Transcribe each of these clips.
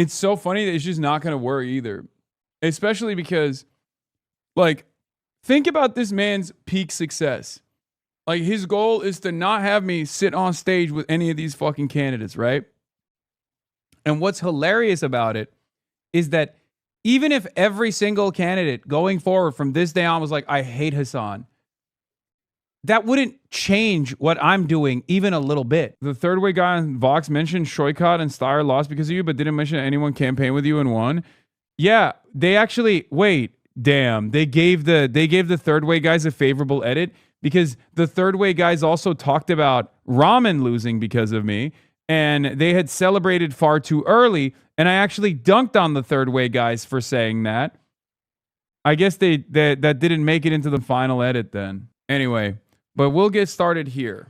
It's so funny that it's just not going to work either. Especially because, like, think about this man's peak success. Like, his goal is to not have me sit on stage with any of these fucking candidates, right? And what's hilarious about it is that even if every single candidate going forward from this day on was like, I hate Hasan, that wouldn't change what I'm doing even a little bit. The third way guy on Vox mentioned Shoykot and Steyer lost because of you, but didn't mention anyone campaigned with you and won. Yeah, they actually, wait, damn. They gave the third way guys a favorable edit because the third way guys also talked about Ramen losing because of me, and they had celebrated far too early, and I actually dunked on the third way guys for saying that. I guess that didn't make it into the final edit then. Anyway, but we'll get started here.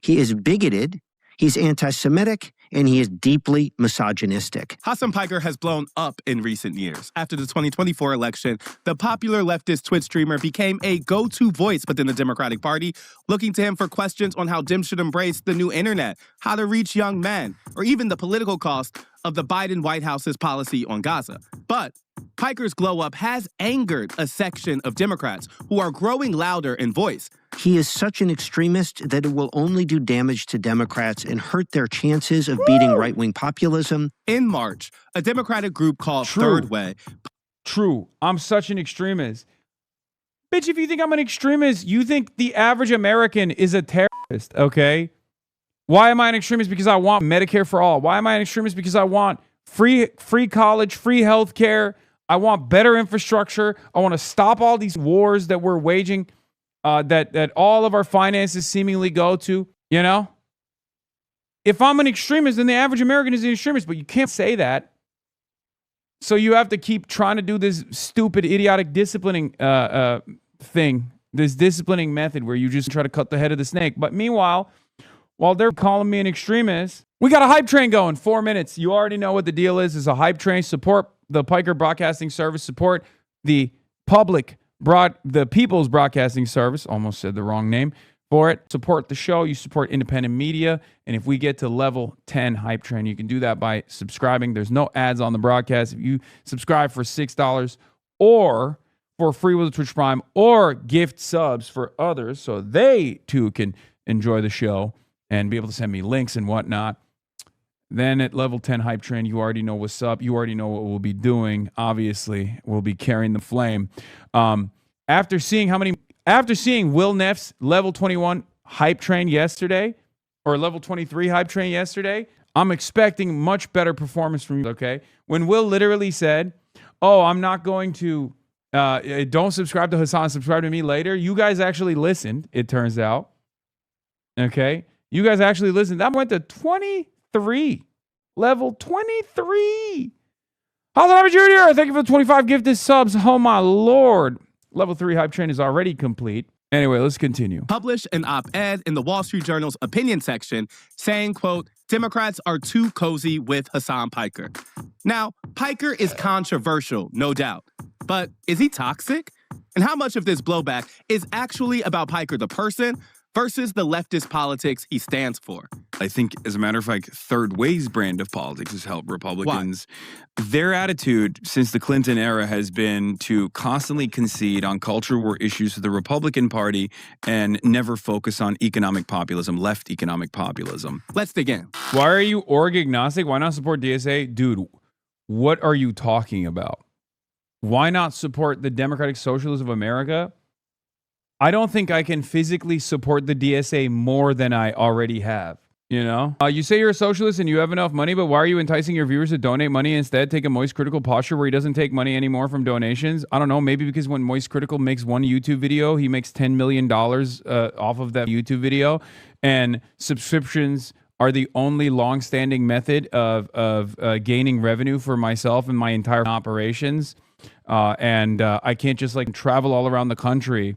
He is bigoted, he's anti-Semitic, and he is deeply misogynistic. Hasan Piker has blown up in recent years. After the 2024 election, the popular leftist Twitch streamer became a go-to voice within the Democratic Party, looking to him for questions on how Dems should embrace the new internet, how to reach young men, or even the political cost of the Biden White House's policy on Gaza. But Piker's glow-up has angered a section of Democrats who are growing louder in voice. He is such an extremist that it will only do damage to Democrats and hurt their chances of beating right-wing populism. In March, a Democratic group called Third Way. True. I'm such an extremist. Bitch, if you think I'm an extremist, you think the average American is a terrorist, okay? Why am I an extremist? Because I want Medicare for all. Why am I an extremist? Because I want free college, free healthcare. I want better infrastructure. I want to stop all these wars that we're waging, that all of our finances seemingly go to, you know? If I'm an extremist, then the average American is an extremist, but you can't say that. So you have to keep trying to do this stupid, idiotic disciplining thing, this disciplining method where you just try to cut the head of the snake. But meanwhile, while they're calling me an extremist, we got a hype train going. 4 minutes. You already know what the deal is. It's a hype train. Support the Piker Broadcasting Service. Support the People's Broadcasting Service. Almost said the wrong name for it. Support the show. You support independent media. And if we get to level 10 hype train, you can do that by subscribing. There's no ads on the broadcast. If you subscribe for $6 or for free with Twitch Prime or gift subs for others so they too can enjoy the show and be able to send me links and whatnot. Then at level 10 hype train, you already know what's up. You already know what we'll be doing. Obviously, we'll be carrying the flame. After seeing Will Neff's level 21 hype train yesterday, or level 23 hype train yesterday, I'm expecting much better performance from you, okay? When Will literally said, oh, I'm not going to, don't subscribe to Hasan, subscribe to me later, you guys actually listened, it turns out. Okay? You guys actually listened. That went to 23. Level 23. HasanAbi Jr., thank you for the 25 gifted subs. Oh, my Lord. Level 3 hype train is already complete. Anyway, let's continue. Published an op-ed in the Wall Street Journal's opinion section saying, quote, Democrats are too cozy with Hasan Piker. Now, Piker is controversial, no doubt. But is he toxic? And how much of this blowback is actually about Piker the person versus the leftist politics he stands for? I think, as a matter of fact, Third Way's brand of politics has helped Republicans. Why? Their attitude since the Clinton era has been to constantly concede on culture war issues to the Republican Party and never focus on economic populism, left economic populism. Let's dig in. Why are you org agnostic? Why not support DSA? Dude, what are you talking about? Why not support the Democratic Socialists of America? I don't think I can physically support the DSA more than I already have. You know, you say you're a socialist and you have enough money, but why are you enticing your viewers to donate money and instead take a Moist Critical posture where he doesn't take money anymore from donations? I don't know. Maybe because when Moist Critical makes one YouTube video, he makes $10 million off of that YouTube video, and subscriptions are the only long-standing method of gaining revenue for myself and my entire operations. I can't just like travel all around the country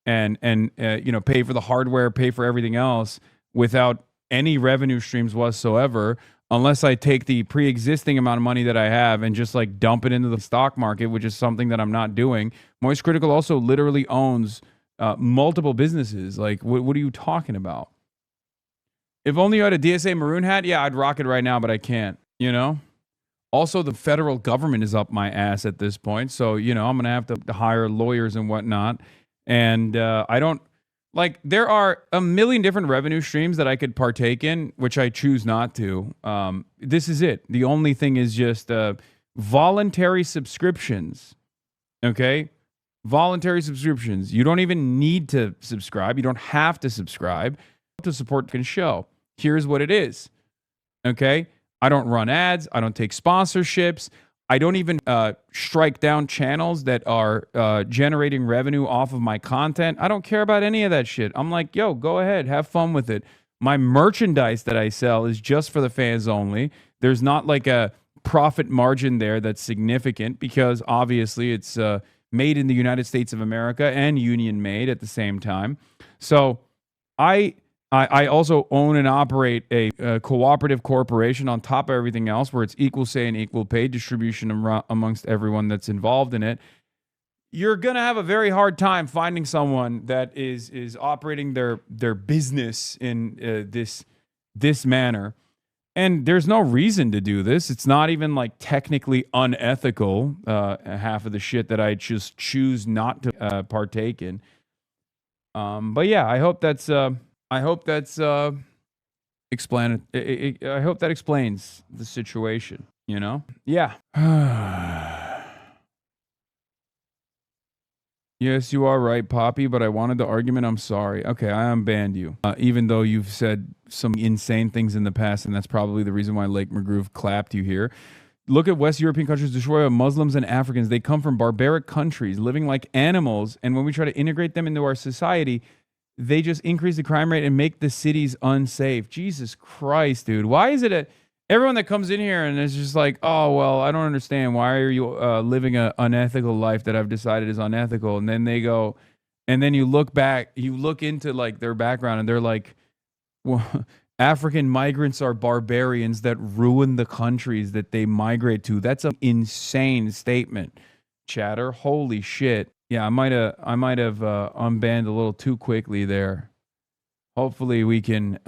and you know, pay for the hardware, pay for everything else without any revenue streams whatsoever, unless I take the pre-existing amount of money that I have and just like dump it into the stock market, which is something that I'm not doing. Moist Critical also literally owns multiple businesses. Like, what are you talking about? If only you had a DSA maroon hat, yeah, I'd rock it right now, but I can't, you know? Also, the federal government is up my ass at this point. So, I'm going to have to hire lawyers and whatnot. And I don't like, there are a million different revenue streams that I could partake in, which I choose not to. This is it. The only thing is just voluntary subscriptions. Okay? Voluntary subscriptions. You don't even need to subscribe. You don't have to subscribe to support the show. Here's what it is. Okay? I don't run ads. I don't take sponsorships. I don't even strike down channels that are generating revenue off of my content. I don't care about any of that shit. I'm like, yo, go ahead. Have fun with it. My merchandise that I sell is just for the fans only. There's not like a profit margin there that's significant because obviously it's made in the United States of America and union made at the same time. So I also own and operate a cooperative corporation on top of everything else where it's equal say and equal pay distribution amongst everyone that's involved in it. You're going to have a very hard time finding someone that is operating their business in this manner. And there's no reason to do this. It's not even like technically unethical, half of the shit that I just choose not to partake in. But yeah, I hope that's explain it. I hope that explains the situation, Yeah. Yes, you are right, Poppy, but I wanted the argument. I'm sorry. Okay, I unbanned you. Even though you've said some insane things in the past, and that's probably the reason why Lake McGroove clapped you here. Look at West European countries destroyed by Muslims and Africans. They come from barbaric countries, living like animals, and when we try to integrate them into our society, they just increase the crime rate and make the cities unsafe. Jesus Christ, dude. Why is it everyone that comes in here and is just like, oh, well, I don't understand. Why are you living an unethical life that I've decided is unethical? And then they go, and then you look into like their background and they're like, well, African migrants are barbarians that ruin the countries that they migrate to. That's an insane statement, chatter. Holy shit. Yeah, I might have unbanned a little too quickly there. Hopefully we can,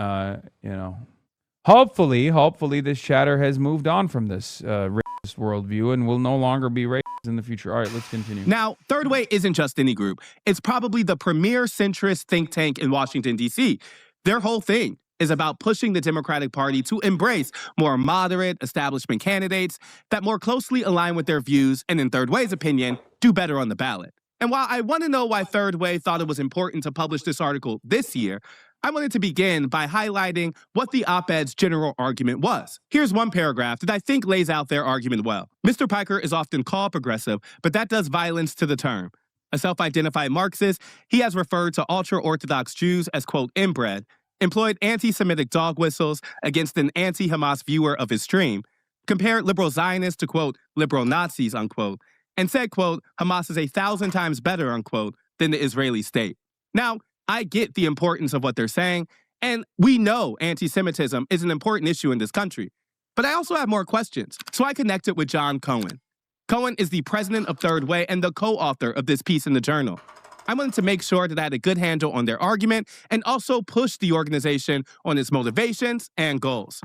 hopefully this chatter has moved on from this racist worldview and will no longer be racist in the future. All right, let's continue. Now, Third Way isn't just any group. It's probably the premier centrist think tank in Washington, D.C. Their whole thing is about pushing the Democratic Party to embrace more moderate establishment candidates that more closely align with their views and, in Third Way's opinion, do better on the ballot. And while I want to know why Third Way thought it was important to publish this article this year, I wanted to begin by highlighting what the op-ed's general argument was. Here's one paragraph that I think lays out their argument well. Mr. Piker is often called progressive, but that does violence to the term. A self-identified Marxist, he has referred to ultra-Orthodox Jews as, quote, inbred, employed anti-Semitic dog whistles against an anti-Hamas viewer of his stream, compared liberal Zionists to, quote, liberal Nazis, unquote, and said, quote, Hamas is 1,000 times better, unquote, than the Israeli state. Now, I get the importance of what they're saying, and we know anti-Semitism is an important issue in this country. But I also have more questions, so I connected with John Cohen. Cohen is the president of Third Way and the co-author of this piece in the Journal. I wanted to make sure that I had a good handle on their argument and also push the organization on its motivations and goals.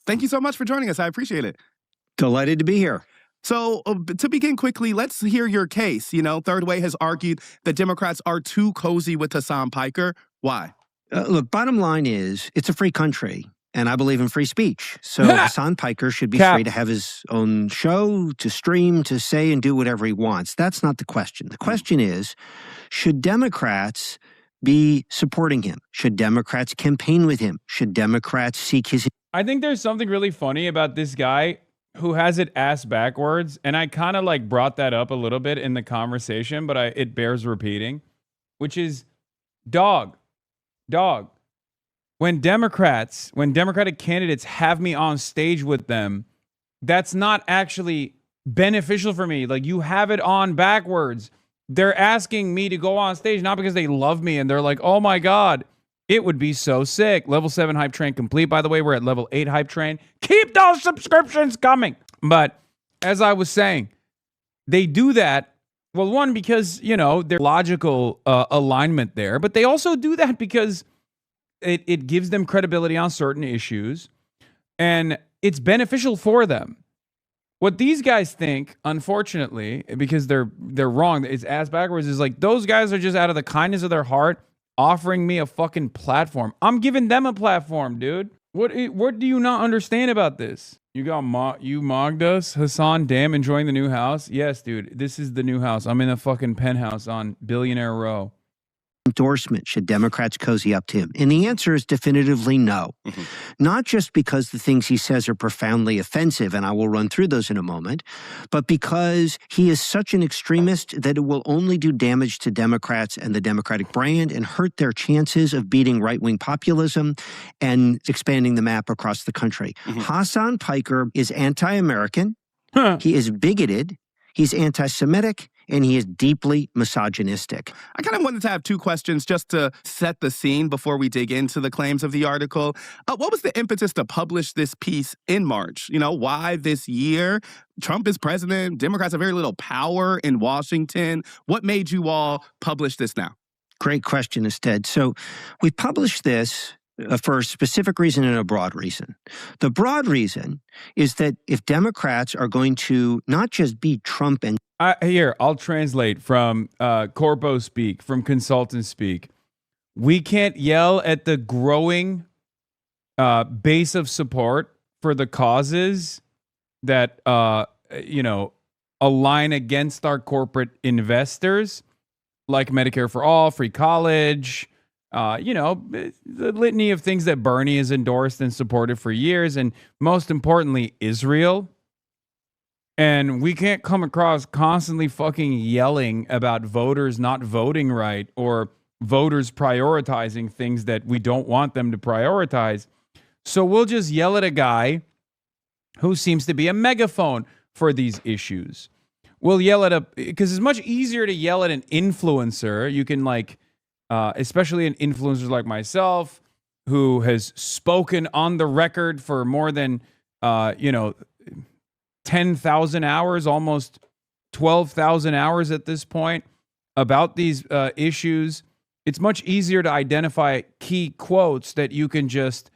Thank you so much for joining us. I appreciate it. Delighted to be here. So to begin quickly, let's hear your case. Third Way has argued that Democrats are too cozy with Hasan Piker. Why? Look, bottom line is it's a free country, and I believe in free speech. So Hasan Piker should be free to have his own show, to stream, to say and do whatever he wants. That's not the question. The question is, should Democrats be supporting him? Should Democrats campaign with him? Should Democrats seek his... I think there's something really funny about this guy who has it ass backwards, and I kind of like brought that up a little bit in the conversation, but it bears repeating, which is dog. When Democratic candidates have me on stage with them, that's not actually beneficial for me. Like, you have it on backwards. They're asking me to go on stage, not because they love me and they're like, oh my God, it would be so sick. Level 7 hype train complete, by the way. We're at level 8 hype train. Keep those subscriptions coming. But as I was saying, they do that. Well, one, because, there's logical alignment there. But they also do that because it gives them credibility on certain issues. And it's beneficial for them. What these guys think, unfortunately, because they're wrong, it's ass backwards, is like those guys are just out of the kindness of their heart offering me a fucking platform. I'm giving them a platform, dude. What do you not understand about this? You mogged us, Hasan. Damn, enjoying the new house. Yes, dude, this is the new house. I'm in a fucking penthouse on Billionaire Row. Endorsement should Democrats cozy up to him? And the answer is definitively no. Not just because the things he says are profoundly offensive, and I will run through those in a moment, but because he is such an extremist that it will only do damage to Democrats and the Democratic brand and hurt their chances of beating right-wing populism and expanding the map across the country. Hasan Piker is anti-American. He is bigoted. He's anti-Semitic. And he is deeply misogynistic. I kind of wanted to have two questions just to set the scene before we dig into the claims of the article. What was the impetus to publish this piece in March? You know, why this year? Trump is president. Democrats have very little power in Washington. What made you all publish this now? Great question, Ested. So we published this for a specific reason and a broad reason. The broad reason is that if Democrats are going to not just beat Trump and Here, I'll translate from corpo speak, from consultant speak. We can't yell at the growing base of support for the causes that, align against our corporate investors, like Medicare for all, free college, the litany of things that Bernie has endorsed and supported for years, and most importantly, Israel. And we can't come across constantly fucking yelling about voters not voting right or voters prioritizing things that we don't want them to prioritize. So we'll just yell at a guy who seems to be a megaphone for these issues. We'll yell because it's much easier to yell at an influencer. You can especially an influencer like myself who has spoken on the record for more than, 10,000 hours, almost 12,000 hours at this point about these issues. It's much easier to identify key quotes that you can just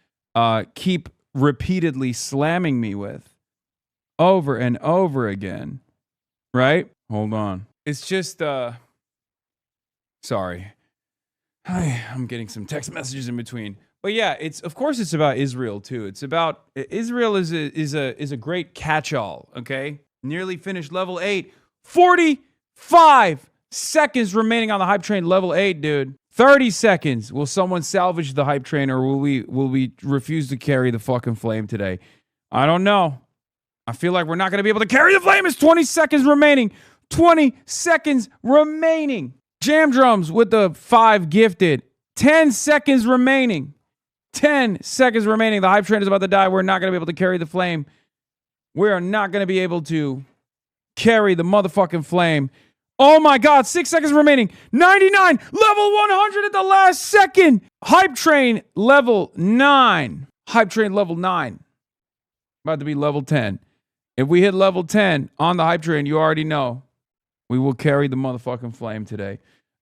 keep repeatedly slamming me with over and over again, right? Hold on. It's just, sorry. I'm getting some text messages in between. But yeah, of course it's about Israel too. It's about Israel is a great catch-all, okay? Nearly finished level 8. 45 seconds remaining on the hype train level 8, dude. 30 seconds. Will someone salvage the hype train, or will we refuse to carry the fucking flame today? I don't know. I feel like we're not going to be able to carry the flame. It's 20 seconds remaining. 20 seconds remaining. Jam drums with the 5 gifted. 10 seconds remaining. 10 seconds remaining. The hype train is about to die. We're not going to be able to carry the flame. We are not going to be able to carry the motherfucking flame. Oh my God, 6 seconds remaining. 99, level 100 at the last second. Hype train level 9. Hype train level 9. About to be level 10. If we hit level 10 on the hype train, you already know we will carry the motherfucking flame today.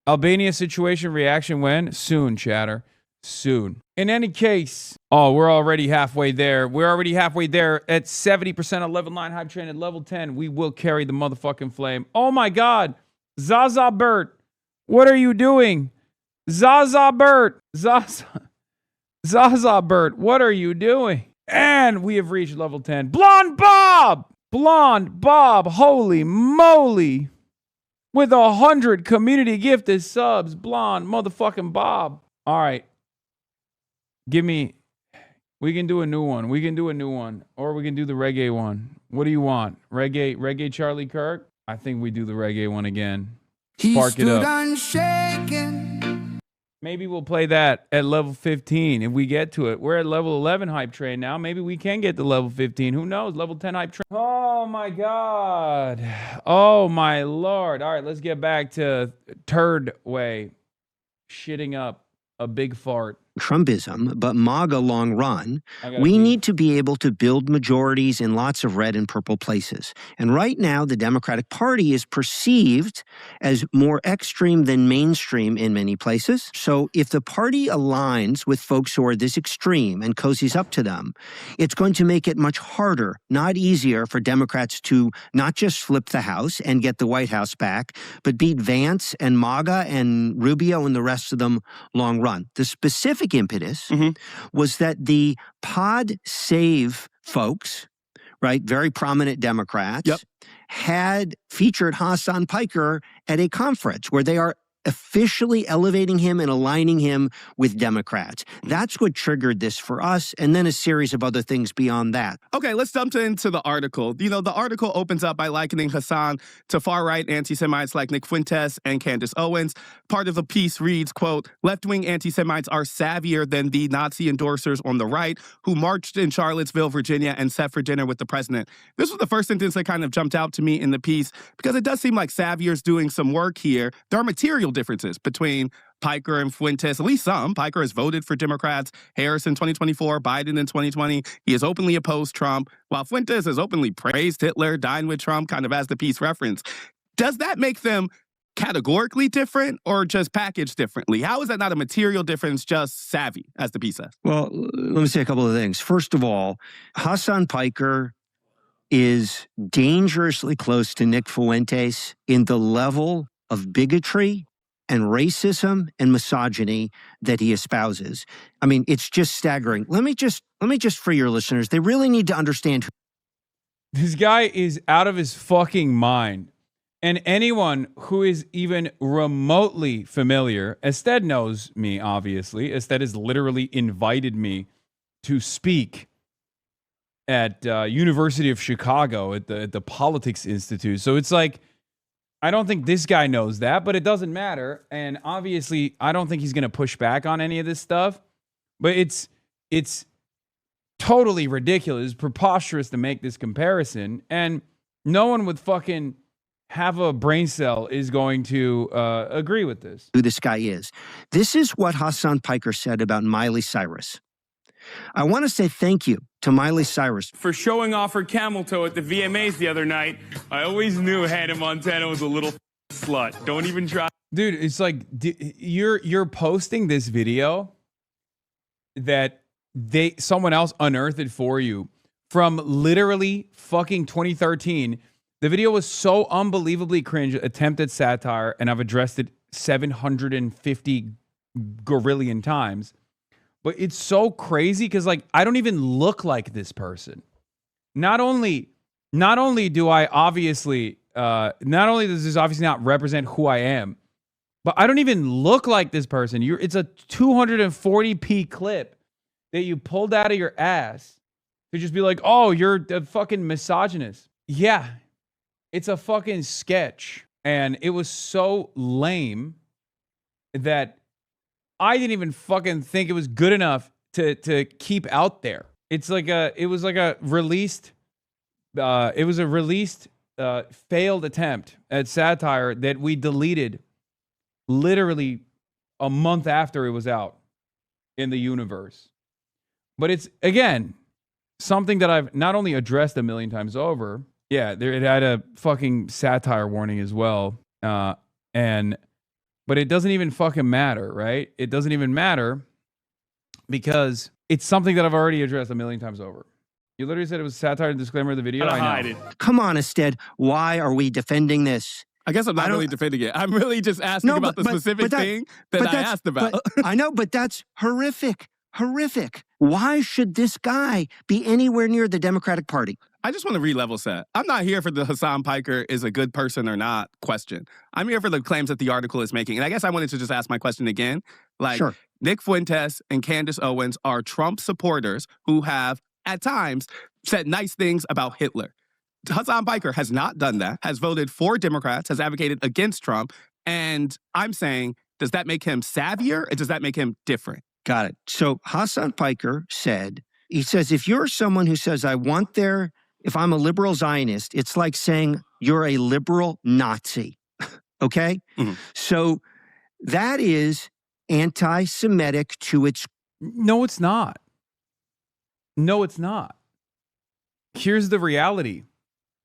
Albania situation reaction when? Soon, chatter. Soon. In any case, we're already halfway there. We're already halfway there at 70% on level 9 hype train. At level 10, we will carry the motherfucking flame. Oh my God. Zaza Bert, what are you doing? Zaza Bert, Zaza Bert, what are you doing? And we have reached level 10. Blonde Bob, holy moly. With 100 community gifted subs, blonde motherfucking Bob. All right. We can do a new one. Or we can do the reggae one. What do you want? Reggae Charlie Kirk? I think we do the reggae one again. Spark it up. Unshaken. Maybe we'll play that at level 15 if we get to it. We're at level 11 hype train now. Maybe we can get to level 15. Who knows? Level 10 hype train. Oh my God. Oh my Lord. All right, let's get back to Turd Way shitting up a big fart. Trumpism, but MAGA long run, I gotta we pee. need to be able to build majorities in lots of red and purple places. And right now, the Democratic Party is perceived as more extreme than mainstream in many places. So if the party aligns with folks who are this extreme and cozies up to them, it's going to make it much harder, not easier, for Democrats to not just flip the House and get the White House back, but beat Vance and MAGA and Rubio and the rest of them long run. The specific impetus was that the pod save folks, right, very prominent Democrats, had featured Hasan Piker at a conference where they are officially elevating him and aligning him with Democrats. That's what triggered this for us, and then a series of other things beyond that. Okay, let's jump into the article. You know, the article opens up by likening Hasan to far-right anti-Semites like Nick Fuentes and Candace Owens. Part of the piece reads, quote, left-wing anti-Semites are savvier than the Nazi endorsers on the right who marched in Charlottesville, Virginia, and sat for dinner with the president. This was the first sentence that kind of jumped out to me in the piece because it does seem like Savier's doing some work here. There are material differences between Piker and Fuentes, at least some. Piker has voted for Democrats, Harris in 2024, Biden in 2020. He has openly opposed Trump, while Fuentes has openly praised Hitler, dined with Trump, kind of as the piece reference. Does that make them categorically different or just packaged differently? How is that not a material difference, just savvy, as the piece says? Well, let me say a couple of things. First of all, Hasan Piker is dangerously close to Nick Fuentes in the level of bigotry and racism and misogyny that he espouses. I mean, it's just staggering. Let me just for your listeners, they really need to understand. This guy is out of his fucking mind. And anyone who is even remotely familiar, Ested knows me, obviously. Ested has literally invited me to speak at University of Chicago at the Politics Institute. So it's like, I don't think this guy knows that, but it doesn't matter. And obviously, I don't think he's going to push back on any of this stuff. But it's totally ridiculous, preposterous to make this comparison. And no one with fucking half a brain cell is going to agree with this. Who this guy is. This is what Hasan Piker said about Miley Cyrus. I want to say thank you to Miley Cyrus for showing off her camel toe at the VMAs the other night. I always knew Hannah Montana was a little slut. Don't even try. Dude, it's like you're posting this video that someone else unearthed for you from literally fucking 2013. The video was so unbelievably cringe, attempted satire, and I've addressed it 750 gorillion times. But it's so crazy because, like, I don't even look like this person. Not only do I obviously, not only does this obviously not represent who I am, but I don't even look like this person. It's a 240p clip that you pulled out of your ass to just be like, oh, you're a fucking misogynist. Yeah, it's a fucking sketch. And it was so lame that I didn't even fucking think it was good enough to keep out there. It was a released failed attempt at satire that we deleted literally a month after it was out in the universe. But it's, again, something that I've not only addressed a million times over. Yeah, it had a fucking satire warning as well. But it doesn't even fucking matter, right? It doesn't even matter because it's something that I've already addressed a million times over. You literally said it was satire and disclaimer of the video. I know. Come on, Ested. Why are we defending this? I guess I'm not really defending it. I'm really just asking about the specific thing that I asked about. I know, but that's horrific. Horrific. Why should this guy be anywhere near the Democratic Party? I just want to re-level set. I'm not here for the Hasan Piker is a good person or not question. I'm here for the claims that the article is making. And I guess I wanted to just ask my question again. Sure. Nick Fuentes and Candace Owens are Trump supporters who have, at times, said nice things about Hitler. Hasan Piker has not done that, has voted for Democrats, has advocated against Trump. And I'm saying, does that make him savvier or does that make him different? Got it. So Hasan Piker he says, if you're someone who says, if I'm a liberal Zionist, it's like saying you're a liberal Nazi. Okay? Mm-hmm. So that is anti-Semitic to its No, it's not. No, it's not. Here's the reality.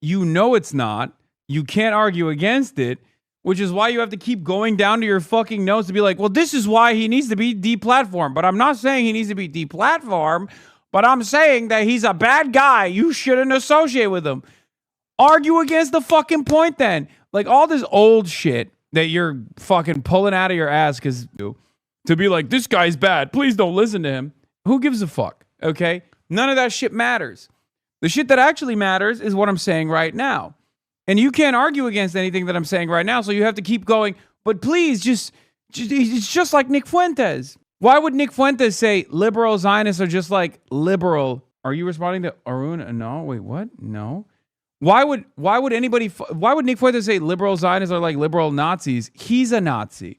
You know it's not. You can't argue against it, which is why you have to keep going down to your fucking notes to be like, well, this is why he needs to be deplatformed. But I'm not saying he needs to be deplatformed, but I'm saying that he's a bad guy. You shouldn't associate with him. Argue against the fucking point then. Like all this old shit that you're fucking pulling out of your ass because to be like, this guy's bad. Please don't listen to him. Who gives a fuck? Okay? None of that shit matters. The shit that actually matters is what I'm saying right now. And you can't argue against anything that I'm saying right now, so you have to keep going. But please, just it's just like Nick Fuentes. Why would Nick Fuentes say liberal Zionists are just like liberal? Are you responding to Arun? No, wait, what? No. Why would Nick Fuentes say liberal Zionists are like liberal Nazis? He's a Nazi.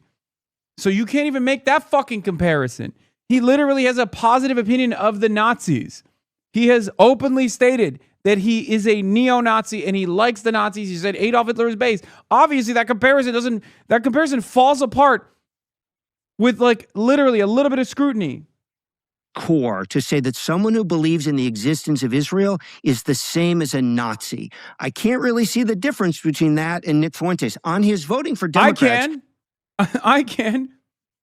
So you can't even make that fucking comparison. He literally has a positive opinion of the Nazis. He has openly stated that he is a neo-Nazi and he likes the Nazis. He said Adolf Hitler is base. Obviously, that comparison falls apart with like literally a little bit of scrutiny. Core to say that someone who believes in the existence of Israel is the same as a Nazi. I can't really see the difference between that and Nick Fuentes. On his voting for Democrats. I can.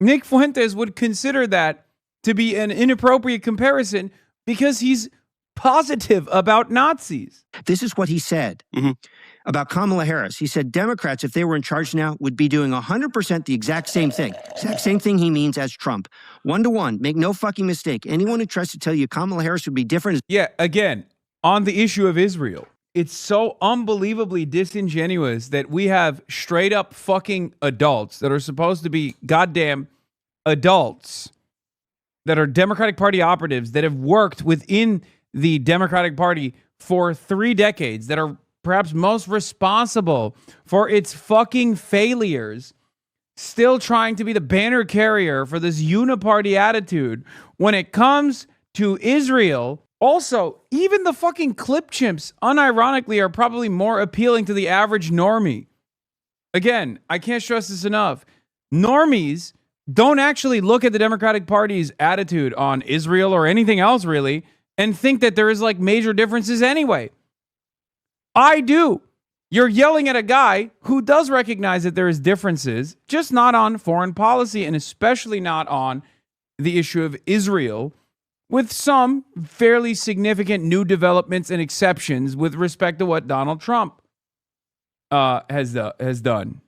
Nick Fuentes would consider that to be an inappropriate comparison because he's positive about Nazis. This is what he said about Kamala Harris. He said Democrats, if they were in charge now, would be doing 100% the exact same thing. Exact same thing he means as Trump. 1-to-1. Make no fucking mistake. Anyone who tries to tell you Kamala Harris would be different. Yeah, again, on the issue of Israel, it's so unbelievably disingenuous that we have straight up fucking adults that are supposed to be goddamn adults that are Democratic Party operatives that have worked within the Democratic Party for 3 decades, that are perhaps most responsible for its fucking failures, still trying to be the banner carrier for this uniparty attitude when it comes to Israel. Also, even the fucking clip chimps, unironically, are probably more appealing to the average normie. Again, I can't stress this enough. Normies don't actually look at the Democratic Party's attitude on Israel or anything else, really, and think that there is like major differences anyway. I do. You're yelling at a guy who does recognize that there is differences, just not on foreign policy and especially not on the issue of Israel, with some fairly significant new developments and exceptions with respect to what Donald Trump has done.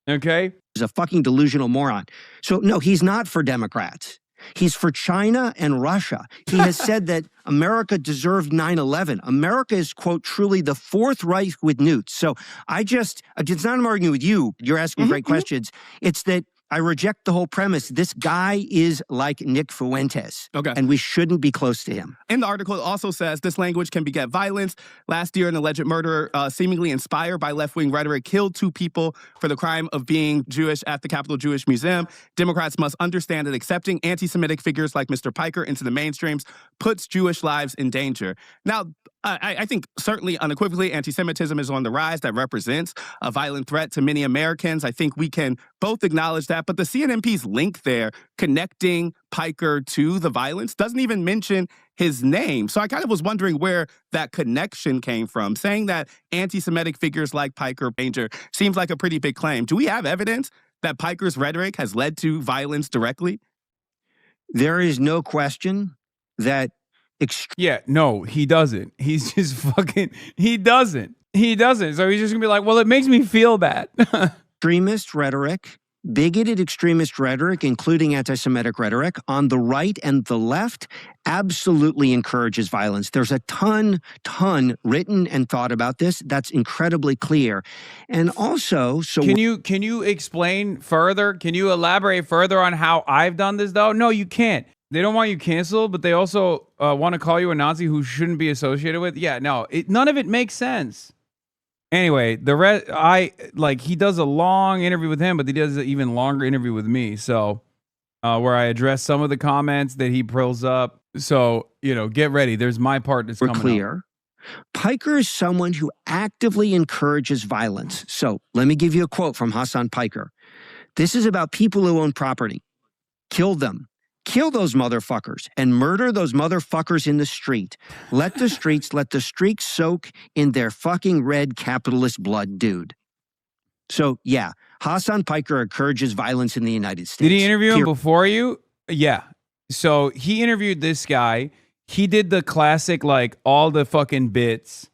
Okay? He's a fucking delusional moron. So no, he's not for Democrats. He's for China and Russia. He has said that America deserved 9/11. America is, quote, truly the Fourth Reich with newts. So it's not I'm arguing with you. You're asking great questions. It's that I reject the whole premise. This guy is like Nick Fuentes. Okay. And we shouldn't be close to him. And the article also says this language can beget violence. Last year, an alleged murderer, seemingly inspired by left-wing rhetoric, killed 2 people for the crime of being Jewish at the Capitol Jewish Museum. Democrats must understand that accepting anti-Semitic figures like Mr. Piker into the mainstreams puts Jewish lives in danger. Now, I think certainly unequivocally anti-Semitism is on the rise. That represents a violent threat to many Americans. I think we can both acknowledge that. But the CNMP's link there, connecting Piker to the violence, doesn't even mention his name. So I kind of was wondering where that connection came from. Saying that anti-Semitic figures like Piker danger seems like a pretty big claim. Do we have evidence that Piker's rhetoric has led to violence directly? There is no question that no, he doesn't. He's just fucking, he doesn't. So he's just gonna be like, well, it makes me feel bad. extremist rhetoric, bigoted extremist rhetoric, including anti-Semitic rhetoric, on the right and the left, absolutely encourages violence. There's a ton written and thought about this. That's incredibly clear. And also, Can you explain further? Can you elaborate further on how I've done this, though? No, you can't. They don't want you canceled, but they also want to call you a Nazi who shouldn't be associated with. Yeah, no, none of it makes sense. Anyway, he does a long interview with him, but he does an even longer interview with me. So, where I address some of the comments that he pulls up. So, get ready. There's my part that's coming clear. up. Piker is someone who actively encourages violence. So, let me give you a quote from Hasan Piker. This is about people who own property. Kill them. Kill those motherfuckers and murder those motherfuckers in the street. Let the streets soak in their fucking red capitalist blood, dude. So, yeah, Hasan Piker encourages violence in the United States. Did he interview him before you? Yeah. So he interviewed this guy. He did the classic, like, all the fucking bits,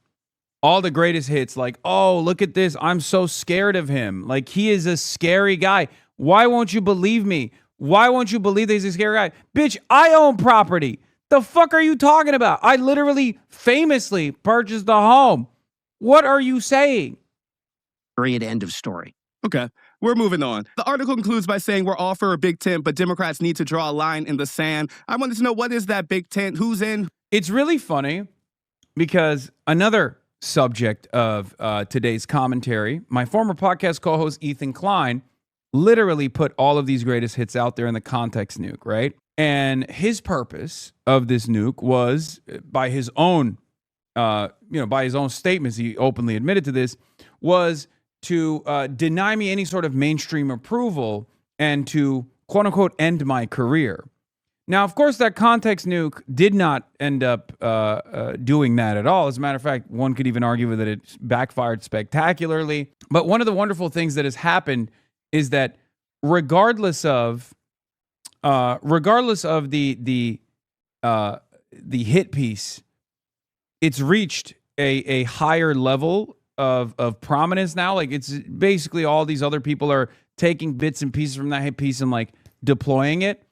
all the greatest hits, like, oh, look at this. I'm so scared of him. Like, he is a scary guy. Why won't you believe me? Why won't you believe that he's a scary guy? Bitch, I own property. The fuck are you talking about? I literally famously purchased a home. What are you saying? Period. End of story. Okay, we're moving on. The article concludes by saying we're all for a big tent, but Democrats need to draw a line in the sand. I wanted to know, what is that big tent? Who's in? It's really funny because another subject of today's commentary, my former podcast co-host Ethan Klein literally put all of these greatest hits out there in the context nuke, right? And his purpose of this nuke was, by his own, by his own statements, he openly admitted to this, was to deny me any sort of mainstream approval and to, quote unquote, end my career. Now, of course, that context nuke did not end up doing that at all. As a matter of fact, one could even argue that it backfired spectacularly. But one of the wonderful things that has happened is that regardless of the hit piece, it's reached a higher level of prominence now. Like, it's basically all these other people are taking bits and pieces from that hit piece and like deploying it.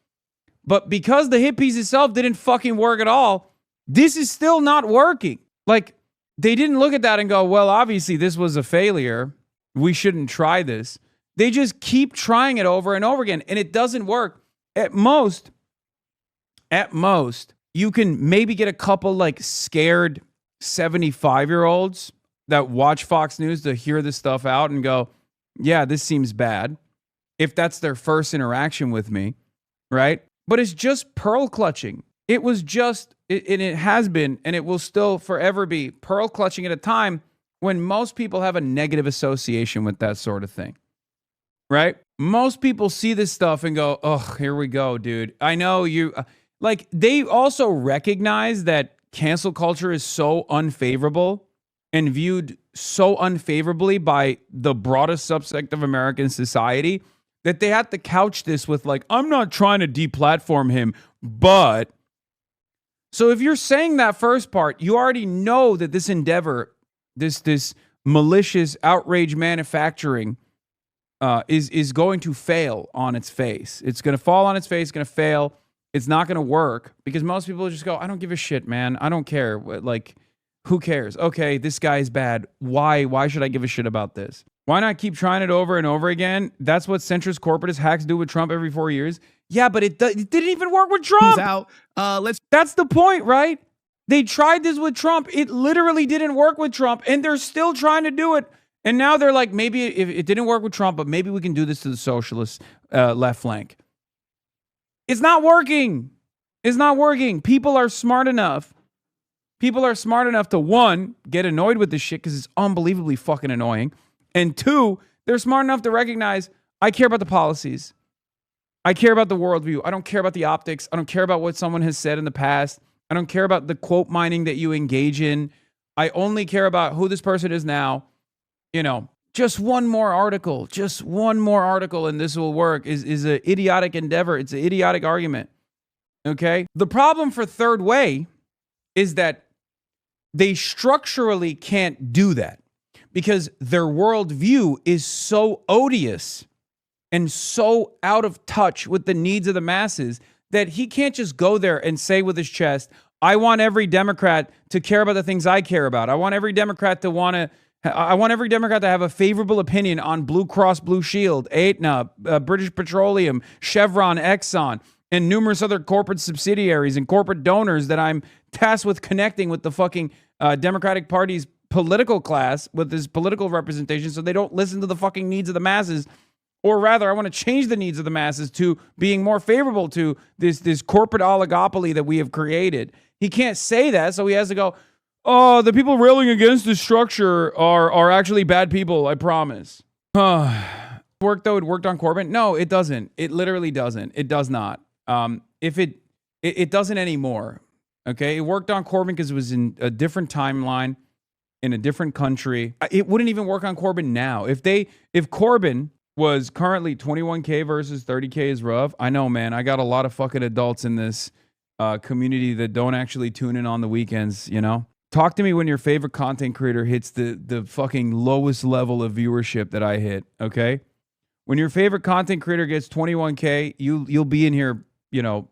But because the hit piece itself didn't fucking work at all, this is still not working. Like, they didn't look at that and go, well, obviously this was a failure. We shouldn't try this. They just keep trying it over and over again, and it doesn't work. At most, you can maybe get a couple like scared 75-year-olds that watch Fox News to hear this stuff out and go, yeah, this seems bad. If that's their first interaction with me, right? But it's just pearl clutching. It was just, and it has been, and it will still forever be pearl clutching at a time when most people have a negative association with that sort of thing. Right? Most people see this stuff and go, oh, here we go, dude. I know you, like, they also recognize that cancel culture is so unfavorable and viewed so unfavorably by the broadest subsect of American society that they have to couch this with, like, I'm not trying to deplatform him, but. So if you're saying that first part, you already know that this endeavor, this malicious outrage manufacturing, is going to fail on its face. It's going to fall on its face, going to fail. It's not going to work because most people just go, I don't give a shit, man. I don't care. Like, who cares? Okay, this guy's bad. Why should I give a shit about this? Why not keep trying it over and over again? That's what centrist corporatist hacks do with Trump every 4 years. Yeah, but it didn't even work with Trump. That's the point, right? They tried this with Trump. It literally didn't work with Trump, and they're still trying to do it. And now they're like, maybe if it didn't work with Trump, but maybe we can do this to the socialist left flank. It's not working. It's not working. People are smart enough. People are smart enough to, one, get annoyed with this shit because it's unbelievably fucking annoying. And two, they're smart enough to recognize, I care about the policies. I care about the worldview. I don't care about the optics. I don't care about what someone has said in the past. I don't care about the quote mining that you engage in. I only care about who this person is now. You know, just one more article, and this will work is an idiotic endeavor. It's an idiotic argument. Okay? The problem for Third Way is that they structurally can't do that because their worldview is so odious and so out of touch with the needs of the masses that he can't just go there and say with his chest, I want every Democrat to care about the things I care about. I want every Democrat to have a favorable opinion on Blue Cross Blue Shield, Aetna, British Petroleum, Chevron, Exxon, and numerous other corporate subsidiaries and corporate donors that I'm tasked with connecting with the fucking Democratic Party's political class, with his political representation, so they don't listen to the fucking needs of the masses. Or rather, I want to change the needs of the masses to being more favorable to this corporate oligopoly that we have created. He can't say that, so he has to go, oh, the people railing against this structure are actually bad people, I promise. Worked though? It worked on Corbyn? No, it doesn't. It literally doesn't. It does not. it doesn't anymore. Okay, it worked on Corbyn because it was in a different timeline, in a different country. It wouldn't even work on Corbyn now. If Corbyn was currently 21K versus 30K is rough. I know, man. I got a lot of fucking adults in this community that don't actually tune in on the weekends, you know? Talk to me when your favorite content creator hits the fucking lowest level of viewership that I hit, okay? When your favorite content creator gets 21K, you'll be in here, you know,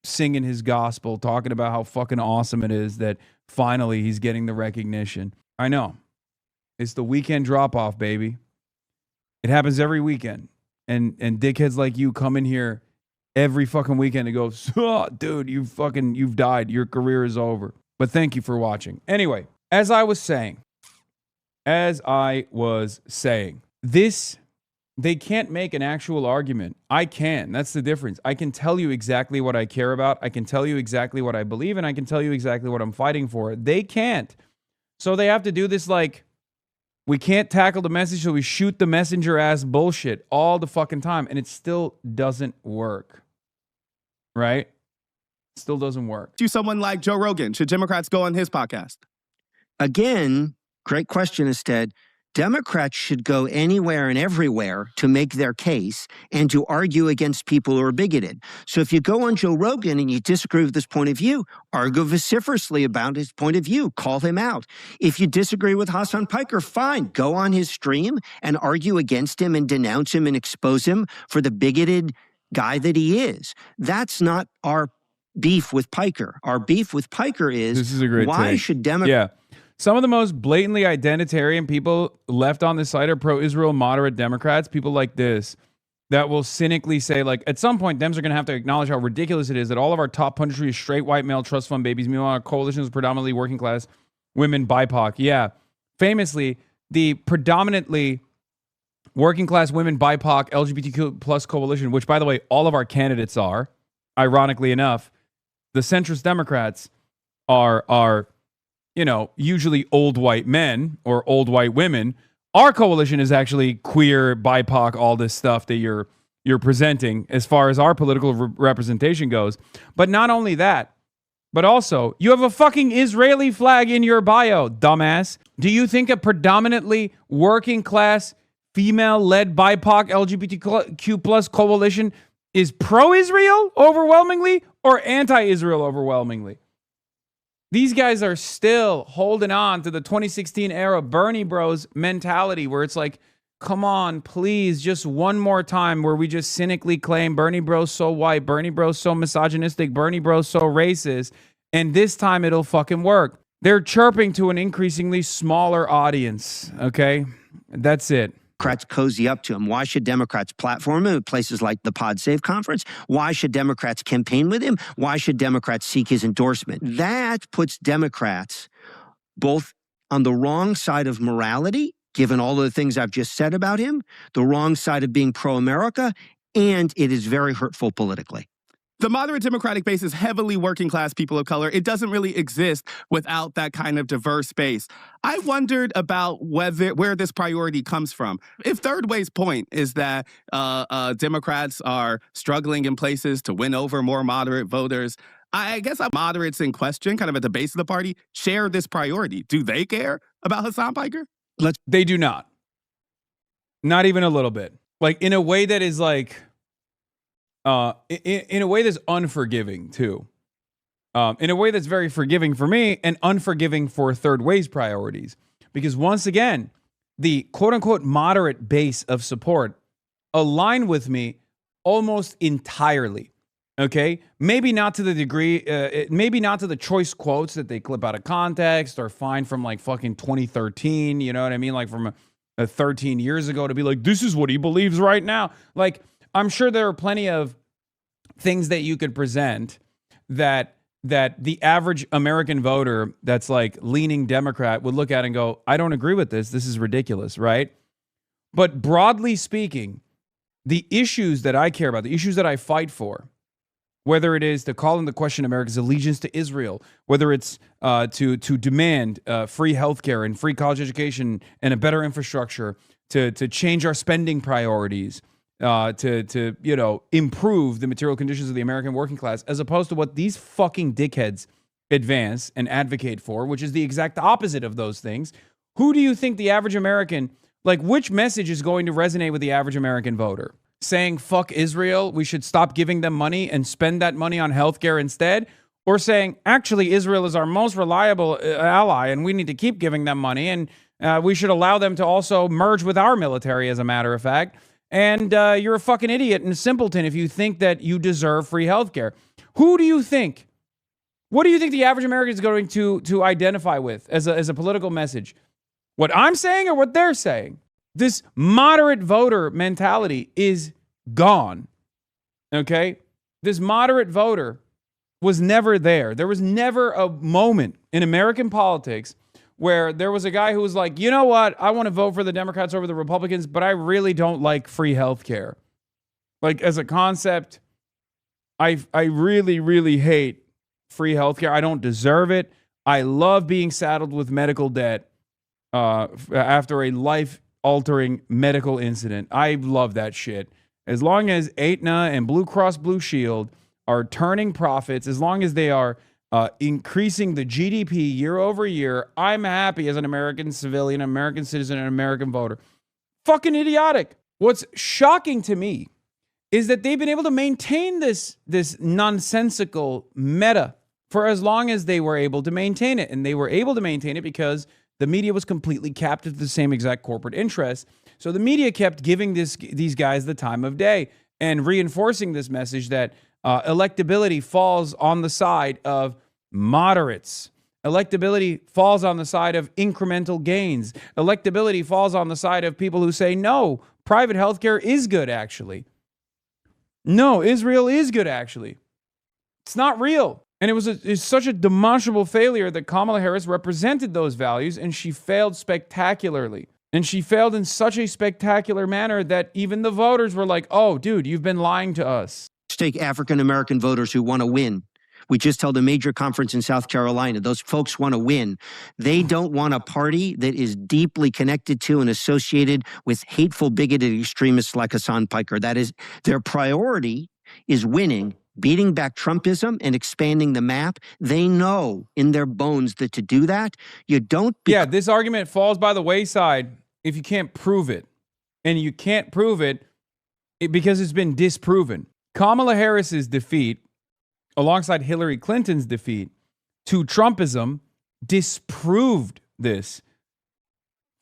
singing his gospel, talking about how fucking awesome it is that finally he's getting the recognition. I know. It's the weekend drop-off, baby. It happens every weekend. And dickheads like you come in here every fucking weekend and go, oh, dude, you've died. Your career is over. But thank you for watching. Anyway, as I was saying, they can't make an actual argument. I can. That's the difference. I can tell you exactly what I care about. I can tell you exactly what I believe, and I can tell you exactly what I'm fighting for. They can't. So they have to do this like, we can't tackle the message, so we shoot the messenger ass bullshit all the fucking time. And it still doesn't work. Right? Still doesn't work. To someone like Joe Rogan, should Democrats go on his podcast? Again, great question, Ested. Democrats should go anywhere and everywhere to make their case and to argue against people who are bigoted. So if you go on Joe Rogan and you disagree with his point of view, argue vociferously about his point of view, call him out. If you disagree with Hasan Piker, fine, go on his stream and argue against him and denounce him and expose him for the bigoted guy that he is. That's not our beef with Piker. Our beef with Piker is, this is a great why take. should Democrats... Yeah. Some of the most blatantly identitarian people left on this site are pro-Israel moderate Democrats, people like this, that will cynically say, like, at some point, Dems are going to have to acknowledge how ridiculous it is that all of our top punditry is straight white male trust fund babies. Meanwhile, our coalition is predominantly working class women, BIPOC. Yeah. Famously, the predominantly working class women, BIPOC, LGBTQ plus coalition, which, by the way, all of our candidates are, ironically enough, the centrist Democrats are you know, usually old white men or old white women. Our coalition is actually queer, BIPOC, all this stuff that you're presenting as far as our political representation goes. But not only that, but also you have a fucking Israeli flag in your bio, dumbass. Do you think a predominantly working class, female-led BIPOC, LGBTQ plus coalition is pro-Israel overwhelmingly or anti-Israel overwhelmingly? These guys are still holding on to the 2016 era Bernie Bros mentality where it's like, come on, please, just one more time where we just cynically claim Bernie Bros so white, Bernie Bros so misogynistic, Bernie Bros so racist, and this time it'll fucking work. They're chirping to an increasingly smaller audience, okay? That's it. Democrats cozy up to him. Why should Democrats platform him at places like the Pod Save conference? Why should Democrats campaign with him? Why should Democrats seek his endorsement? That puts Democrats both on the wrong side of morality, given all of the things I've just said about him, the wrong side of being pro-America, and it is very hurtful politically. The moderate Democratic base is heavily working class people of color. It doesn't really exist without that kind of diverse base. I wondered about where this priority comes from. If Third Way's point is that Democrats are struggling in places to win over more moderate voters, I guess moderates in question, kind of at the base of the party, share this priority. Do they care about Hasan Piker? They do not. Not even a little bit. Like, in a way that is like... in a way that's unforgiving, too. In a way that's very forgiving for me and unforgiving for Third Way's priorities. Because once again, the quote-unquote moderate base of support align with me almost entirely. Okay? Maybe not to the degree, maybe not to the choice quotes that they clip out of context or find from like fucking 2013, you know what I mean? Like from 13 years ago to be like, this is what he believes right now. Like, I'm sure there are plenty of things that you could present that the average American voter that's like leaning Democrat would look at and go, I don't agree with this. This is ridiculous, right? But broadly speaking, the issues that I care about, the issues that I fight for, whether it is to call into question America's allegiance to Israel, whether it's to demand free healthcare and free college education and a better infrastructure, to change our spending priorities, to improve the material conditions of the American working class, as opposed to what these fucking dickheads advance and advocate for, which is the exact opposite of those things. Who do you think the average American, like, which message is going to resonate with the average American voter? Saying, fuck Israel, we should stop giving them money and spend that money on healthcare instead? Or saying, actually, Israel is our most reliable ally and we need to keep giving them money and we should allow them to also merge with our military, as a matter of fact. And you're a fucking idiot and a simpleton if you think that you deserve free healthcare. Who do you think? What do you think the average American is going to identify with as a political message? What I'm saying or what they're saying? This moderate voter mentality is gone. Okay? This moderate voter was never there. There was never a moment in American politics where there was a guy who was like, you know what? I want to vote for the Democrats over the Republicans, but I really don't like free healthcare. Like, as a concept, I really, really hate free healthcare. I don't deserve it. I love being saddled with medical debt after a life-altering medical incident. I love that shit. As long as Aetna and Blue Cross Blue Shield are turning profits, as long as they are increasing the GDP year over year, I'm happy as an American civilian, American citizen, and American voter. Fucking idiotic. What's shocking to me is that they've been able to maintain this nonsensical meta for as long as they were able to maintain it. And they were able to maintain it because the media was completely captive to the same exact corporate interests. So the media kept giving these guys the time of day and reinforcing this message that electability falls on the side of moderates. Electability falls on the side of incremental gains. Electability falls on the side of people who say, no, private healthcare is good, actually. No, Israel is good, actually. It's not real. And it's such a demonstrable failure that Kamala Harris represented those values, and she failed spectacularly. And she failed in such a spectacular manner that even the voters were like, oh, dude, you've been lying to us. Take African-American voters who want to win. We just held a major conference in South Carolina. Those folks want to win. They don't want a party that is deeply connected to and associated with hateful, bigoted extremists like Hasan Piker. That is, their priority is winning, beating back Trumpism and expanding the map. They know in their bones that to do that, you don't... Yeah, this argument falls by the wayside if you can't prove it. And you can't prove it because it's been disproven. Kamala Harris's defeat, alongside Hillary Clinton's defeat to Trumpism, disproved this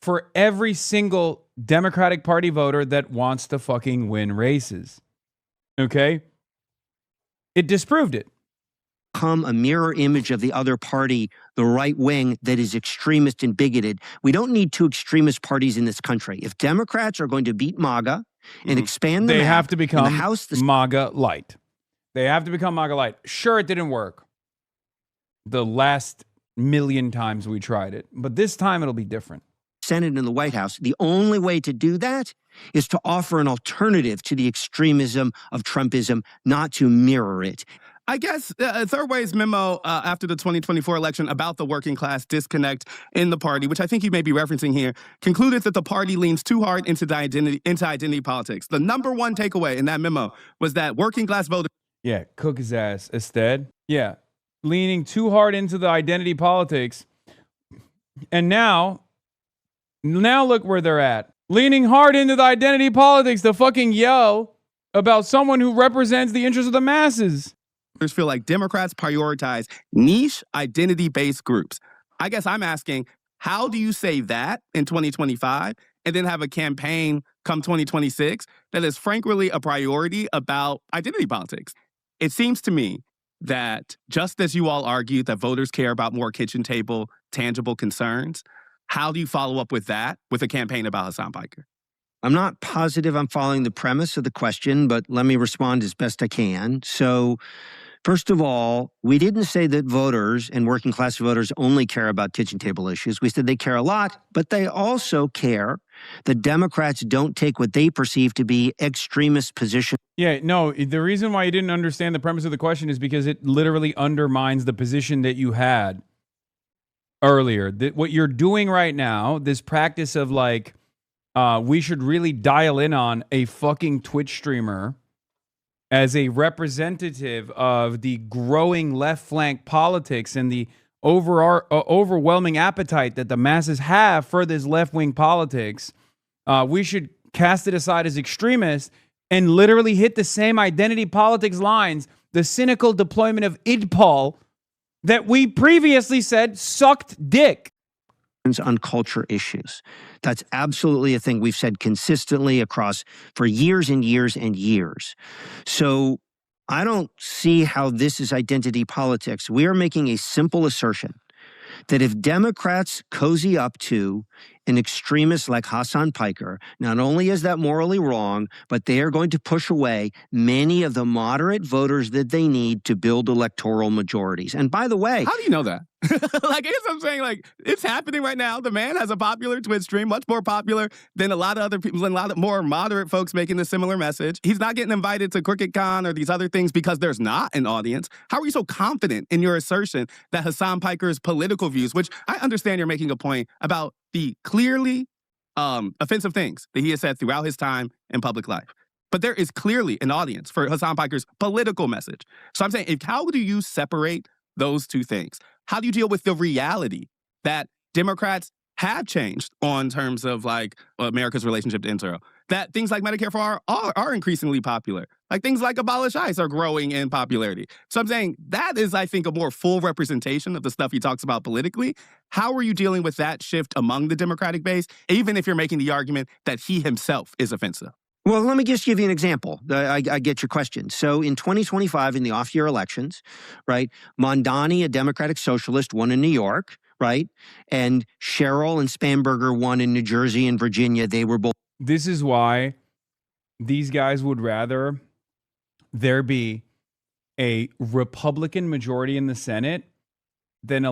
for every single Democratic Party voter that wants to fucking win races. Okay? It disproved it. Become a mirror image of the other party, the right wing that is extremist and bigoted. We don't need two extremist parties in this country. If Democrats are going to beat MAGA and expand the map, they have to become the House, MAGA light. They have to become MAGA light. Sure, it didn't work the last million times we tried it, but this time it'll be different. Senate and the White House. The only way to do that is to offer an alternative to the extremism of Trumpism, not to mirror it. I guess Third Way's memo after the 2024 election about the working class disconnect in the party, which I think you may be referencing here, concluded that the party leans too hard into identity politics. The number one takeaway in that memo was that working class voters... Yeah, cook his ass instead. Yeah, leaning too hard into the identity politics. And now look where they're at. Leaning hard into the identity politics to fucking yell about someone who represents the interests of the masses. Feel like Democrats prioritize niche identity-based groups. I guess I'm asking, how do you say that in 2025 and then have a campaign come 2026 that is frankly a priority about identity politics? It seems to me that just as you all argued that voters care about more kitchen table, tangible concerns, how do you follow up with that with a campaign about Hasan Piker? I'm not positive I'm following the premise of the question, but let me respond as best I can. So, first of all, we didn't say that voters and working class voters only care about kitchen table issues. We said they care a lot, but they also care that Democrats don't take what they perceive to be extremist positions. Yeah, no, the reason why you didn't understand the premise of the question is because it literally undermines the position that you had earlier. What you're doing right now, this practice of like we should really dial in on a fucking Twitch streamer as a representative of the growing left flank politics and the overwhelming appetite that the masses have for this left-wing politics. We should cast it aside as extremists and literally hit the same identity politics lines, the cynical deployment of IDPOL that we previously said sucked dick. On culture issues. That's absolutely a thing we've said consistently across for years and years and years. So I don't see how this is identity politics. We are making a simple assertion that if Democrats cozy up to an extremist like Hasan Piker, not only is that morally wrong, but they are going to push away many of the moderate voters that they need to build electoral majorities. And by the way, how do you know that? Like, I guess I'm saying, like, it's happening right now. The man has a popular Twitch stream, much more popular than a lot of other people, and a lot of more moderate folks making a similar message. He's not getting invited to CrookedCon or these other things because there's not an audience. How are you so confident in your assertion that Hasan Piker's political views, which I understand you're making a point about the clearly offensive things that he has said throughout his time in public life, but there is clearly an audience for Hasan Piker's political message. So I'm saying, how do you separate those two things? How do you deal with the reality that Democrats have changed on terms of like America's relationship to Israel? That things like Medicare for All are increasingly popular. Like things like Abolish ICE are growing in popularity. So I'm saying that is, I think, a more full representation of the stuff he talks about politically. How are you dealing with that shift among the Democratic base, even if you're making the argument that he himself is offensive? Well, let me just give you an example. I get your question. So in 2025, in the off-year elections, right, Mondani, a Democratic socialist, won in New York, right? And Sherrill and Spanberger won in New Jersey and Virginia. They were both. This is why these guys would rather there be a Republican majority in the Senate than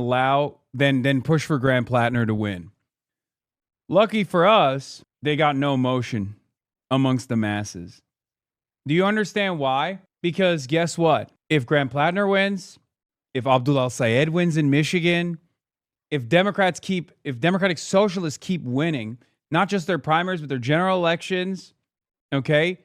push for Graham Plattner to win. Lucky for us, they got no motion amongst the masses. Do you understand why? Because guess what? If Graham Plattner wins, if Abdul Al-Sayed wins in Michigan, if Democratic Socialists keep winning, not just their primaries, but their general elections, okay,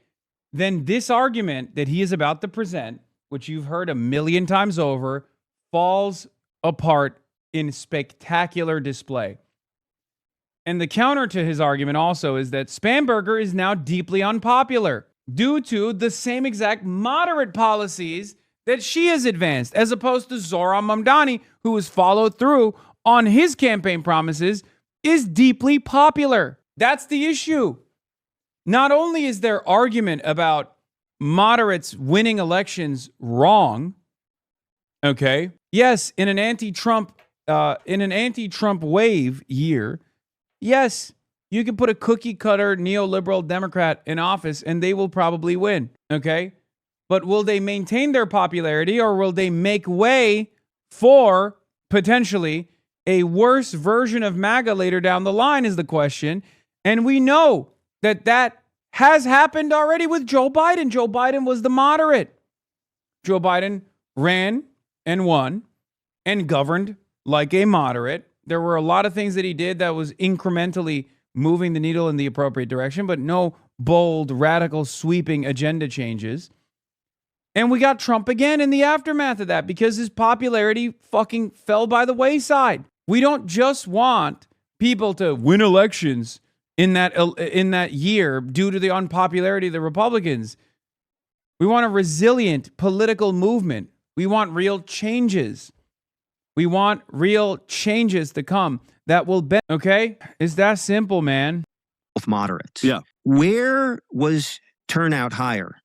then this argument that he is about to present, which you've heard a million times over, falls apart in spectacular display. And the counter to his argument also is that Spanberger is now deeply unpopular due to the same exact moderate policies that she has advanced, as opposed to Zohran Mamdani, who has followed through on his campaign promises, is deeply popular. That's the issue. Not only is their argument about moderates winning elections wrong, okay? Yes, in an anti-Trump wave year, yes, you can put a cookie-cutter neoliberal Democrat in office and they will probably win, okay? But will they maintain their popularity, or will they make way for potentially a worse version of MAGA later down the line is the question. And we know that has happened already with Joe Biden. Joe Biden was the moderate. Joe Biden ran and won and governed like a moderate. There were a lot of things that he did that was incrementally moving the needle in the appropriate direction, but no bold, radical, sweeping agenda changes. And we got Trump again in the aftermath of that because his popularity fucking fell by the wayside. We don't just want people to win elections in that year due to the unpopularity of the Republicans. We want a resilient political movement. We want real changes. We want real changes to come that will be, okay? It's that simple, man. Moderates. Yeah. Where was turnout higher?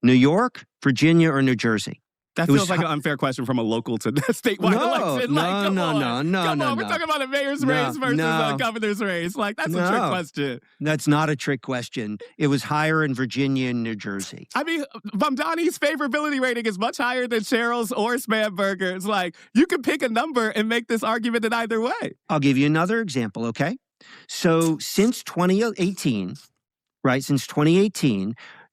New York, Virginia, or New Jersey? That feels like an unfair question from a local to statewide election. Like, come on. We're talking about a mayor's race versus a governor's race. Like, that's a trick question. That's not a trick question. It was higher in Virginia and New Jersey. I mean, Mamdani's favorability rating is much higher than Sherrill's or Spanberger's. Like, you can pick a number and make this argument in either way. I'll give you another example, okay? So since 2018, right,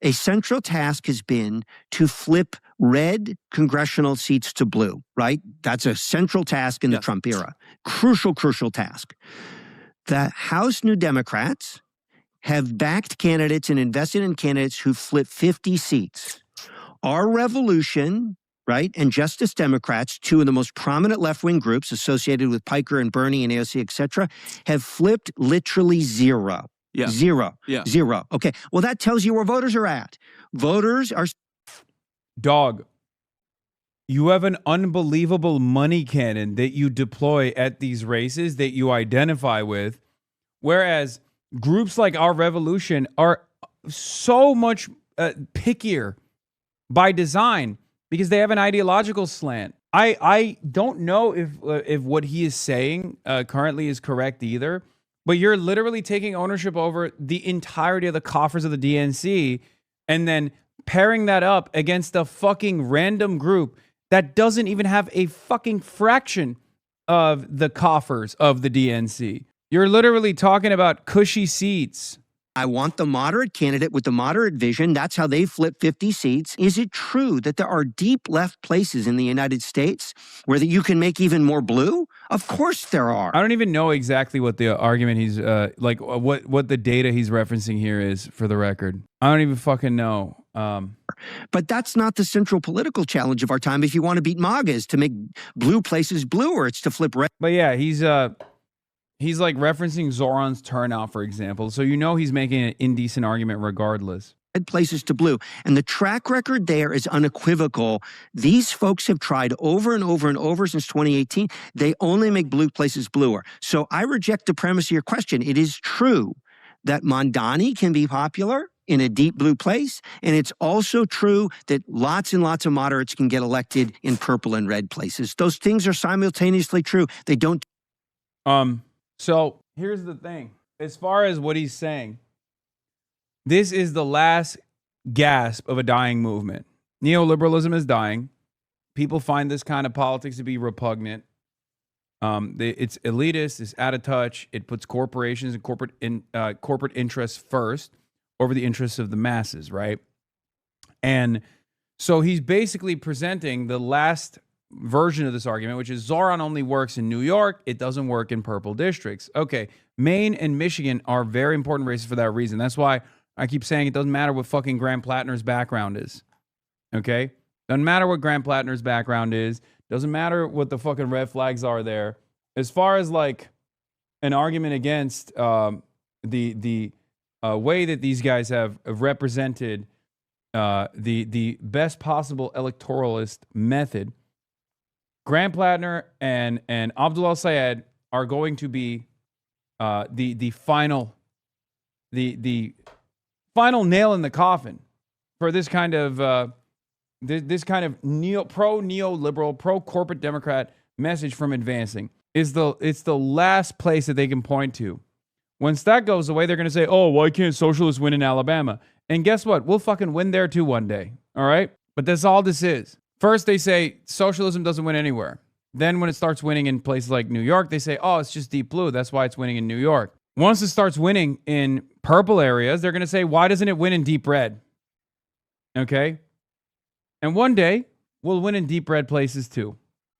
a central task has been to flip red congressional seats to blue, right? That's a central task in the Trump era. Crucial task. The House New Democrats have backed candidates and invested in candidates who flip 50 seats. Our Revolution, right, and Justice Democrats, two of the most prominent left-wing groups associated with Piker and Bernie and AOC, et cetera, have flipped literally zero. Yeah. Zero. Yeah. Zero. Okay. Well, that tells you where voters are at. Voters are... Dog, you have an unbelievable money cannon that you deploy at these races that you identify with, whereas groups like Our Revolution are so much pickier by design because they have an ideological slant. I don't know if what he is saying currently is correct either, but you're literally taking ownership over the entirety of the coffers of the DNC and then pairing that up against a fucking random group that doesn't even have a fucking fraction of the coffers of the DNC. You're literally talking about cushy seats. I want the moderate candidate with the moderate vision. That's how they flip 50 seats. Is it true that there are deep left places in the United States where that you can make even more blue? Of course there are. I don't even know exactly what the argument he's like what the data he's referencing here is, for the record. I don't even fucking know. But that's not the central political challenge of our time. If you want to beat MAGA, is to make blue places bluer. It's to flip red. But yeah, he's like referencing Zoran's turnout, for example. So you know he's making an indecent argument regardless. Red places to blue. And the track record there is unequivocal. These folks have tried over and over and over since 2018. They only make blue places bluer. So I reject the premise of your question. It is true that Mondani can be popular in a deep blue place. And it's also true that lots and lots of moderates can get elected in purple and red places. Those things are simultaneously true. They don't. So here's the thing. As far as what he's saying, this is the last gasp of a dying movement. Neoliberalism is dying. People find this kind of politics to be repugnant. It's elitist, it's out of touch. It puts corporations and corporate interests first over the interests of the masses, right? And so he's basically presenting the last version of this argument, which is Zoran only works in New York. It doesn't work in purple districts. Okay, Maine and Michigan are very important races for that reason. That's why I keep saying it doesn't matter what fucking Graham Plattner's background is. Okay? Doesn't matter what Graham Plattner's background is. Doesn't matter what the fucking red flags are there. As far as like an argument against the way that these guys have represented the best possible electoralist method, Graham Plattner and Abdullah Syed are going to be the final nail in the coffin for this kind of pro-neoliberal, pro-corporate Democrat message from advancing. It's the last place that they can point to. Once that goes away, they're going to say, oh, why can't socialists win in Alabama? And guess what? We'll fucking win there too one day. All right? But that's all this is. First, they say socialism doesn't win anywhere. Then when it starts winning in places like New York, they say, oh, it's just deep blue. That's why it's winning in New York. Once it starts winning in purple areas, they're going to say, why doesn't it win in deep red? Okay? And one day, we'll win in deep red places too.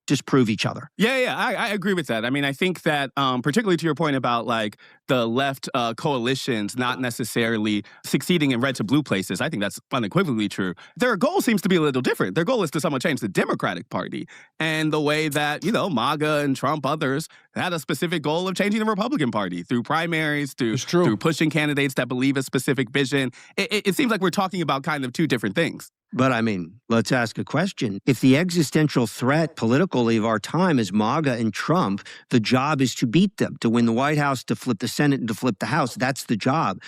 Disprove each other. Yeah, I agree with that. I mean, I think that particularly to your point about like the left coalitions not necessarily succeeding in red to blue places, I think that's unequivocally true. Their goal seems to be a little different. Their goal is to somewhat change the Democratic Party, and the way that, you know, MAGA and Trump, others had a specific goal of changing the Republican Party through primaries, through pushing candidates that believe a specific vision. It seems like we're talking about kind of two different things. But I mean, let's ask a question. If the existential threat politically of our time is MAGA and Trump, the job is to beat them, to win the White House, to flip the Senate, and to flip the House. That's the job.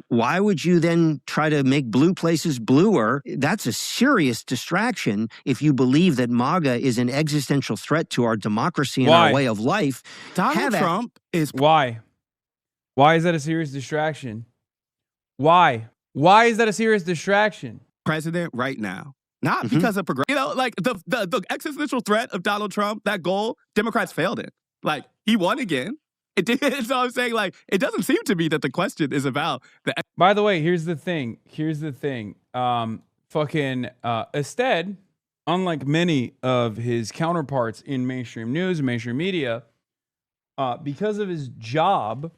Why would you then try to make blue places bluer? That's a serious distraction if you believe that MAGA is an existential threat to our democracy and our way of life. Donald Trump is... Why? Why is that a serious distraction? Why? Why is that a serious distraction? President right now, not because of you know, like the existential threat of Donald Trump, that goal, Democrats failed it. Like, he won again. It did. So I'm saying, like, it doesn't seem to me that the question is about the... By the way, here's the thing. Instead, unlike many of his counterparts in mainstream news and mainstream media, because of his job,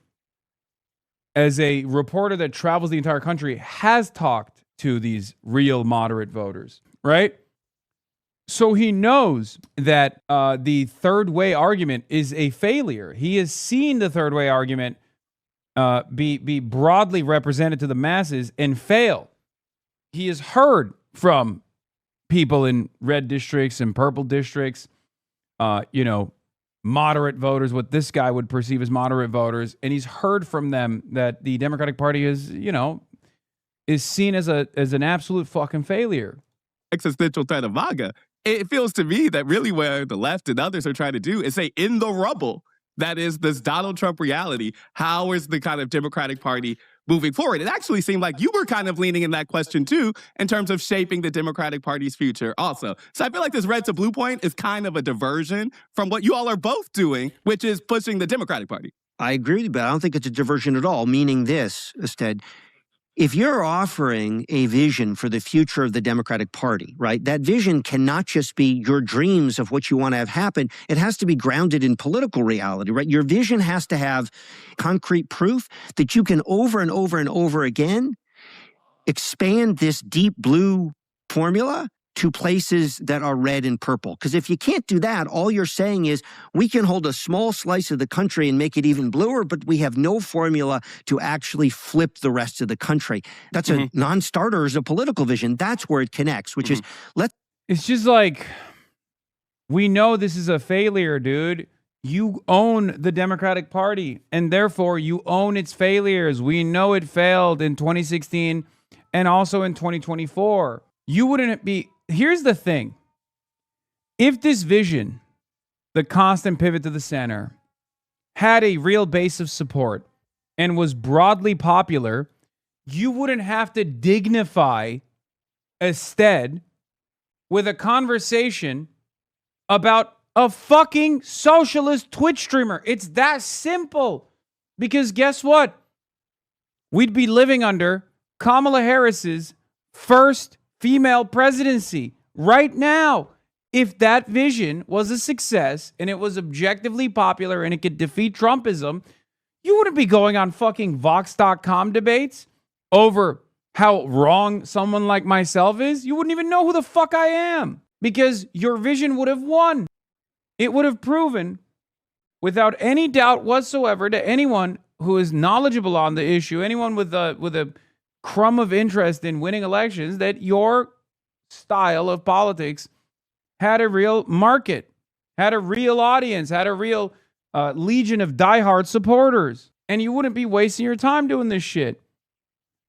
as a reporter that travels the entire country, has talked to these real moderate voters, right? So he knows that the third way argument is a failure. He has seen the third way argument be broadly represented to the masses and fail. He has heard from people in red districts and purple districts, moderate voters, what this guy would perceive as moderate voters, and he's heard from them that the Democratic Party is seen as an absolute fucking failure. Existential threat of MAGA. It feels to me that really where the left and others are trying to do is say, in the rubble, that is this Donald Trump reality, how is the kind of Democratic Party moving forward? It actually seemed like you were kind of leaning in that question too, in terms of shaping the Democratic Party's future also. So I feel like this red to blue point is kind of a diversion from what you all are both doing, which is pushing the Democratic Party. I agree, but I don't think it's a diversion at all, meaning this, instead. If you're offering a vision for the future of the Democratic Party, right, that vision cannot just be your dreams of what you want to have happen. It has to be grounded in political reality, right? Your vision has to have concrete proof that you can over and over and over again expand this deep blue formula to places that are red and purple. Because if you can't do that, all you're saying is we can hold a small slice of the country and make it even bluer, but we have no formula to actually flip the rest of the country. That's a non-starter as a political vision. That's where it connects, which is It's just like, we know this is a failure, dude. You own the Democratic Party, and therefore you own its failures. We know it failed in 2016 and also in 2024. You wouldn't be... Here's the thing. If this vision, the constant pivot to the center, had a real base of support and was broadly popular, you wouldn't have to dignify instead with a conversation about a fucking socialist Twitch streamer. It's that simple. Because guess what? We'd be living under Kamala Harris's first female presidency right now. If that vision was a success and it was objectively popular and it could defeat Trumpism, you wouldn't be going on fucking Vox.com debates over how wrong someone like myself is. You wouldn't even know who the fuck I am because your vision would have won. It would have proven without any doubt whatsoever to anyone who is knowledgeable on the issue, anyone with a crumb of interest in winning elections, that your style of politics had a real market, had a real audience, had a real legion of diehard supporters. And you wouldn't be wasting your time doing this shit.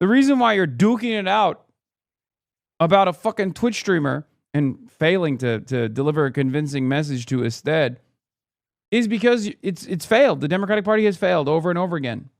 The reason why you're duking it out about a fucking Twitch streamer and failing to deliver a convincing message to instead is because it's failed. The Democratic Party has failed over and over again.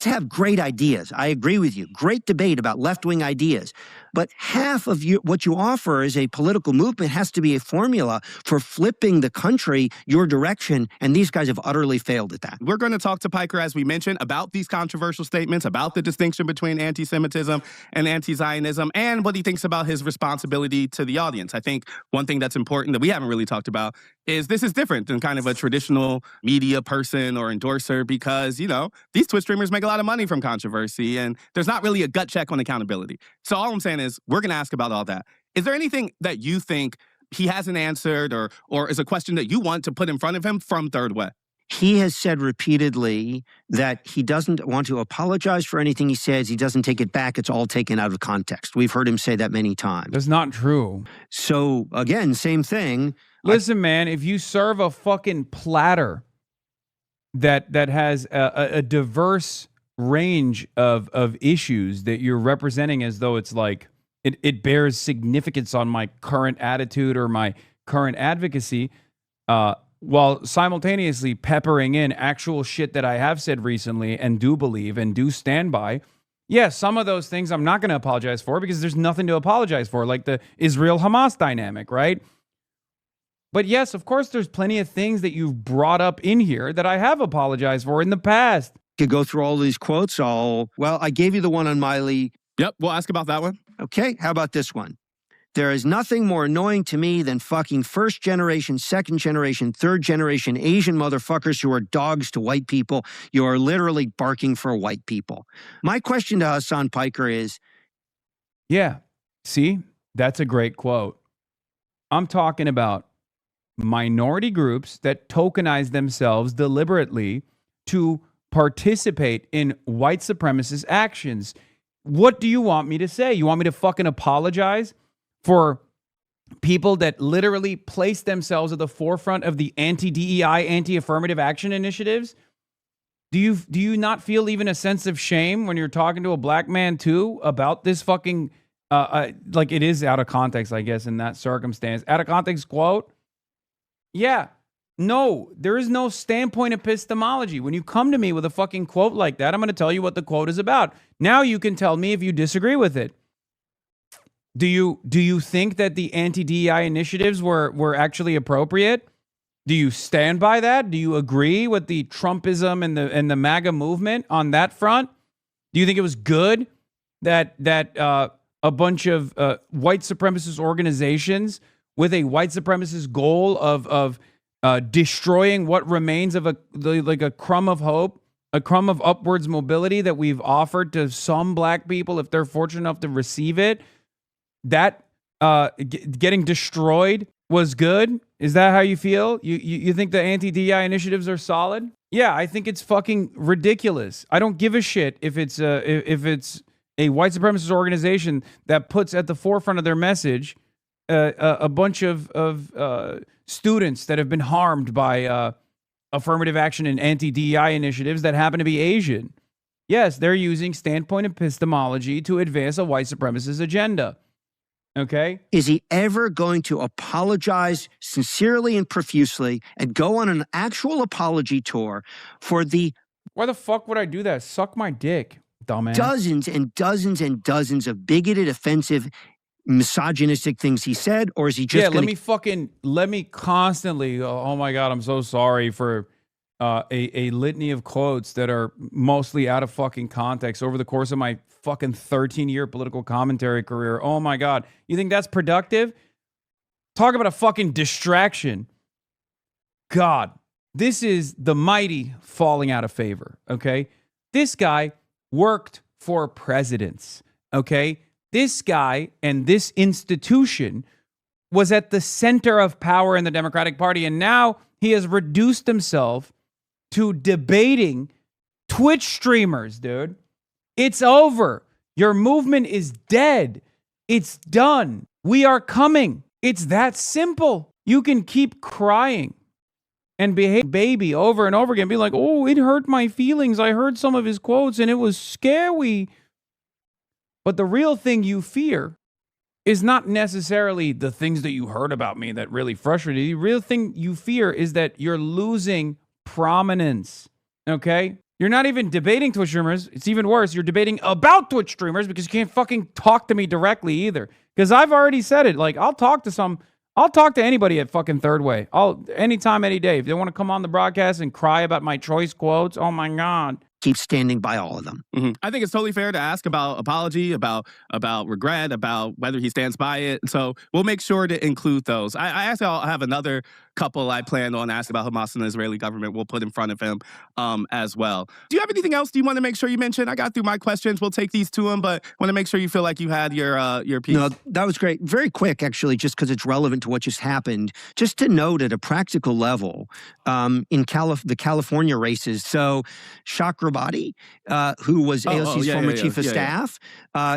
Have great ideas. I agree with you. Great debate about left-wing ideas. But half of what you offer as a political movement has to be a formula for flipping the country your direction, and these guys have utterly failed at that. We're going to talk to Piker, as we mentioned, about these controversial statements, about the distinction between anti-Semitism and anti-Zionism, and what he thinks about his responsibility to the audience. I think one thing that's important that we haven't really talked about is this is different than kind of a traditional media person or endorser because, these Twitch streamers make a lot of money from controversy, and there's not really a gut check on accountability. So all I'm saying is we're going to ask about all that. Is there anything that you think he hasn't answered or is a question that you want to put in front of him from Third Way? He has said repeatedly that he doesn't want to apologize for anything he says. He doesn't take it back. It's all taken out of context. We've heard him say that many times. That's not true. So, again, same thing. Listen, man, if you serve a fucking platter that has a diverse range of issues that you're representing as though it's like it bears significance on my current attitude or my current advocacy, while simultaneously peppering in actual shit that I have said recently and do believe and do stand by. Yeah, some of those things I'm not going to apologize for because there's nothing to apologize for, like the Israel-Hamas dynamic, right? But yes, of course, there's plenty of things that you've brought up in here that I have apologized for in the past. Could go through all these quotes. I gave you the one on Miley. Yep, we'll ask about that one. Okay, how about this one? There is nothing more annoying to me than fucking first generation, second generation, third generation Asian motherfuckers who are dogs to white people. You are literally barking for white people. My question to Hasan Piker is, yeah, see, that's a great quote. I'm talking about minority groups that tokenize themselves deliberately to participate in white supremacist actions. What do you want me to say? You want me to fucking apologize for people that literally place themselves at the forefront of the anti-DEI, anti-affirmative action initiatives? Do you not feel even a sense of shame when you're talking to a black man too about this fucking like it is out of context, I guess, in that circumstance. Out of context quote? Yeah. No, there is no standpoint epistemology. When you come to me with a fucking quote like that, I'm going to tell you what the quote is about. Now you can tell me if you disagree with it. Do you think that the anti-DEI initiatives were actually appropriate? Do you stand by that? Do you agree with the Trumpism and the MAGA movement on that front? Do you think it was good that a bunch of white supremacist organizations with a white supremacist goal of destroying what remains of a crumb of hope, a crumb of upwards mobility that we've offered to some black people if they're fortunate enough to receive it, that getting destroyed was good? Is that how you feel? You think the anti-DEI initiatives are solid? Yeah, I think it's fucking ridiculous. I don't give a shit if it's a white supremacist organization that puts at the forefront of their message a bunch of students that have been harmed by affirmative action and anti-DEI initiatives that happen to be Asian. Yes, they're using standpoint epistemology to advance a white supremacist agenda. Okay? Is he ever going to apologize sincerely and profusely and go on an actual apology tour for the... Why the fuck would I do that? Suck my dick, dumbass. Dozens and dozens and dozens of bigoted, offensive, misogynistic things he said? Or is he just let me constantly, oh my God, I'm so sorry for a litany of quotes that are mostly out of fucking context over the course of my fucking 13-year political commentary career. Oh my God. You think that's productive? Talk about a fucking distraction. God, this is the mighty falling out of favor, okay? This guy worked for presidents, okay? This guy and this institution was at the center of power in the Democratic Party, and now he has reduced himself to debating Twitch streamers, dude. It's over. Your movement is dead. It's done. We are coming. It's that simple. You can keep crying and behave baby over and over again. Be like, oh, it hurt my feelings. I heard some of his quotes and it was scary. But the real thing you fear is not necessarily the things that you heard about me that really frustrated you. The real thing you fear is that you're losing prominence, okay? You're not even debating Twitch streamers. It's even worse. You're debating about Twitch streamers because you can't fucking talk to me directly either. Because I've already said it. Like, I'll talk to anybody at fucking Third Way. Anytime, any day. If they want to come on the broadcast and cry about my choice quotes, oh my God. Keep standing by all of them. Mm-hmm. I think it's totally fair to ask about apology, about regret, about whether he stands by it. So we'll make sure to include those. I actually I'll have another couple I plan on asking about Hamas and the Israeli government. We'll put in front of him as well. Do you have anything else do you want to make sure you mention? I got through my questions. We'll take these to him, but want to make sure you feel like you had your piece. No, that was great. Very quick, actually, just because it's relevant to what just happened. Just to note at a practical level, in the California races, so Chakrabarti, who was AOC's former chief of staff,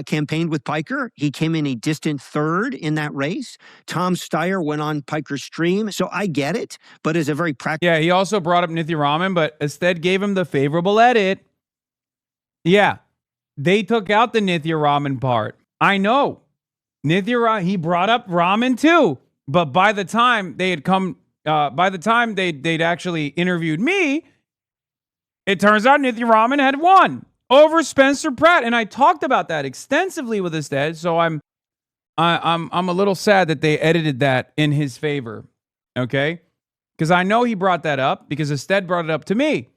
campaigned with Piker. He came in a distant third in that race. Tom Steyer went on Piker's stream. So I get it, but as a very practical... Yeah, he also brought up Nithya Raman, but instead gave him the favorable edit. Yeah, they took out the Nithya Raman part. I know. He brought up Raman too, but by the time they had come... by the time they'd actually interviewed me, it turns out Nithya Raman had won over Spencer Pratt, and I talked about that extensively with Ested. So I'm a little sad that they edited that in his favor, okay? Because I know he brought that up because Ested brought it up to me,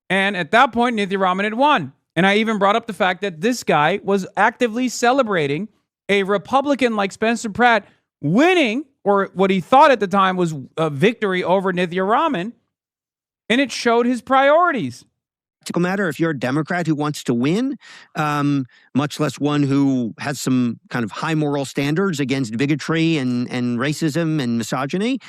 and at that point Nithya Raman had won, and I even brought up the fact that this guy was actively celebrating a Republican like Spencer Pratt winning, or what he thought at the time was a victory over Nithya Raman, and it showed his priorities. Practical matter, if you're a Democrat who wants to win, much less one who has some kind of high moral standards against bigotry and racism and misogyny,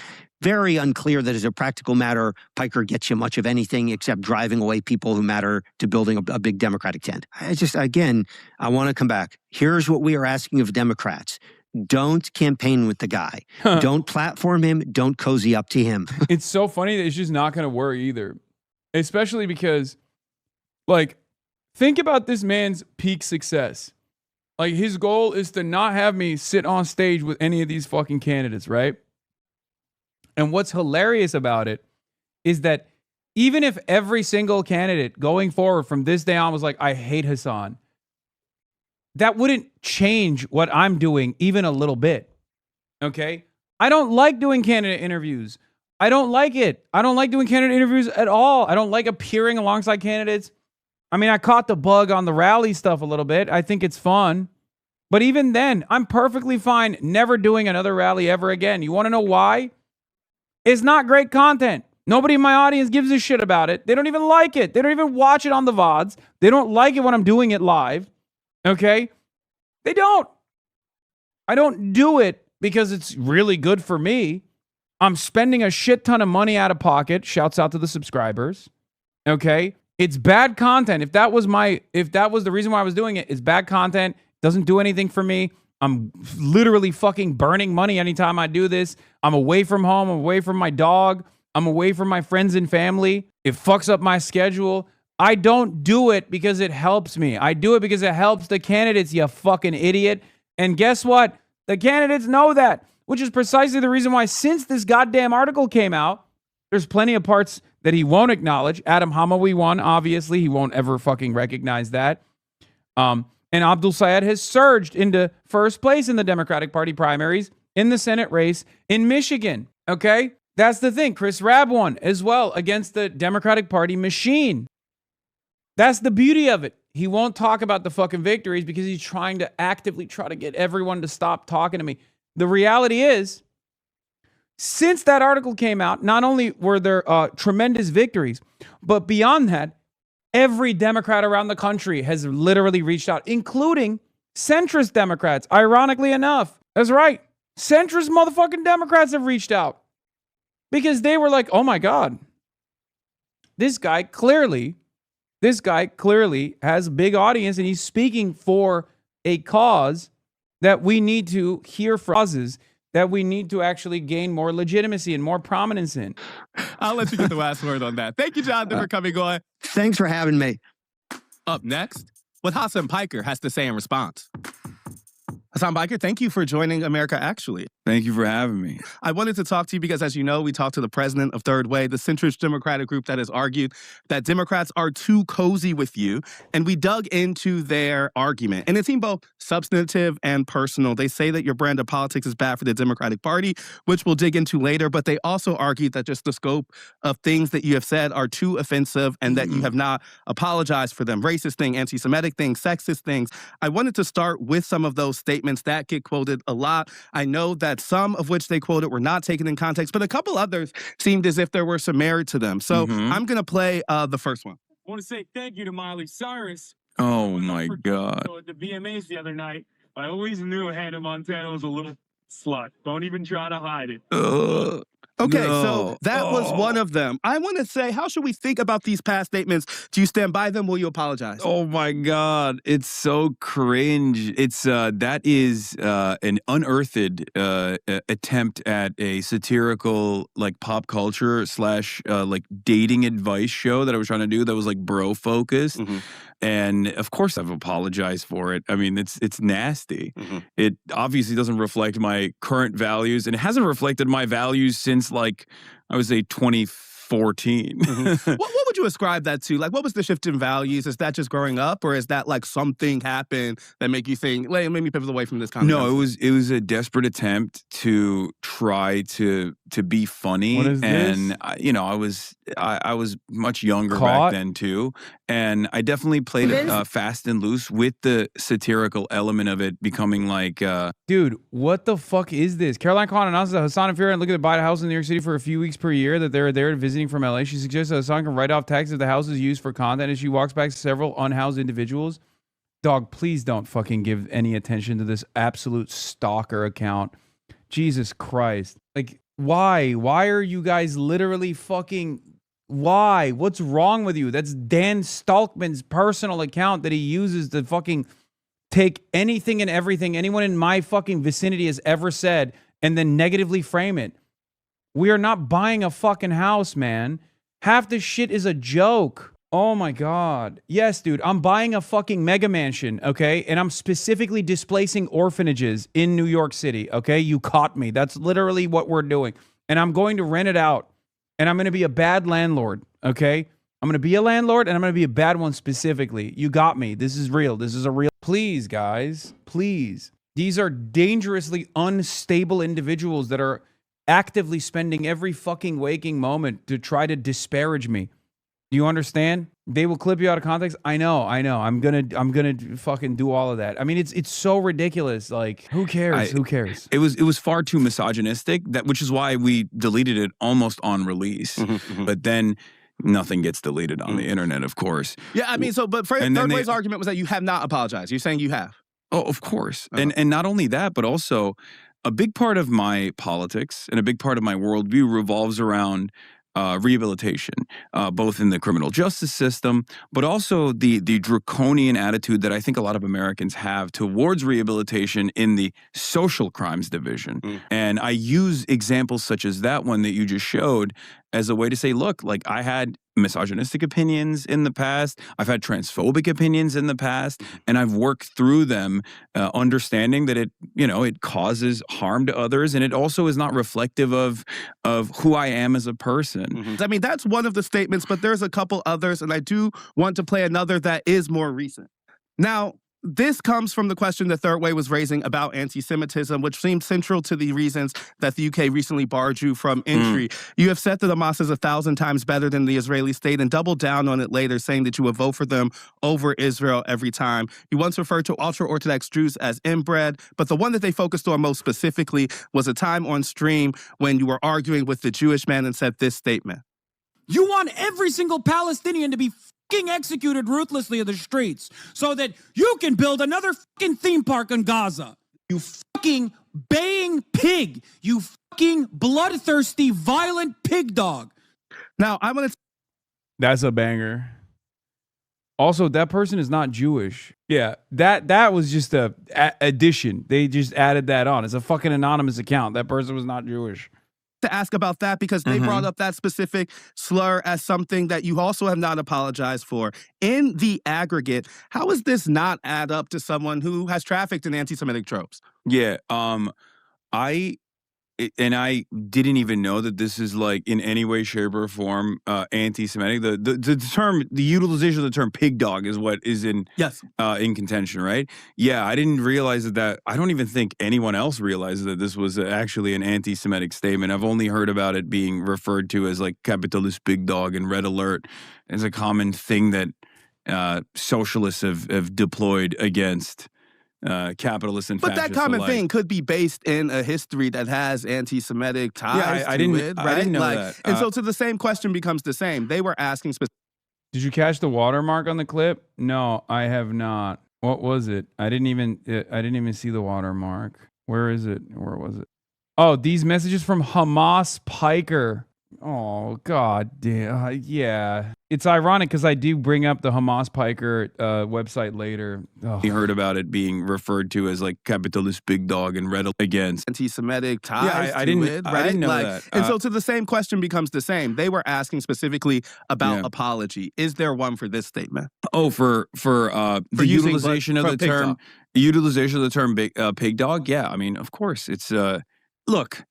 very unclear that as a practical matter, Piker gets you much of anything except driving away people who matter to building a big Democratic tent. I want to come back. Here's what we are asking of Democrats. Don't campaign with the guy. Don't platform him. Don't cozy up to him. It's so funny that it's just not going to work either, especially because, like, think about this man's peak success. Like, his goal is to not have me sit on stage with any of these fucking candidates, right? And what's hilarious about it is that even if every single candidate going forward from this day on was like, I hate Hasan, that wouldn't change what I'm doing even a little bit. Okay? I don't like doing candidate interviews. I don't like it. I don't like doing candidate interviews at all. I don't like appearing alongside candidates. I mean, I caught the bug on the rally stuff a little bit. I think it's fun. But even then, I'm perfectly fine never doing another rally ever again. You want to know why? It's not great content. Nobody in my audience gives a shit about it. They don't even like it. They don't even watch it on the VODs. They don't like it when I'm doing it live. Okay? They don't. I don't do it because it's really good for me. I'm spending a shit ton of money out of pocket. Shouts out to the subscribers. Okay? It's bad content. If that was the reason why I was doing it, it's bad content. Doesn't do anything for me. I'm literally fucking burning money anytime I do this. I'm away from home. I'm away from my dog. I'm away from my friends and family. It fucks up my schedule. I don't do it because it helps me. I do it because it helps the candidates, you fucking idiot. And guess what? The candidates know that, which is precisely the reason why since this goddamn article came out, there's plenty of parts that he won't acknowledge. Adam Hamawi won, obviously. He won't ever fucking recognize that. And Abdul Sayed has surged into first place in the Democratic Party primaries in the Senate race in Michigan. Okay? That's the thing. Chris Rabb won as well against the Democratic Party machine. That's the beauty of it. He won't talk about the fucking victories because he's trying to actively try to get everyone to stop talking to me. The reality is, since that article came out, not only were there tremendous victories, but beyond that, every Democrat around the country has literally reached out, including centrist Democrats. Ironically enough, that's right. Centrist motherfucking Democrats have reached out because they were like, oh my God, this guy clearly has a big audience and he's speaking for a cause that we need to hear from, causes that we need to actually gain more legitimacy and more prominence in. I'll let you get the last word on that. Thank you, Jonathan, for coming on. Thanks for having me. Up next, what Hasan Piker has to say in response. Hasan Piker, thank you for joining America Actually. Thank you for having me. I wanted to talk to you because, as you know, we talked to the president of Third Way, the centrist Democratic group that has argued that Democrats are too cozy with you. And we dug into their argument. And it seemed both substantive and personal. They say that your brand of politics is bad for the Democratic Party, which we'll dig into later. But they also argued that just the scope of things that you have said are too offensive and that you have not apologized for them. Racist things, anti-Semitic things, sexist things. I wanted to start with some of those statements that get quoted a lot. I know that some of which they quoted were not taken in context, but a couple others seemed as if there were some merit to them. So I'm going to play the first one. I want to say thank you to Miley Cyrus. Oh my God. At the VMAs the other night, I always knew Hannah Montana was a little slut. Don't even try to hide it. Okay, so that was one of them. I want to say, how should we think about these past statements? Do you stand by them? Will you apologize? Oh my God, it's so cringe. It's that is an unearthed attempt at a satirical like pop culture / like dating advice show that I was trying to do that was like bro focused. And of course I've apologized for it. I mean, it's nasty. It obviously doesn't reflect my current values, and it hasn't reflected my values since like I would say 2014. What would you you ascribe that to? Like, what was the shift in values? Is that just growing up, or is that like something happened that make you think, like, made me pivot away from this conversation? No, it was a desperate attempt to try to be funny. What is and this? I was much younger Caught? back then too, and I definitely played it fast and loose with the satirical element of it becoming like Dude, what the fuck is this? Caroline Khan announces that Hasan and Fiora looking to buy a house in New York City for a few weeks per year, that they're there visiting from LA. She suggests that Hasan can write off taxes if the house is used for content as she walks back several unhoused individuals. Dog, please don't fucking give any attention to this absolute stalker account. Jesus Christ. Like, why? Why are you guys literally fucking... Why? What's wrong with you? That's Dan Stalkman's personal account that he uses to fucking take anything and everything anyone in my fucking vicinity has ever said and then negatively frame it. We are not buying a fucking house, man. Half the shit is a joke. Oh my God. Yes, dude, I'm buying a fucking mega mansion, okay? And I'm specifically displacing orphanages in New York City, okay? You caught me. That's literally what we're doing. And I'm going to rent it out. And I'm going to be a bad landlord, okay? I'm going to be a landlord, and I'm going to be a bad one specifically. You got me. This is real. This is a real... Please, guys. Please. These are dangerously unstable individuals that are actively spending every fucking waking moment to try to disparage me. Do you understand? They will clip you out of context. I know. I'm gonna fucking do all of that. I mean, it's so ridiculous. Like, who cares? Who cares? It was far too misogynistic, which is why we deleted it almost on release. But then nothing gets deleted on the internet, of course. Yeah, I mean, but Third Way's argument was that you have not apologized. You're saying you have. Oh, of course. And not only that, but also a big part of my politics and a big part of my worldview revolves around rehabilitation, both in the criminal justice system, but also the draconian attitude that I think a lot of Americans have towards rehabilitation in the social crimes division. And I use examples such as that one that you just showed as a way to say, look, like, I had misogynistic opinions in the past. I've had transphobic opinions in the past, and I've worked through them, understanding that it causes harm to others, and it also is not reflective of who I am as a person. I mean, that's one of the statements, but there's a couple others, and I do want to play another that is more recent. Now, this comes from the question that Third Way was raising about anti-Semitism, which seemed central to the reasons that the UK recently barred you from entry. You have said that Hamas is 1,000 times better than the Israeli state and doubled down on it later, saying that you would vote for them over Israel every time. You once referred to ultra-Orthodox Jews as inbred, but the one that they focused on most specifically was a time on stream when you were arguing with the Jewish man and said this statement. You want every single Palestinian to be executed ruthlessly in the streets so that you can build another fucking theme park in Gaza. You fucking baying pig. You fucking bloodthirsty, violent pig dog. Now, I'm going to... That's a banger. Also, that person is not Jewish. Yeah, that was just a addition. They just added that on. It's a fucking anonymous account. That person was not Jewish. To ask about that because they brought up that specific slur as something that you also have not apologized for. In the aggregate, how does this not add up to someone who has trafficked in anti-Semitic tropes? Yeah, I didn't even know that this is like in any way, shape, or form anti-Semitic. The term, the utilization of the term "pig dog" is what is in contention, right? Yeah, I didn't realize that. I don't even think anyone else realizes that this was actually an anti-Semitic statement. I've only heard about it being referred to as like capitalist pig dog and red alert as a common thing that socialists have deployed against capitalists and fascists. But that common alike. thing could be based in a history that has anti-Semitic ties I to didn't, it, right? I didn't know that. And so to the same question becomes the same. They were asking specifically. Did you catch the watermark on the clip? No, I have not. What was it? I didn't even see the watermark. Where is it? Where was it? Oh, these messages from Hamas Piker. Oh, God damn. Yeah. It's ironic because I do bring up the Hamas Piker website later. We heard about it being referred to as like capitalist big dog and red against anti-Semitic ties I didn't, to it, right? I didn't know that. And so to the same question becomes the same. They were asking specifically about apology. Is there one for this statement? Oh, for the utilization of the term, pig dog? Yeah, I mean, of course. It's look,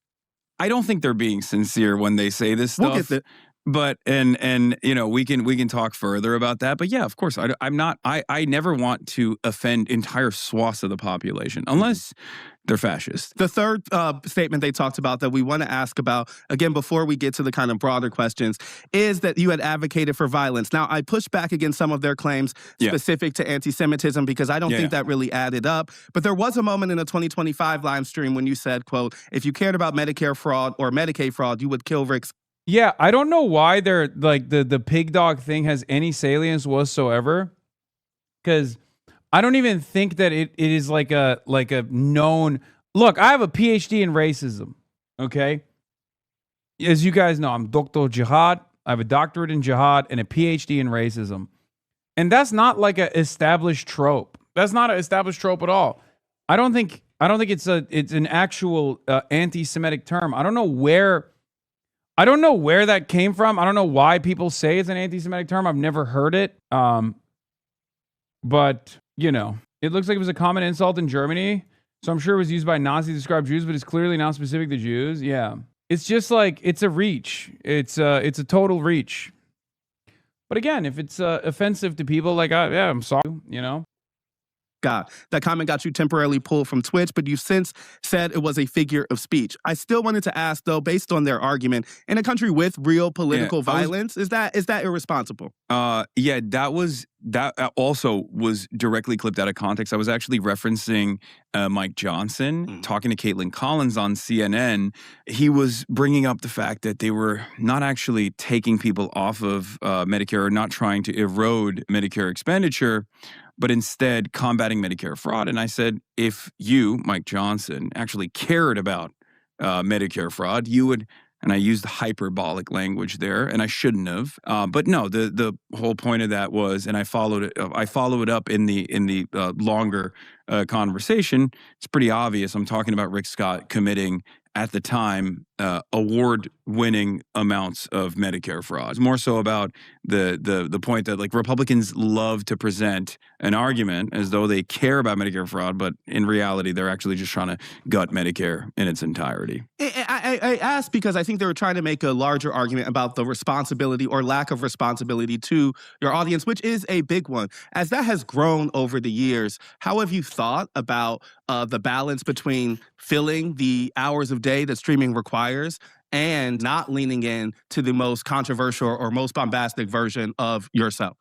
I don't think they're being sincere when they say this stuff. We'll get But and you know, we can talk further about that. But yeah, of course, I never want to offend entire swaths of the population unless they're fascist. The third statement they talked about that we want to ask about, again, before we get to the kind of broader questions, is that you had advocated for violence. Now, I pushed back against some of their claims specific to anti-Semitism because I don't think that really added up. But there was a moment in the 2025 live stream when you said, quote, if you cared about Medicare fraud or Medicaid fraud, you would kill Rick. Yeah, I don't know why they're like the pig dog thing has any salience whatsoever, because I don't even think that it is like a known. Look, I have a PhD in racism. Okay, as you guys know, I'm Dr. Jihad. I have a doctorate in jihad and a PhD in racism, and that's not like an established trope. That's not an established trope at all. I don't think it's an actual anti-Semitic term. I don't know where that came from. I don't know why people say it's an anti-Semitic term. I've never heard it. But, you know, it looks like it was a common insult in Germany. So I'm sure it was used by Nazis to describe Jews, but it's clearly not specific to Jews. Yeah. It's just like, it's a reach. It's a total reach. But again, if it's offensive to people, like, yeah, I'm sorry, you know. God. That comment got you temporarily pulled from Twitch, but you've since said it was a figure of speech. I still wanted to ask, though, based on their argument, in a country with real political violence, is that irresponsible? Yeah, that also was directly clipped out of context. I was actually referencing Mike Johnson talking to Caitlin Collins on CNN. He was bringing up the fact that they were not actually taking people off of Medicare or not trying to erode Medicare expenditure, but instead combating Medicare fraud. And I said, if you, Mike Johnson, actually cared about Medicare fraud, you would, and I used hyperbolic language there, and I shouldn't have. But no, the whole point of that was, and I followed it up in the longer conversation. It's pretty obvious. I'm talking about Rick Scott committing, at the time, award-winning amounts of Medicare fraud. It's more so about the point that, like, Republicans love to present an argument as though they care about Medicare fraud, but in reality, they're actually just trying to gut Medicare in its entirety. I asked because I think they were trying to make a larger argument about the responsibility or lack of responsibility to your audience, which is a big one. As that has grown over the years, how have you thought about the balance between filling the hours of day that streaming requires and not leaning in to the most controversial or most bombastic version of yourself?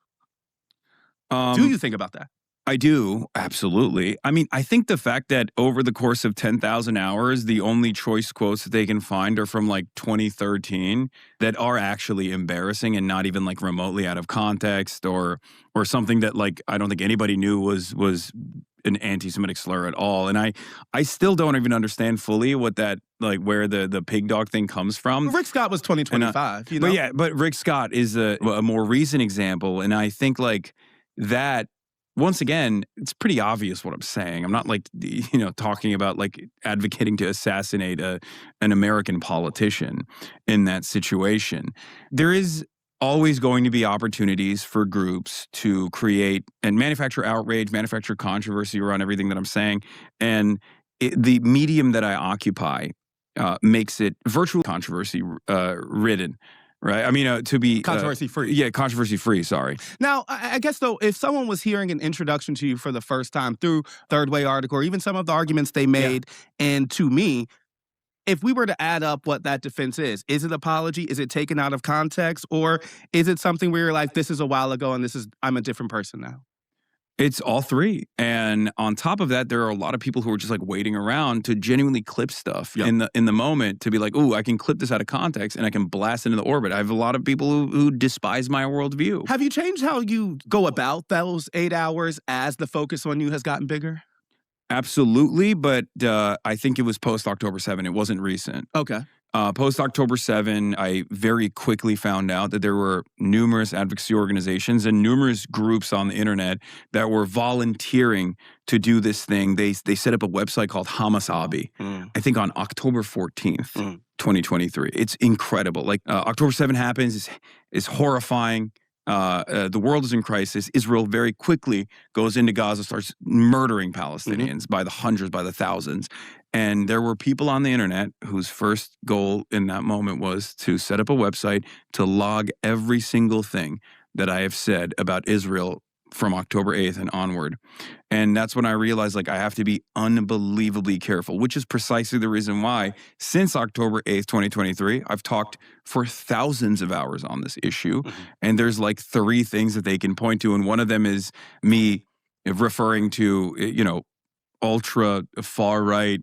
Do you think about that? I do, absolutely. I mean, I think the fact that over the course of 10,000 hours, the only choice quotes that they can find are from like 2013 that are actually embarrassing and not even like remotely out of context or something that, like, I don't think anybody knew was an anti-Semitic slur at all. And I still don't even understand fully what that, like, where the pig dog thing comes from. Rick Scott was 2025, you know? But yeah, but Rick Scott is a more recent example. And I think, like, that, once again, it's pretty obvious what I'm saying. I'm not, like, you know, talking about, like, advocating to assassinate an American politician in that situation. There is always going to be opportunities for groups to create and manufacture outrage, manufacture controversy around everything that I'm saying. And the medium that I occupy makes it virtually controversy ridden. Right. I mean, to be controversy free. Yeah, controversy free. Sorry. Now, I guess, though, if someone was hearing an introduction to you for the first time through Third Way article, or even some of the arguments they made, and to me, if we were to add up what that defense is it apology? Is it taken out of context? Or is it something where you're like, this is a while ago and I'm a different person now? It's all three. And on top of that, there are a lot of people who are just, like, waiting around to genuinely clip stuff in the moment, to be like, ooh, I can clip this out of context and I can blast into the orbit. I have a lot of people who despise my worldview. Have you changed how you go about those 8 hours as the focus on you has gotten bigger? Absolutely, but I think it was post-October 7. It wasn't recent. Okay. Post-October 7, I very quickly found out that there were numerous advocacy organizations and numerous groups on the internet that were volunteering to do this thing. They set up a website called HasanAbi, I think on October 14th, 2023. It's incredible. Like, October 7 happens, is horrifying. The world is in crisis. Israel very quickly goes into Gaza, starts murdering Palestinians by the hundreds, by the thousands. And there were people on the internet whose first goal in that moment was to set up a website to log every single thing that I have said about Israel from October 8th and onward. And that's when I realized, like, I have to be unbelievably careful, which is precisely the reason why since October 8th, 2023, I've talked for thousands of hours on this issue. And there's like 3 things that they can point to. And one of them is me referring to, you know, ultra far right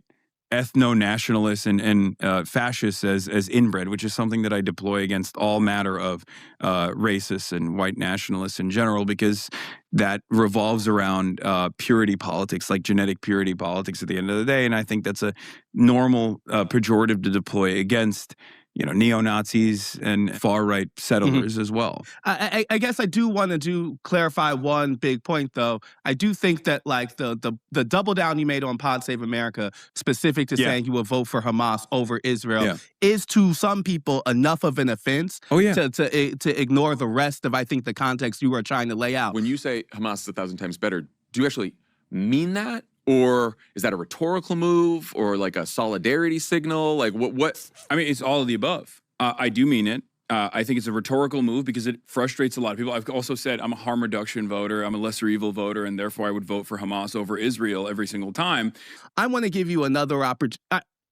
ethno-nationalists and fascists as inbred, which is something that I deploy against all matter of racists and white nationalists in general, because that revolves around purity politics, like genetic purity politics at the end of the day. And I think that's a normal pejorative to deploy against, you know, neo-Nazis and far-right settlers as well. I guess I do want to clarify one big point, though. I do think that, like, the double down you made on Pod Save America, specific to saying you would vote for Hamas over Israel, is to some people enough of an offense to ignore the rest of, I think, the context you are trying to lay out. When you say Hamas is 1,000 times better, do you actually mean that? Or is that a rhetorical move or like a solidarity signal? Like what? I mean, it's all of the above. I do mean it. I think it's a rhetorical move because it frustrates a lot of people. I've also said I'm a harm reduction voter. I'm a lesser evil voter, and therefore I would vote for Hamas over Israel every single time. I want to give you another opportunity.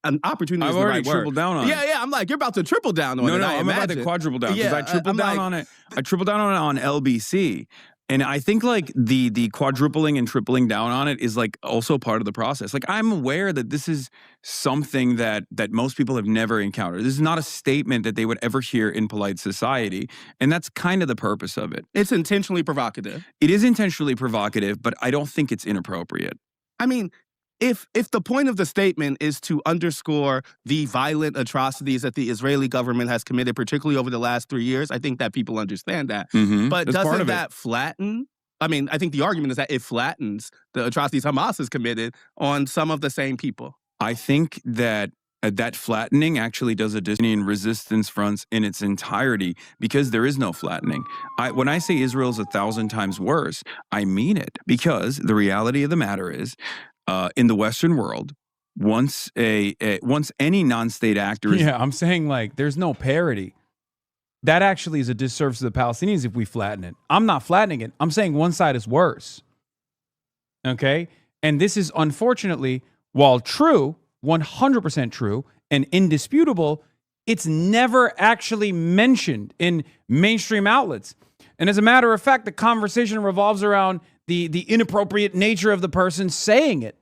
An opportunity. I've already tripled down on it. Yeah. I'm like, you're about to triple down on it. No, I'm about to quadruple down because I tripled down on it. I tripled down on it on LBC. And I think like the quadrupling and tripling down on it is like also part of the process. Like, I'm aware that this is something that most people have never encountered. This is not a statement that they would ever hear in polite society. And that's kind of the purpose of it. It's intentionally provocative. It is intentionally provocative, but I don't think it's inappropriate. I mean, if the point of the statement is to underscore the violent atrocities that the Israeli government has committed, particularly over the last 3 years, I think that people understand that. But That's doesn't that flatten? I mean, I think the argument is that it flattens the atrocities Hamas has committed on some of the same people. I think that that flattening actually does a Palestinian resistance fronts in its entirety, because there is no flattening. When I say Israel's 1,000 times worse, I mean it, because the reality of the matter is, in the Western world, once any non-state actor is... Yeah, I'm saying, like, there's no parity. That actually is a disservice to the Palestinians if we flatten it. I'm not flattening it. I'm saying one side is worse. Okay? And this is, unfortunately, while true, 100% true, and indisputable, it's never actually mentioned in mainstream outlets. And as a matter of fact, the conversation revolves around the inappropriate nature of the person saying it.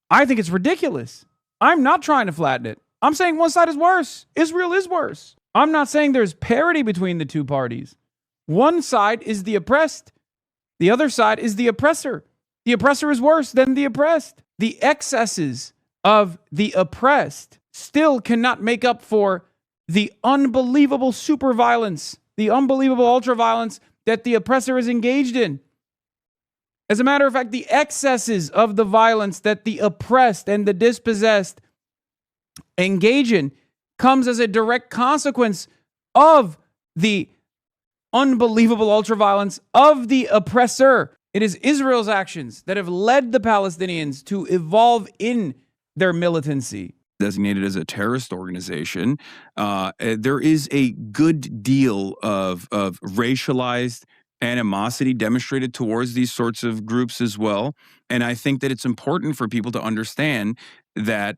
I think it's ridiculous. I'm not trying to flatten it. I'm saying one side is worse. Israel is worse. I'm not saying there's parity between the two parties. One side is the oppressed. The other side is the oppressor. The oppressor is worse than the oppressed. The excesses of the oppressed still cannot make up for the unbelievable super violence, the unbelievable ultra violence that the oppressor is engaged in. As a matter of fact, the excesses of the violence that the oppressed and the dispossessed engage in comes as a direct consequence of the unbelievable ultraviolence of the oppressor. It is Israel's actions that have led the Palestinians to evolve in their militancy. Designated as a terrorist organization, there is a good deal of racialized animosity demonstrated towards these sorts of groups as well. And I think that it's important for people to understand that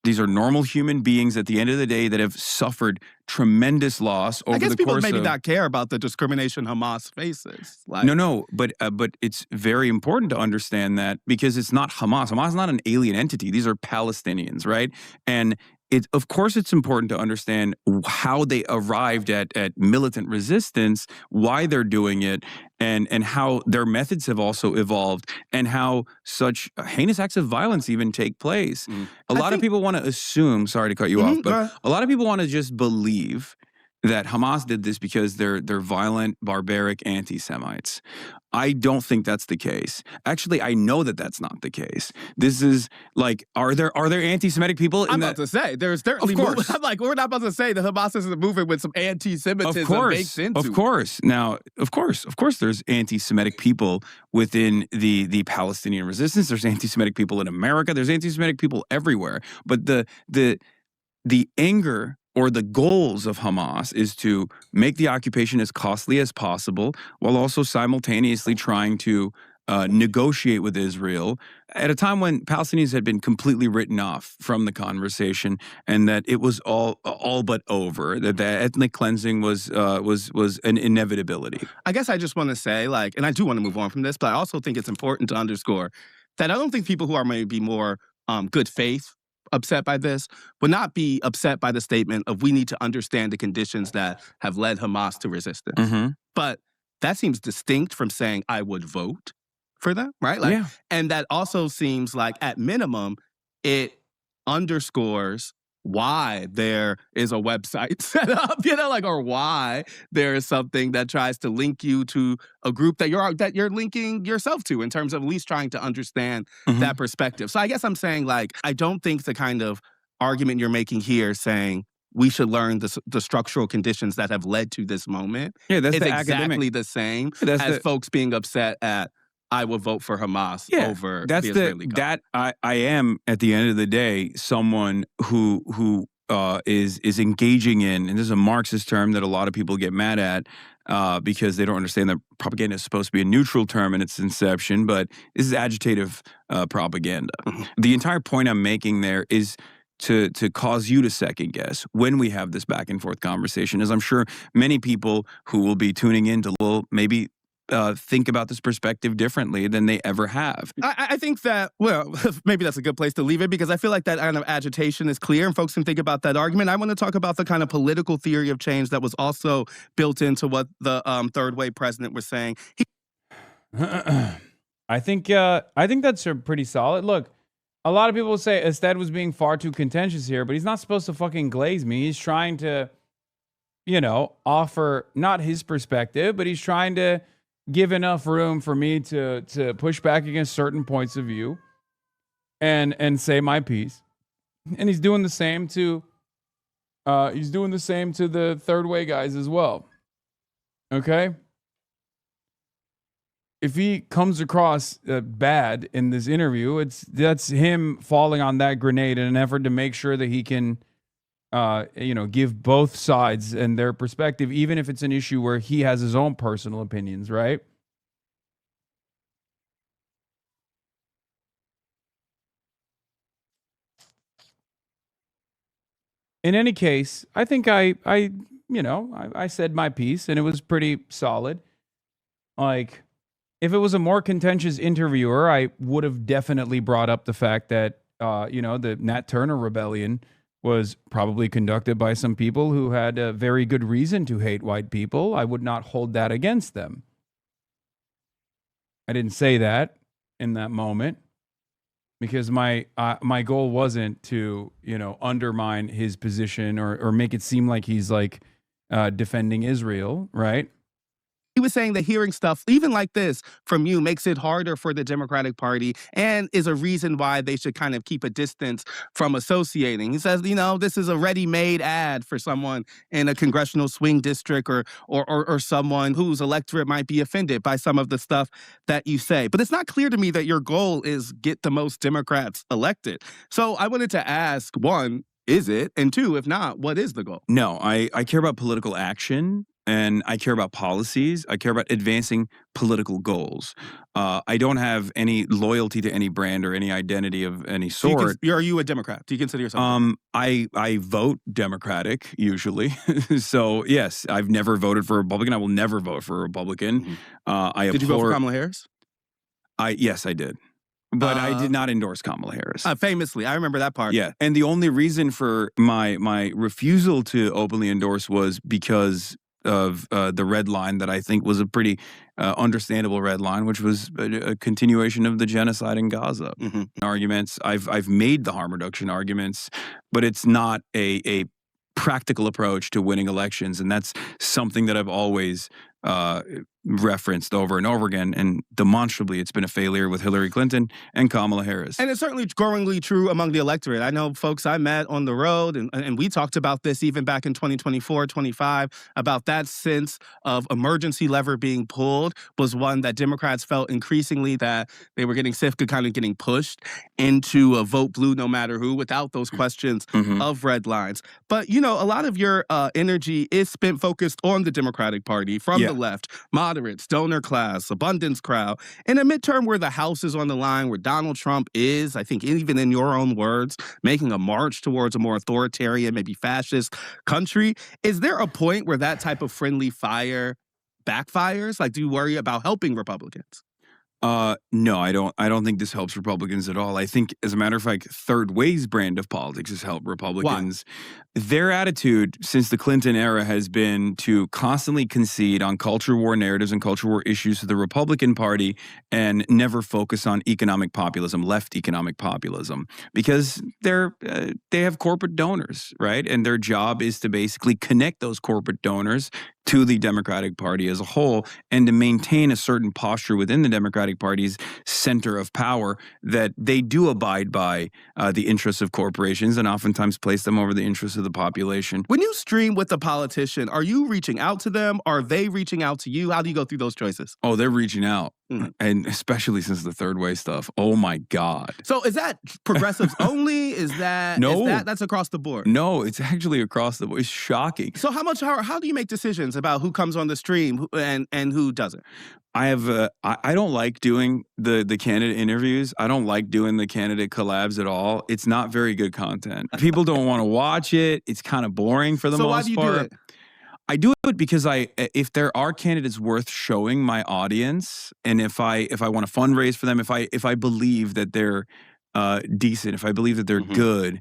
these are normal human beings at the end of the day that have suffered tremendous loss over the course of... I guess people maybe not care about the discrimination Hamas faces. Like... No, but it's very important to understand that, because it's not Hamas. Hamas is not an alien entity. These are Palestinians, right? And of course, it's important to understand how they arrived at militant resistance, why they're doing it, and how their methods have also evolved, and how such heinous acts of violence even take place. A lot of people want to assume, sorry to cut you off, but a lot of people want to just believe that Hamas did this because they're violent, barbaric anti-Semites. I don't think that's the case. Actually, I know that that's not the case. This is like, are there anti-Semitic people in I'm that? about to say there's certainly. Of course. I'm like, we're not about to say that Hamas is moving with some anti-Semitism baked into Of course. Now, of course, there's anti-Semitic people within the Palestinian resistance. There's anti-Semitic people in America. There's anti-Semitic people everywhere. But the anger or the goals of Hamas is to make the occupation as costly as possible while also simultaneously trying to negotiate with Israel at a time when Palestinians had been completely written off from the conversation, and that it was all but over. That the ethnic cleansing was an inevitability. I guess I just want to say, like, and I do want to move on from this, but I also think it's important to underscore that I don't think people who are maybe more good faith upset by this would not be upset by the statement of we need to understand the conditions that have led Hamas to resistance. Mm-hmm. But that seems distinct from saying I would vote for them, right? Like, Yeah. And that also seems like, at minimum, it underscores why there is a website set up, or why there is something that tries to link you to a group that you're linking yourself to, in terms of at least trying to understand that perspective. So I guess I'm saying, like, I don't think the kind of argument you're making here saying we should learn the structural conditions that have led to this moment Yeah, that's is the exactly academic. the same That's as the- folks being upset at I will vote for Hamas over that's the Israeli government. that I am, at the end of the day, someone who is engaging in, and this is a Marxist term that a lot of people get mad at because they don't understand that propaganda is supposed to be a neutral term in its inception, but this is agitative propaganda. The entire point I'm making there is to cause you to second guess when we have this back and forth conversation, as I'm sure many people who will be tuning in will maybe think about this perspective differently than they ever have. I think that, well, maybe that's a good place to leave it, because I feel like that kind of agitation is clear and folks can think about that argument. I want to talk about the kind of political theory of change that was also built into what the third way president was saying. I think that's a pretty solid. Look, a lot of people say Ested was being far too contentious here, but he's not supposed to fucking glaze me. He's trying to, offer not his perspective, but he's trying to give enough room for me to push back against certain points of view and say my piece. And he's doing the same to the third way guys as well. Okay? If he comes across bad in this interview, that's him falling on that grenade in an effort to make sure that he can give both sides and their perspective, even if it's an issue where he has his own personal opinions, right? In any case, I think I said my piece and it was pretty solid. Like, if it was a more contentious interviewer, I would have definitely brought up the fact that, the Nat Turner rebellion was probably conducted by some people who had a very good reason to hate white people. I would not hold that against them. I didn't say that in that moment because my goal wasn't to, undermine his position or make it seem like he's like defending Israel, right? He was saying that hearing stuff, even like this, from you makes it harder for the Democratic Party and is a reason why they should kind of keep a distance from associating. He says, this is a ready-made ad for someone in a congressional swing district or someone whose electorate might be offended by some of the stuff that you say. But it's not clear to me that your goal is get the most Democrats elected. So I wanted to ask, one, is it? And two, if not, what is the goal? No, I care about political action. And I care about policies. I care about advancing political goals. I don't have any loyalty to any brand or any identity of any sort. Are you a Democrat? Do you consider yourself? I vote Democratic usually. So yes, I've never voted for a Republican. I will never vote for a Republican. Did you vote for Kamala Harris? Yes, I did. But I did not endorse Kamala Harris. Famously, I remember that part. Yeah, and the only reason for my refusal to openly endorse was because of the red line that I think was a pretty understandable red line, which was a continuation of the genocide in Gaza. Arguments. I've made the harm reduction arguments, but it's not a practical approach to winning elections. And that's something that I've always referenced over and over again, and demonstrably it's been a failure with Hillary Clinton and Kamala Harris. And it's certainly growingly true among the electorate. I know folks I met on the road, and we talked about this even back in 2024, 25, about that sense of emergency lever being pulled was one that Democrats felt increasingly that they were getting sick of kind of getting pushed into a vote blue no matter who without those questions of red lines. But, you know, a lot of your energy is spent focused on the Democratic Party from the left, moderates, donor class, abundance crowd. In a midterm where the House is on the line, where Donald Trump is, I think even in your own words, making a march towards a more authoritarian, maybe fascist country, is there a point where that type of friendly fire backfires? Like, do you worry about helping Republicans? No, I don't think this helps Republicans at all. I think, as a matter of fact, third way's brand of politics has helped Republicans. Why? Their attitude since the Clinton era has been to constantly concede on culture war narratives and culture war issues to the Republican Party and never focus on economic populism, left economic populism, because they have corporate donors, right? And their job is to basically connect those corporate donors to the Democratic Party as a whole and to maintain a certain posture within the Democratic Party's center of power that they do abide by the interests of corporations and oftentimes place them over the interests of the population. When you stream with a politician, are you reaching out to them? Are they reaching out to you? How do you go through those choices? Oh, they're reaching out. And especially since the third way stuff. Oh my God. So is that progressives only? Is that that's across the board? No, it's actually across the board. It's shocking. So how do you make decisions about who comes on the stream and who doesn't? I don't like doing the candidate interviews. I don't like doing the candidate collabs at all. It's not very good content. People don't want to watch it. It's kind of boring for the most part. So why do you do it? I do it because if there are candidates worth showing my audience, and if I want to fundraise for them, if I believe that they're decent, if I believe that they're good,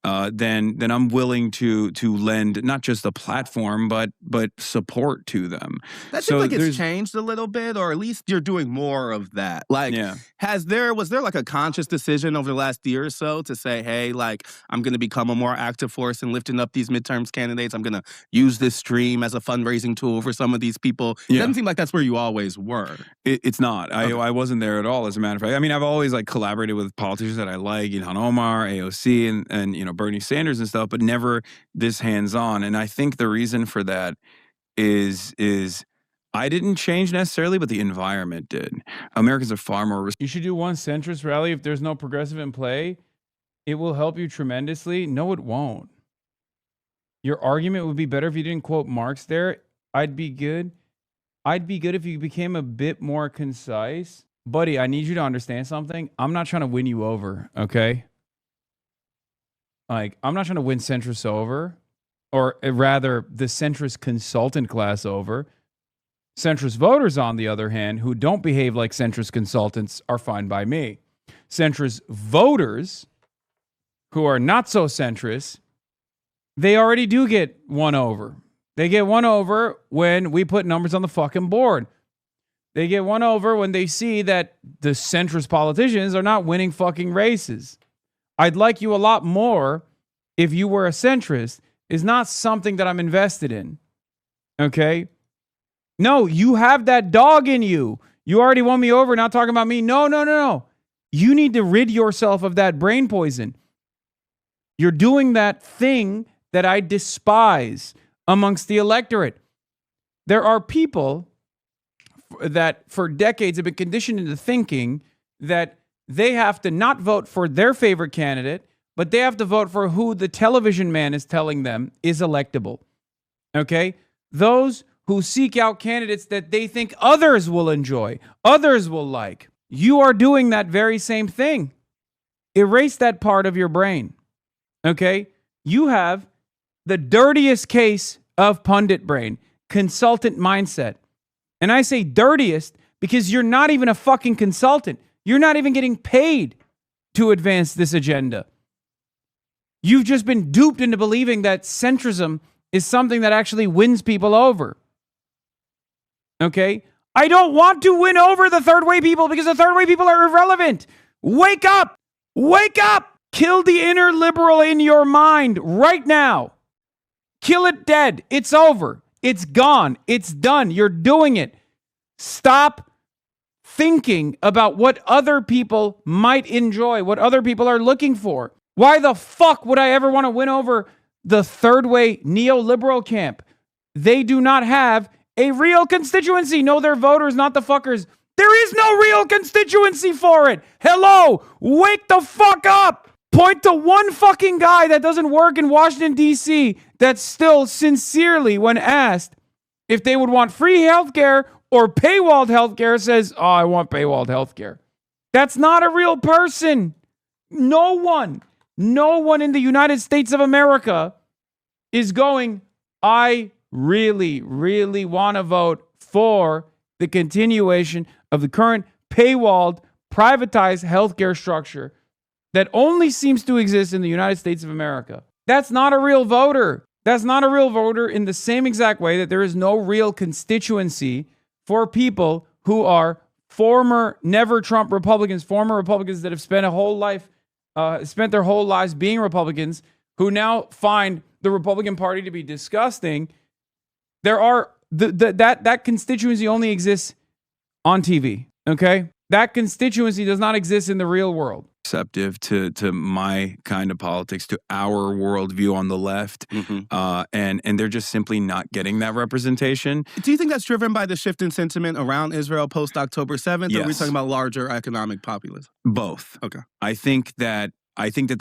then I'm willing to lend not just a platform but support to them. That seems like it's changed a little bit, or at least you're doing more of that. Like, was there like a conscious decision over the last year or so to say, hey, like, I'm going to become a more active force in lifting up these midterms candidates. I'm going to use this stream as a fundraising tool for some of these people. It doesn't seem like that's where you always were. It's not. Okay. I wasn't there at all, as a matter of fact. I mean, I've always like collaborated with politicians that I like, Ilhan Omar, AOC, and you know, Bernie Sanders and stuff, but never this hands-on. And I think the reason for that is I didn't change necessarily, but the environment did. Americans are far more... You should do one centrist rally if there's no progressive in play. It will help you tremendously. No, it won't. Your argument would be better if you didn't quote Marx there. I'd be good if you became a bit more concise. Buddy, I need you to understand something. I'm not trying to win you over, okay? Like, I'm not trying to win centrists over, or rather the centrist consultant class over. Centrist voters, on the other hand, who don't behave like centrist consultants are fine by me. Centrist voters who are not so centrist, they already do get won over. They get won over when we put numbers on the fucking board. They get won over when they see that the centrist politicians are not winning fucking races. I'd like you a lot more if you were a centrist is not something that I'm invested in. Okay? No, you have that dog in you. You already won me over, not talking about me. No. You need to rid yourself of that brain poison. You're doing that thing that I despise amongst the electorate. There are people that for decades have been conditioned into thinking that they have to not vote for their favorite candidate, but they have to vote for who the television man is telling them is electable. Okay? Those who seek out candidates that they think others will enjoy, others will like. You are doing that very same thing. Erase that part of your brain. Okay? You have the dirtiest case of pundit brain, consultant mindset. And I say dirtiest because you're not even a fucking consultant. You're not even getting paid to advance this agenda. You've just been duped into believing that centrism is something that actually wins people over. Okay? I don't want to win over the third way people because the third way people are irrelevant. Wake up! Wake up! Kill the inner liberal in your mind right now. Kill it dead. It's over. It's gone. It's done. You're doing it. Stop thinking about what other people might enjoy, what other people are looking for. Why the fuck would I ever want to win over the third way neoliberal camp? They do not have a real constituency. No, they're voters, not the fuckers. There is no real constituency for it. Hello, wake the fuck up. Point to one fucking guy that doesn't work in Washington, D.C. that still sincerely, when asked if they would want free healthcare or paywalled healthcare, says, oh, I want paywalled healthcare. That's not a real person. No one in the United States of America is going, I really, really want to vote for the continuation of the current paywalled, privatized healthcare structure that only seems to exist in the United States of America. That's not a real voter. That's not a real voter in the same exact way that there is no real constituency for people who are former never Trump Republicans, former Republicans that have spent their whole lives being Republicans, who now find the Republican Party to be disgusting. There are that constituency only exists on TV. Okay, that constituency does not exist in the real world. Receptive to my kind of politics, to our worldview on the left, and they're just simply not getting that representation. Do you think that's driven by the shift in sentiment around Israel post October 7th? Yes. Or are we talking about larger economic populism? Both. Okay. I think that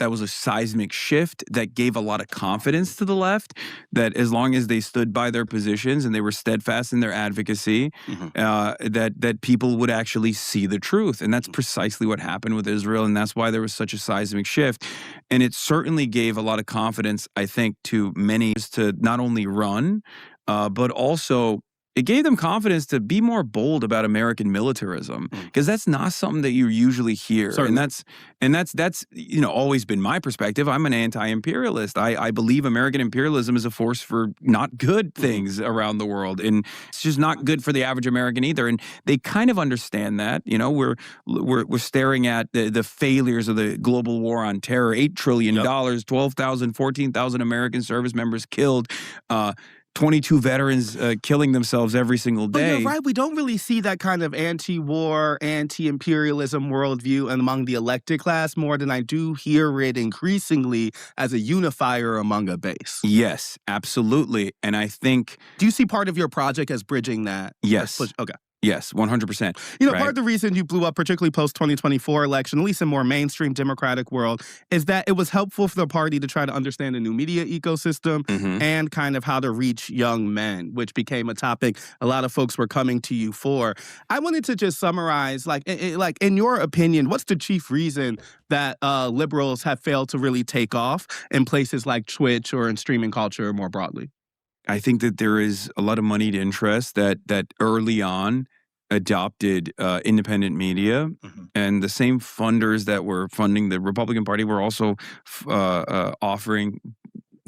was a seismic shift that gave a lot of confidence to the left, that as long as they stood by their positions and they were steadfast in their advocacy, that people would actually see the truth. And that's precisely what happened with Israel. And that's why there was such a seismic shift. And it certainly gave a lot of confidence, I think, to many to not only run, but also it gave them confidence to be more bold about American militarism, because that's not something that you usually hear. Certainly. And that's always been my perspective. I'm an anti-imperialist. I believe American imperialism is a force for not good things around the world, and it's just not good for the average American either. And they kind of understand that. We're staring at the failures of the global war on terror. $8 trillion, 12,000, 14,000 American service members killed. 22 veterans killing themselves every single day. But you're right. We don't really see that kind of anti-war, anti-imperialism worldview among the elected class more than I do hear it increasingly as a unifier among a base. Yes, absolutely. And I think... Do you see part of your project as bridging that? Yes. Okay. Yes, 100%. Part of the reason you blew up, particularly post-2024 election, at least in more mainstream Democratic world, is that it was helpful for the party to try to understand the new media ecosystem and kind of how to reach young men, which became a topic a lot of folks were coming to you for. I wanted to just summarize, in your opinion, what's the chief reason that liberals have failed to really take off in places like Twitch or in streaming culture more broadly? I think that there is a lot of moneyed interest that early on adopted independent media, and the same funders that were funding the Republican Party were also offering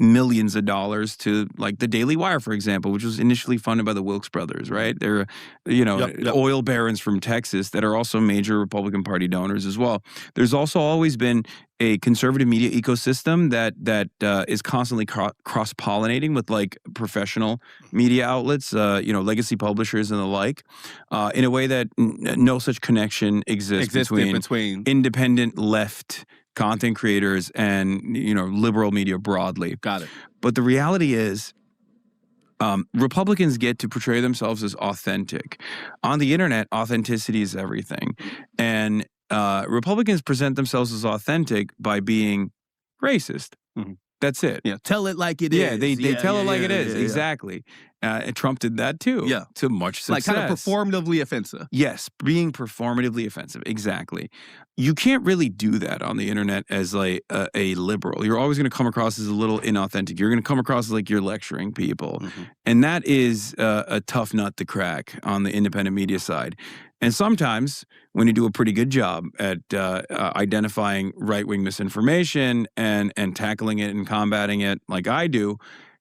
millions of dollars to, like, the Daily Wire, for example, which was initially funded by the Wilkes brothers, right? They're, oil barons from Texas that are also major Republican Party donors as well. There's also always been a conservative media ecosystem that is constantly cross-pollinating with, like, professional media outlets, legacy publishers and the like, in a way that no such connection exists between independent left content creators and liberal media broadly. Got it. But the reality is, Republicans get to portray themselves as authentic. On the internet, authenticity is everything, and Republicans present themselves as authentic by being racist. That's it. Yeah, tell it like it is. Yeah, they tell it like it is. Exactly. And Trump did that too. Yeah. To much success. Like kind of performatively offensive. Yes, being performatively offensive. Exactly. You can't really do that on the internet as a liberal. You're always going to come across as a little inauthentic. You're going to come across as like you're lecturing people. And that is a tough nut to crack on the independent media side. And sometimes when you do a pretty good job at identifying right-wing misinformation and tackling it and combating it like I do,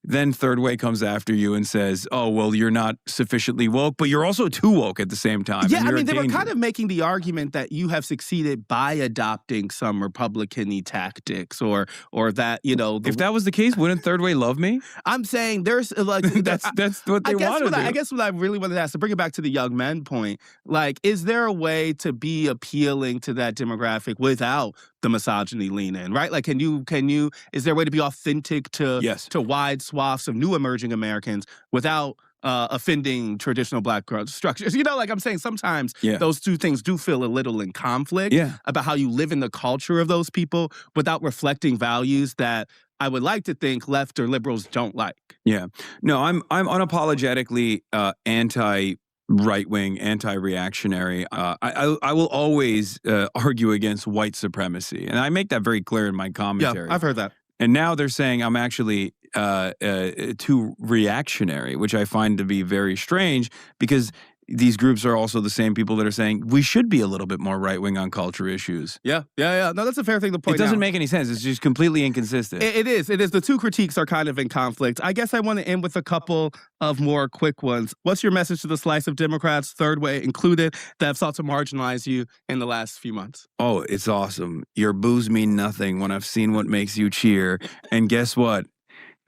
then third way comes after you and says, oh, well, you're not sufficiently woke, but you're also too woke at the same time. Yeah, and I you're mean, a they were danger. kind of making the argument that you have succeeded by adopting some Republican-y tactics or that, you know. If that was the case, wouldn't third way love me? I'm saying there's like that's what they want to do. I guess what I really wanted to ask, to bring it back to the young men point, like, is there a way to be appealing to that demographic without the misogyny lean in, right? Like, is there a way to be authentic to wide swaths of new emerging Americans without offending traditional Black structures? You know, like I'm saying, sometimes those two things do feel a little in conflict about how you live in the culture of those people without reflecting values that I would like to think left or liberals don't like. Yeah. No, I'm unapologetically anti-right-wing, anti-reactionary. I will always argue against white supremacy. And I make that very clear in my commentary. Yeah, I've heard that. And now they're saying I'm actually too reactionary, which I find to be very strange because these groups are also the same people that are saying we should be a little bit more right-wing on culture issues. Yeah. No, that's a fair thing to point out. It doesn't make any sense. It's just completely inconsistent. It is. The two critiques are kind of in conflict. I guess I want to end with a couple of more quick ones. What's your message to the slice of Democrats, third way included, that have sought to marginalize you in the last few months? Oh, it's awesome. Your boos mean nothing when I've seen what makes you cheer. And guess what?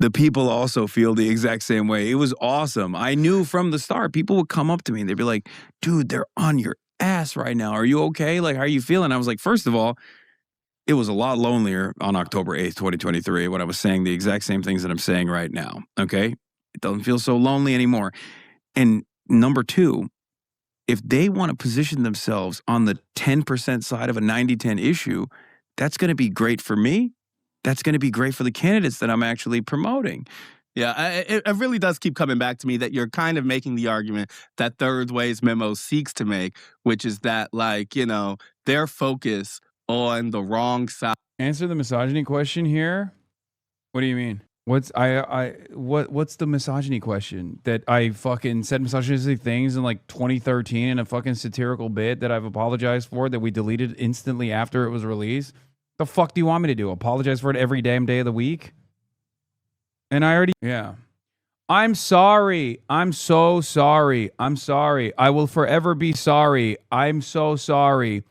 The people also feel the exact same way. It was awesome. I knew from the start, people would come up to me and they'd be like, dude, they're on your ass right now. Are you okay? Like, how are you feeling? I was like, first of all, it was a lot lonelier on October 8th, 2023, when I was saying the exact same things that I'm saying right now. Okay? It doesn't feel so lonely anymore. And number two, if they want to position themselves on the 10% side of a 90-10 issue, that's going to be great for me. That's going to be great for the candidates that I'm actually promoting. Yeah, it really does keep coming back to me that you're kind of making the argument that Third Way's memo seeks to make, which is that, like, you know, their focus on the wrong side. Answer the misogyny question here. What do you mean? What's the misogyny question? That I fucking said misogynistic things in like 2013 in a fucking satirical bit that I've apologized for that we deleted instantly after it was released? The fuck do you want me to do? Apologize for it every damn day of the week? And I already... Yeah. I'm sorry. I'm so sorry. I'm sorry. I will forever be sorry. I'm so sorry.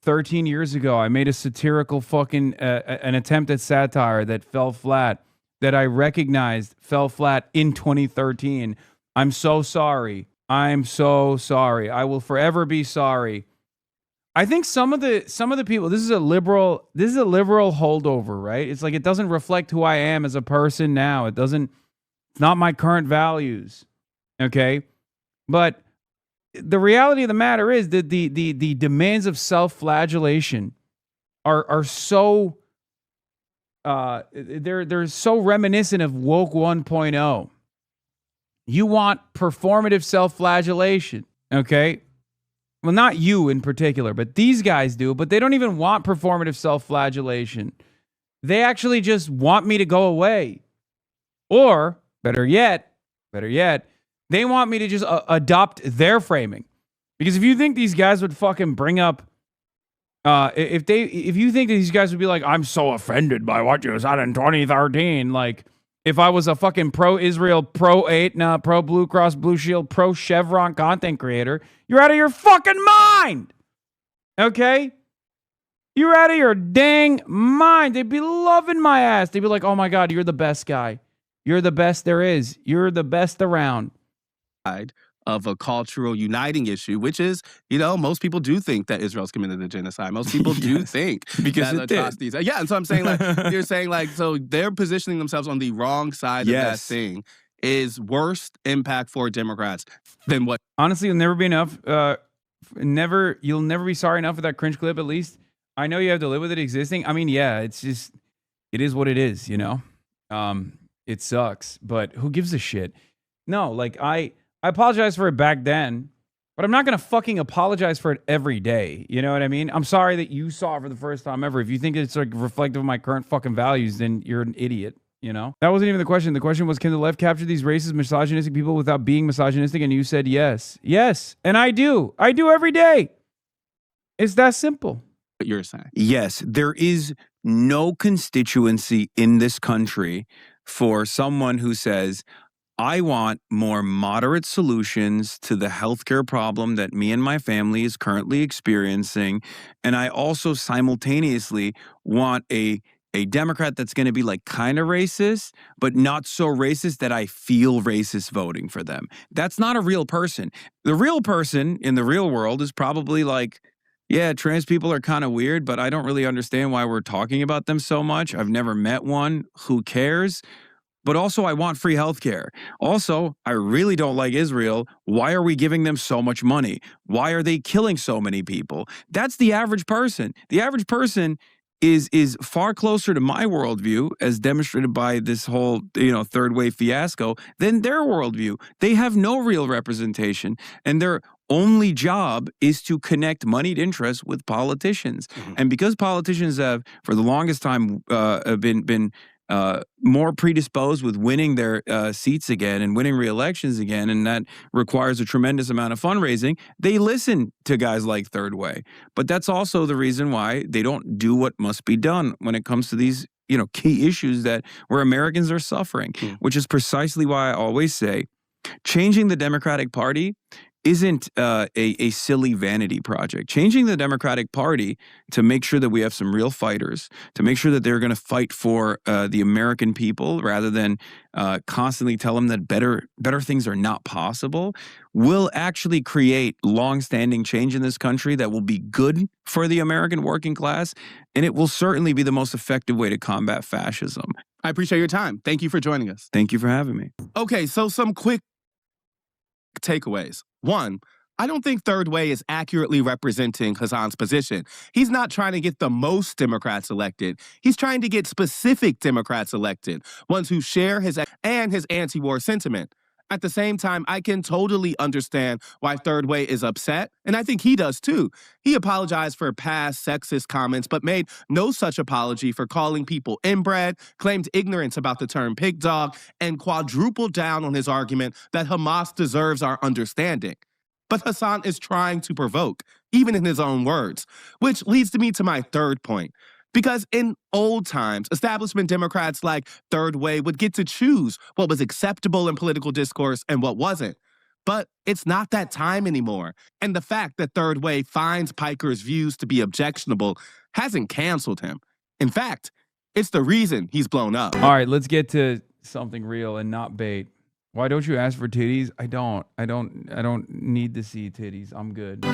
13 years ago, I made a satirical fucking... an attempt at satire that fell flat. That I recognized fell flat in 2013. I'm so sorry. I'm so sorry. I will forever be sorry. I think some of the people, this is a liberal holdover, right? It's like it doesn't reflect who I am as a person now. It's not my current values. Okay? But the reality of the matter is that the demands of self-flagellation are so they're so reminiscent of woke 1.0. You want performative self-flagellation, okay? Well, not you in particular, but these guys do, but they don't even want performative self-flagellation. They actually just want me to go away. Or, better yet, they want me to just adopt their framing. Because if you think these guys would fucking bring up, if you think that these guys would be like, I'm so offended by what you said in 2013, like, if I was a fucking pro-Israel, pro-Aetna, pro-Blue Cross Blue Shield, pro-Chevron content creator, you're out of your fucking mind. Okay? You're out of your dang mind. They'd be loving my ass. They'd be like, oh my God, you're the best guy. You're the best there is. You're the best around. Of a cultural uniting issue, which is, you know, most people do think that Israel's committed a genocide. Most people do think because that atrocities. Yeah, and so I'm saying, like, you're saying, like, so they're positioning themselves on the wrong side of that thing is worse impact for Democrats than what. Honestly, you'll never be enough. You'll never be sorry enough for that cringe clip. At least I know you have to live with it existing. I mean, yeah, it is what it is. You know, it sucks, but who gives a shit? No, like I apologize for it back then, but I'm not going to fucking apologize for it every day. You know what I mean? I'm sorry that you saw it for the first time ever. If you think it's like reflective of my current fucking values, then you're an idiot. You know? That wasn't even the question. The question was, can the left capture these racist, misogynistic people without being misogynistic? And you said yes. Yes. And I do. I do every day. It's that simple. What you're saying. Yes. There is no constituency in this country for someone who says, I want more moderate solutions to the healthcare problem that me and my family is currently experiencing. And I also simultaneously want a Democrat that's going to be like kind of racist, but not so racist that I feel racist voting for them. That's not a real person. The real person in the real world is probably like, yeah, trans people are kind of weird, but I don't really understand why we're talking about them so much. I've never met one. Who cares? But also, I want free healthcare. Also, I really don't like Israel. Why are we giving them so much money? Why are they killing so many people? That's the average person. The average person is far closer to my worldview, as demonstrated by this whole third wave fiasco, than their worldview. They have no real representation, and their only job is to connect moneyed interests with politicians. And because politicians have, for the longest time, been more predisposed with winning their seats again and winning re-elections again, and that requires a tremendous amount of fundraising, they listen to guys like Third Way. But that's also the reason why they don't do what must be done when it comes to these key issues where Americans are suffering, which is precisely why I always say changing the Democratic Party isn't a silly vanity project. Changing the Democratic Party to make sure that we have some real fighters, to make sure that they're going to fight for the American people rather than constantly tell them that better things are not possible, will actually create long-standing change in this country that will be good for the American working class, and it will certainly be the most effective way to combat fascism. I appreciate your time. Thank you for joining us. Thank you for having me. Okay, so some quick takeaways. One, I don't think Third Way is accurately representing Hasan's position. He's not trying to get the most Democrats elected. He's trying to get specific Democrats elected, ones who share his anti-war sentiment. At the same time, I can totally understand why Third Way is upset, and I think he does too. He apologized for past sexist comments, but made no such apology for calling people inbred, claimed ignorance about the term pig dog, and quadrupled down on his argument that Hamas deserves our understanding. But Hasan is trying to provoke, even in his own words, which leads me to my third point. Because in old times, establishment Democrats like Third Way would get to choose what was acceptable in political discourse and what wasn't. But it's not that time anymore. And the fact that Third Way finds Piker's views to be objectionable hasn't canceled him. In fact, it's the reason he's blown up. All right, let's get to something real and not bait. Why don't you ask for titties? I don't need to see titties. I'm good.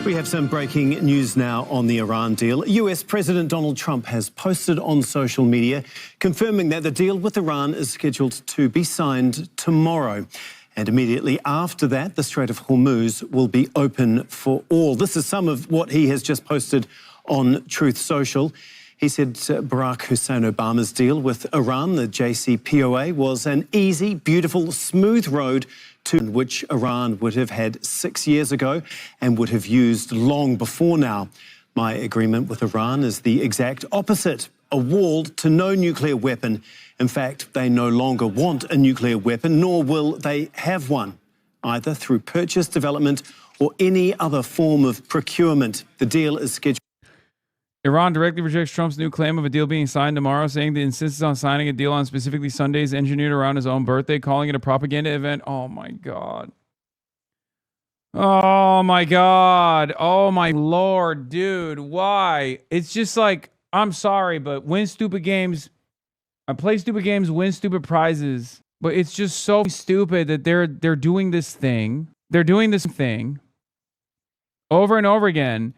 We have some breaking news now on the Iran deal. US President Donald Trump has posted on social media confirming that the deal with Iran is scheduled to be signed tomorrow. And immediately after that, the Strait of Hormuz will be open for all. This is some of what he has just posted on Truth Social. He said Barack Hussein Obama's deal with Iran, the JCPOA, was an easy, beautiful, smooth road to which Iran would have had 6 years ago and would have used long before now. My agreement with Iran is the exact opposite, a wall to no nuclear weapon. In fact, they no longer want a nuclear weapon, nor will they have one, either through purchase, development, or any other form of procurement. The deal is scheduled. Iran directly rejects Trump's new claim of a deal being signed tomorrow, saying that it insists on signing a deal on specifically Sundays engineered around his own birthday, calling it a propaganda event. Oh, my God. Oh, my God. Oh, my Lord, dude. Why? It's just like, I'm sorry, but win stupid games. I play stupid games, win stupid prizes. But it's just so stupid that they're doing this thing. They're doing this thing over and over again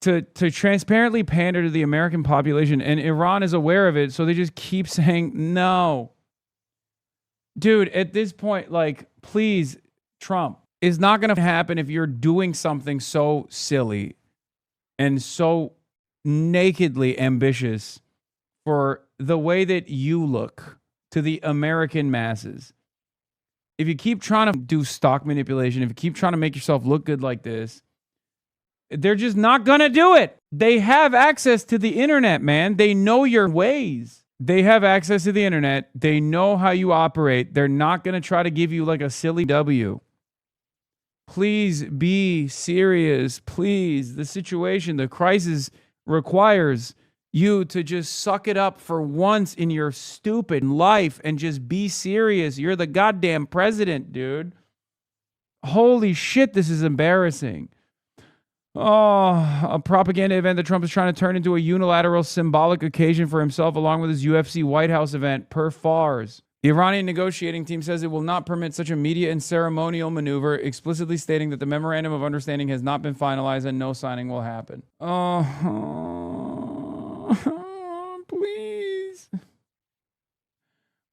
to transparently pander to the American population, and Iran is aware of it, so they just keep saying no. Dude, at this point, like, please, Trump, it's not going to happen if you're doing something so silly and so nakedly ambitious for the way that you look to the American masses. If you keep trying to do stock manipulation, if you keep trying to make yourself look good like this, they're just not going to do it. They have access to the internet, man. They know your ways. They have access to the internet. They know how you operate. They're not going to try to give you like a silly W. Please be serious. Please. The situation, the crisis requires you to just suck it up for once in your stupid life and just be serious. You're the goddamn president, dude. Holy shit, this is embarrassing. Oh, a propaganda event that Trump is trying to turn into a unilateral symbolic occasion for himself along with his UFC White House event per Fars. The Iranian negotiating team says it will not permit such a media and ceremonial maneuver, explicitly stating that the memorandum of understanding has not been finalized and no signing will happen. Oh, please.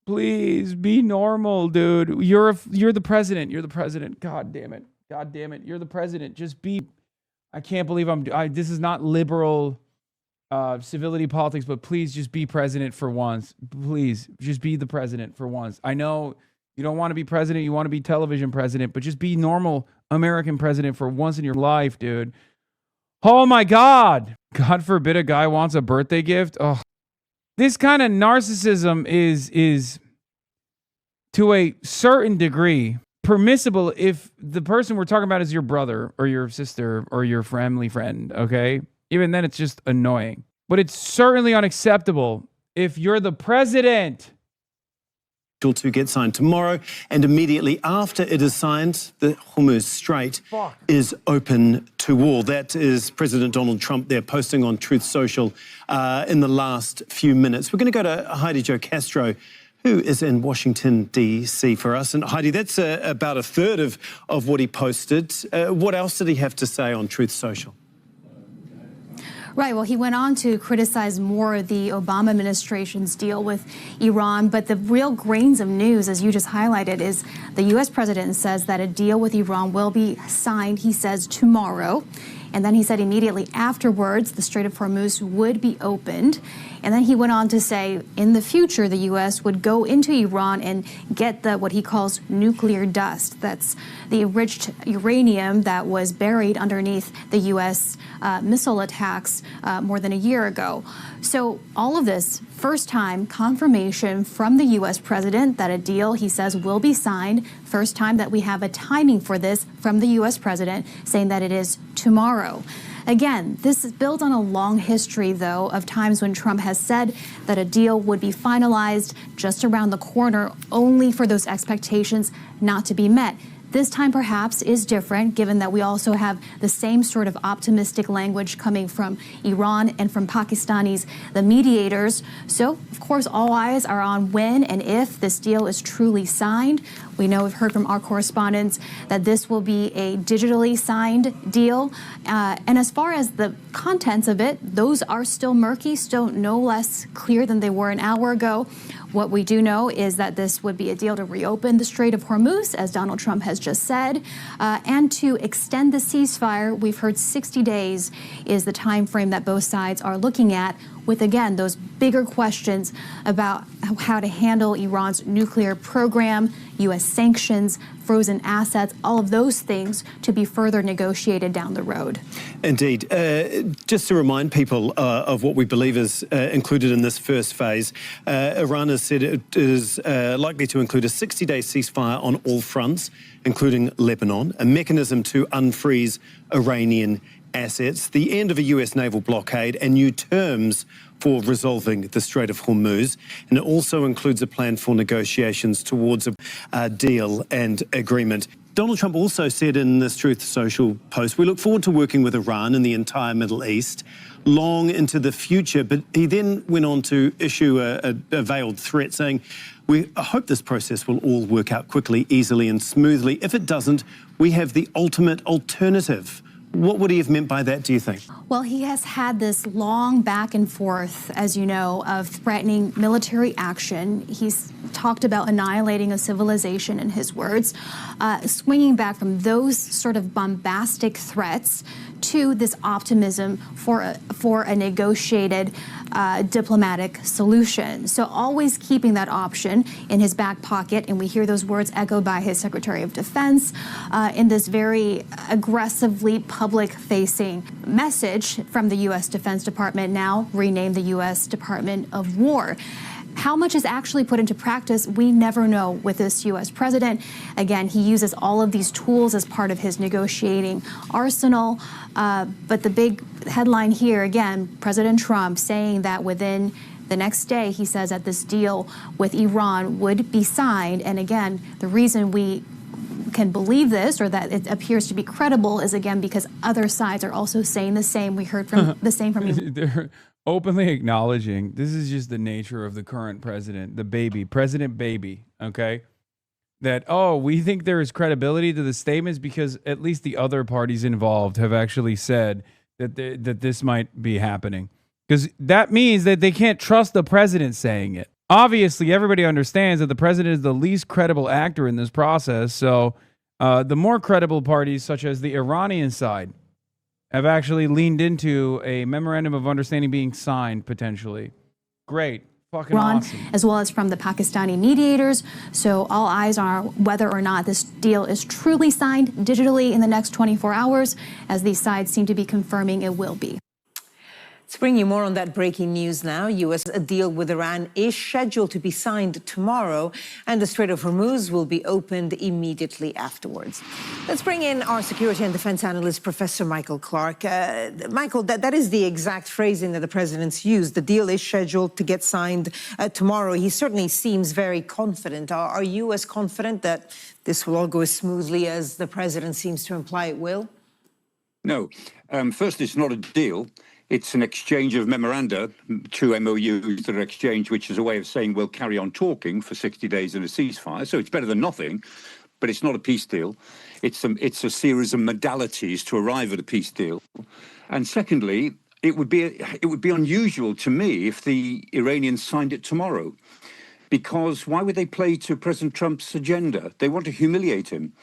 Please be normal, dude. You're the president. You're the president. God damn it. God damn it. You're the president. Just be. I can't believe this is not liberal civility politics, but please just be president for once. Please just be the president for once. I know you don't want to be president. You want to be television president, but just be normal American president for once in your life, dude. Oh my God. God forbid a guy wants a birthday gift. Oh, this kind of narcissism is to a certain degree permissible if the person we're talking about is your brother or your sister or your family friend, okay? Even then, it's just annoying. But it's certainly unacceptable if you're the president. To get signed tomorrow, and immediately after it is signed, the Hormuz Strait is open to all. That is President Donald Trump there posting on Truth Social in the last few minutes. We're going to go to Heidi Jo Castro, who is in Washington, D.C. for us. And Heidi, that's about a third of what he posted. What else did he have to say on Truth Social? Right. Well, he went on to criticize more of the Obama administration's deal with Iran. But the real grains of news, as you just highlighted, is the U.S. president says that a deal with Iran will be signed, he says, tomorrow. And then he said immediately afterwards the Strait of Hormuz would be opened. And then he went on to say in the future the U.S. would go into Iran and get what he calls nuclear dust. That's the enriched uranium that was buried underneath the U.S. Missile attacks more than a year ago. So all of this, first time confirmation from the U.S. president that a deal, he says, will be signed. First time that we have a timing for this from the U.S. president saying that it is tomorrow. Again, this is built on a long history, though, of times when Trump has said that a deal would be finalized just around the corner, only for those expectations not to be met. This time perhaps is different, given that we also have the same sort of optimistic language coming from Iran and from Pakistanis, the mediators. So, of course, all eyes are on when and if this deal is truly signed. We know, we've heard from our correspondents that this will be a digitally signed deal. And as far as the contents of it, those are still murky, still no less clear than they were an hour ago. What we do know is that this would be a deal to reopen the Strait of Hormuz, as Donald Trump has just said, and to extend the ceasefire. We've heard 60 days is the time frame that both sides are looking at, with, again, those bigger questions about how to handle Iran's nuclear program, U.S. sanctions, frozen assets, all of those things to be further negotiated down the road. Indeed. Just to remind people of what we believe is included in this first phase, Iran has said it is likely to include a 60-day ceasefire on all fronts, including Lebanon, a mechanism to unfreeze Iranian assets, the end of a U.S. naval blockade, and new terms for resolving the Strait of Hormuz. And it also includes a plan for negotiations towards a deal and agreement. Donald Trump also said in this Truth Social post, we look forward to working with Iran and the entire Middle East long into the future. But he then went on to issue a veiled threat saying, we hope this process will all work out quickly, easily and smoothly. If it doesn't, we have the ultimate alternative. What would he have meant by that, do you think? Well, he has had this long back and forth, as you know, of threatening military action. He's talked about annihilating a civilization, in his words, swinging back from those sort of bombastic threats to this optimism for a negotiated diplomatic solution. So always keeping that option in his back pocket, and we hear those words echoed by his Secretary of Defense in this very aggressively public public-facing message from the U.S. Defense Department, now renamed the U.S. Department of War. How much is actually put into practice, we never know with this U.S. president. Again, he uses all of these tools as part of his negotiating arsenal. But the big headline here, again, President Trump saying that within the next day, he says that this deal with Iran would be signed. And again, the reason we can believe this, or that it appears to be credible, is again because other sides are also saying the same. We heard from the same from They're openly acknowledging this is just the nature of the current president, the baby, President Baby, okay? That, oh, we think there is credibility to the statements because at least the other parties involved have actually said that that this might be happening. Because that means that they can't trust the president saying it. Obviously, everybody understands that the president is the least credible actor in this process. So the more credible parties, such as the Iranian side, have actually leaned into a memorandum of understanding being signed potentially. Great. Fucking Iran, awesome. as well as from the Pakistani mediators. So all eyes are whether or not this deal is truly signed digitally in the next 24 hours, as these sides seem to be confirming it will be. Let's bring you more on that breaking news now. U.S. deal with Iran is scheduled to be signed tomorrow, and the Strait of Hormuz will be opened immediately afterwards. Let's bring in our security and defense analyst, Professor Michael Clark. Michael, that is the exact phrasing that the president's used. The deal is scheduled to get signed tomorrow. He certainly seems very confident. Are you as confident that this will all go as smoothly as the president seems to imply it will? No. First, it's not a deal. It's an exchange of memoranda, 2 MOUs that are exchanged, which is a way of saying we'll carry on talking for 60 days in a ceasefire. So it's better than nothing, but it's not a peace deal. It's a series of modalities to arrive at a peace deal. And secondly, it would be unusual to me if the Iranians signed it tomorrow, because why would they play to President Trump's agenda? They want to humiliate him,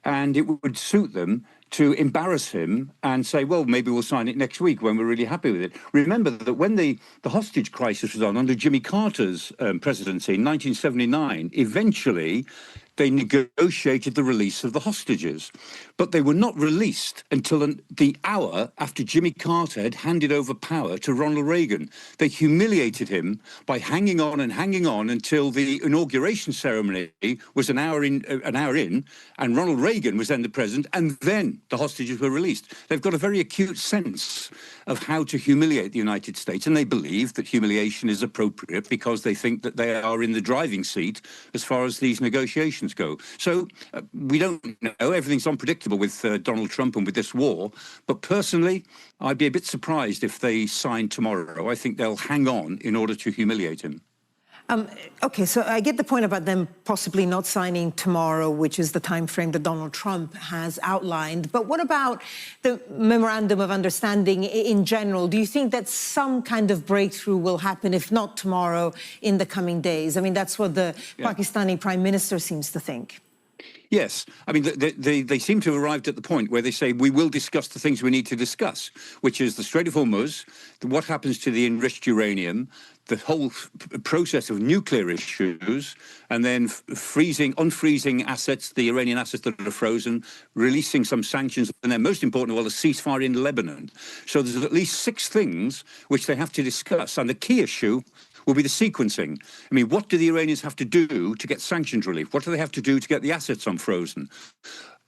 and it would suit them to embarrass him and say, well, maybe we'll sign it next week when we're really happy with it. Remember that when the hostage crisis was on under Jimmy Carter's presidency in 1979, eventually they negotiated the release of the hostages. But they were not released until the hour after Jimmy Carter had handed over power to Ronald Reagan. They humiliated him by hanging on until the inauguration ceremony was an hour in, and Ronald Reagan was then the president, and then the hostages were released. They've got a very acute sense of how to humiliate the United States, and they believe that humiliation is appropriate because they think that they are in the driving seat as far as these negotiations go. So we don't know. Everything's unpredictable with Donald Trump and with this war. But personally, I'd be a bit surprised if they sign tomorrow. I think they'll hang on in order to humiliate him. Okay, so I get the point about them possibly not signing tomorrow, which is the time frame that Donald Trump has outlined. But what about the memorandum of understanding in general? Do you think that some kind of breakthrough will happen, if not tomorrow, in the coming days? I mean, that's what the Pakistani prime minister seems to think. Yes. I mean, they seem to have arrived at the point where they say, we will discuss the things we need to discuss, which is the Strait of Hormuz, what happens to the enriched uranium, the whole process of nuclear issues, and then unfreezing assets, the Iranian assets that are frozen, releasing some sanctions, and then most important of all, a ceasefire in Lebanon. So there's at least 6 things which they have to discuss. And the key issue will be the sequencing. I mean, what do the Iranians have to do to get sanctions relief? What do they have to do to get the assets unfrozen?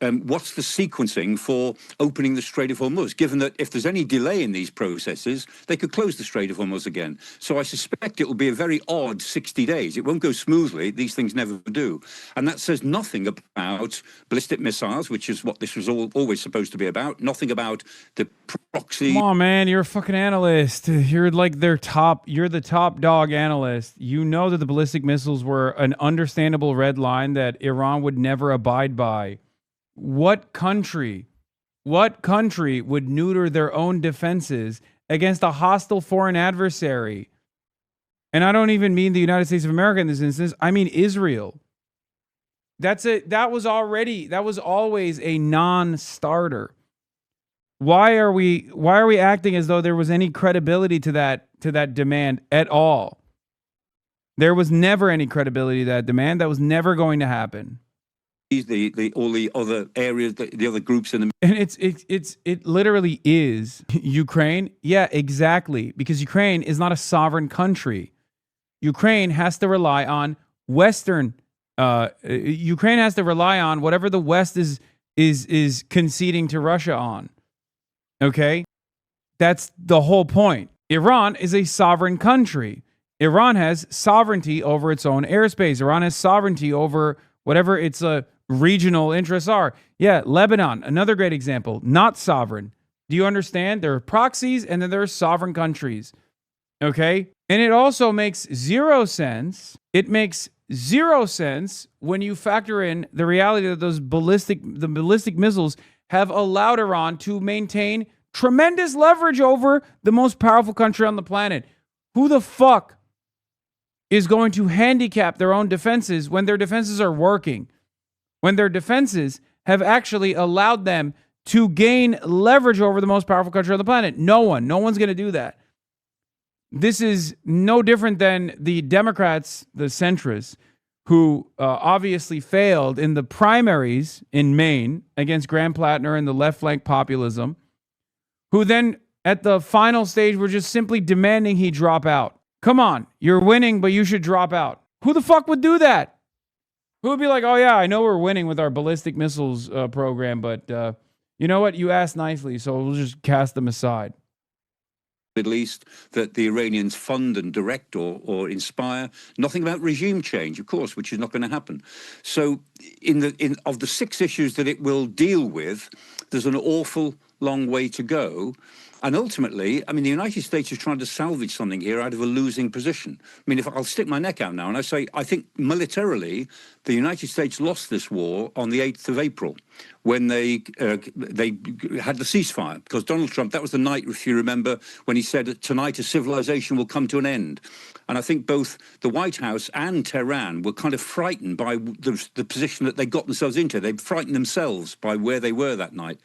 What's the sequencing for opening the Strait of Hormuz, given that if there's any delay in these processes, they could close the Strait of Hormuz again. So I suspect it will be a very odd 60 days. It won't go smoothly. These things never do. And that says nothing about ballistic missiles, which is what this was always supposed to be about. Nothing about the proxy. Come on, man. You're a fucking analyst. You're like you're the top dog analyst. You know that the ballistic missiles were an understandable red line that Iran would never abide by. What country would neuter their own defenses against a hostile foreign adversary? And I don't even mean the United States of America in this instance. I mean Israel. That was always a non-starter. Why are we acting as though there was any credibility to that demand at all? There was never any credibility to that demand. That was never going to happen. all the other areas, the other groups in the. And it literally is Ukraine. Yeah, exactly. Because Ukraine is not a sovereign country. Ukraine has to rely on Western. Ukraine has to rely on whatever the West is conceding to Russia on. Okay, that's the whole point. Iran is a sovereign country. Iran has sovereignty over its own airspace. Iran has sovereignty over whatever its regional interests are. Yeah, Lebanon, another great example, not sovereign. Do you understand? There are proxies and then there are sovereign countries. Okay? And it also makes zero sense. It makes zero sense when you factor in the reality that the ballistic missiles have allowed Iran to maintain tremendous leverage over the most powerful country on the planet. Who the fuck is going to handicap their own defenses when their defenses are working? When their defenses have actually allowed them to gain leverage over the most powerful country on the planet? No one. No one's going to do that. This is no different than the Democrats, the centrists, who obviously failed in the primaries in Maine against Graham Plattner and the left flank populism, who then at the final stage were just simply demanding he drop out. Come on, you're winning, but you should drop out. Who the fuck would do that? Who would be like, oh yeah, I know we're winning with our ballistic missiles program, but you know what? You asked nicely, so we'll just cast them aside. Middle East that the Iranians fund and direct or inspire. Nothing about regime change, of course, which is not going to happen. So of the 6 issues that it will deal with, there's an awful long way to go. And ultimately, I mean, the United States is trying to salvage something here out of a losing position. I mean, if I'll stick my neck out now and I say, I think militarily, the United States lost this war on the 8th of April when they had the ceasefire. Because Donald Trump, that was the night, if you remember, when he said, tonight a civilization will come to an end. And I think both the White House and Tehran were kind of frightened by the position that they got themselves into. They frightened themselves by where they were that night.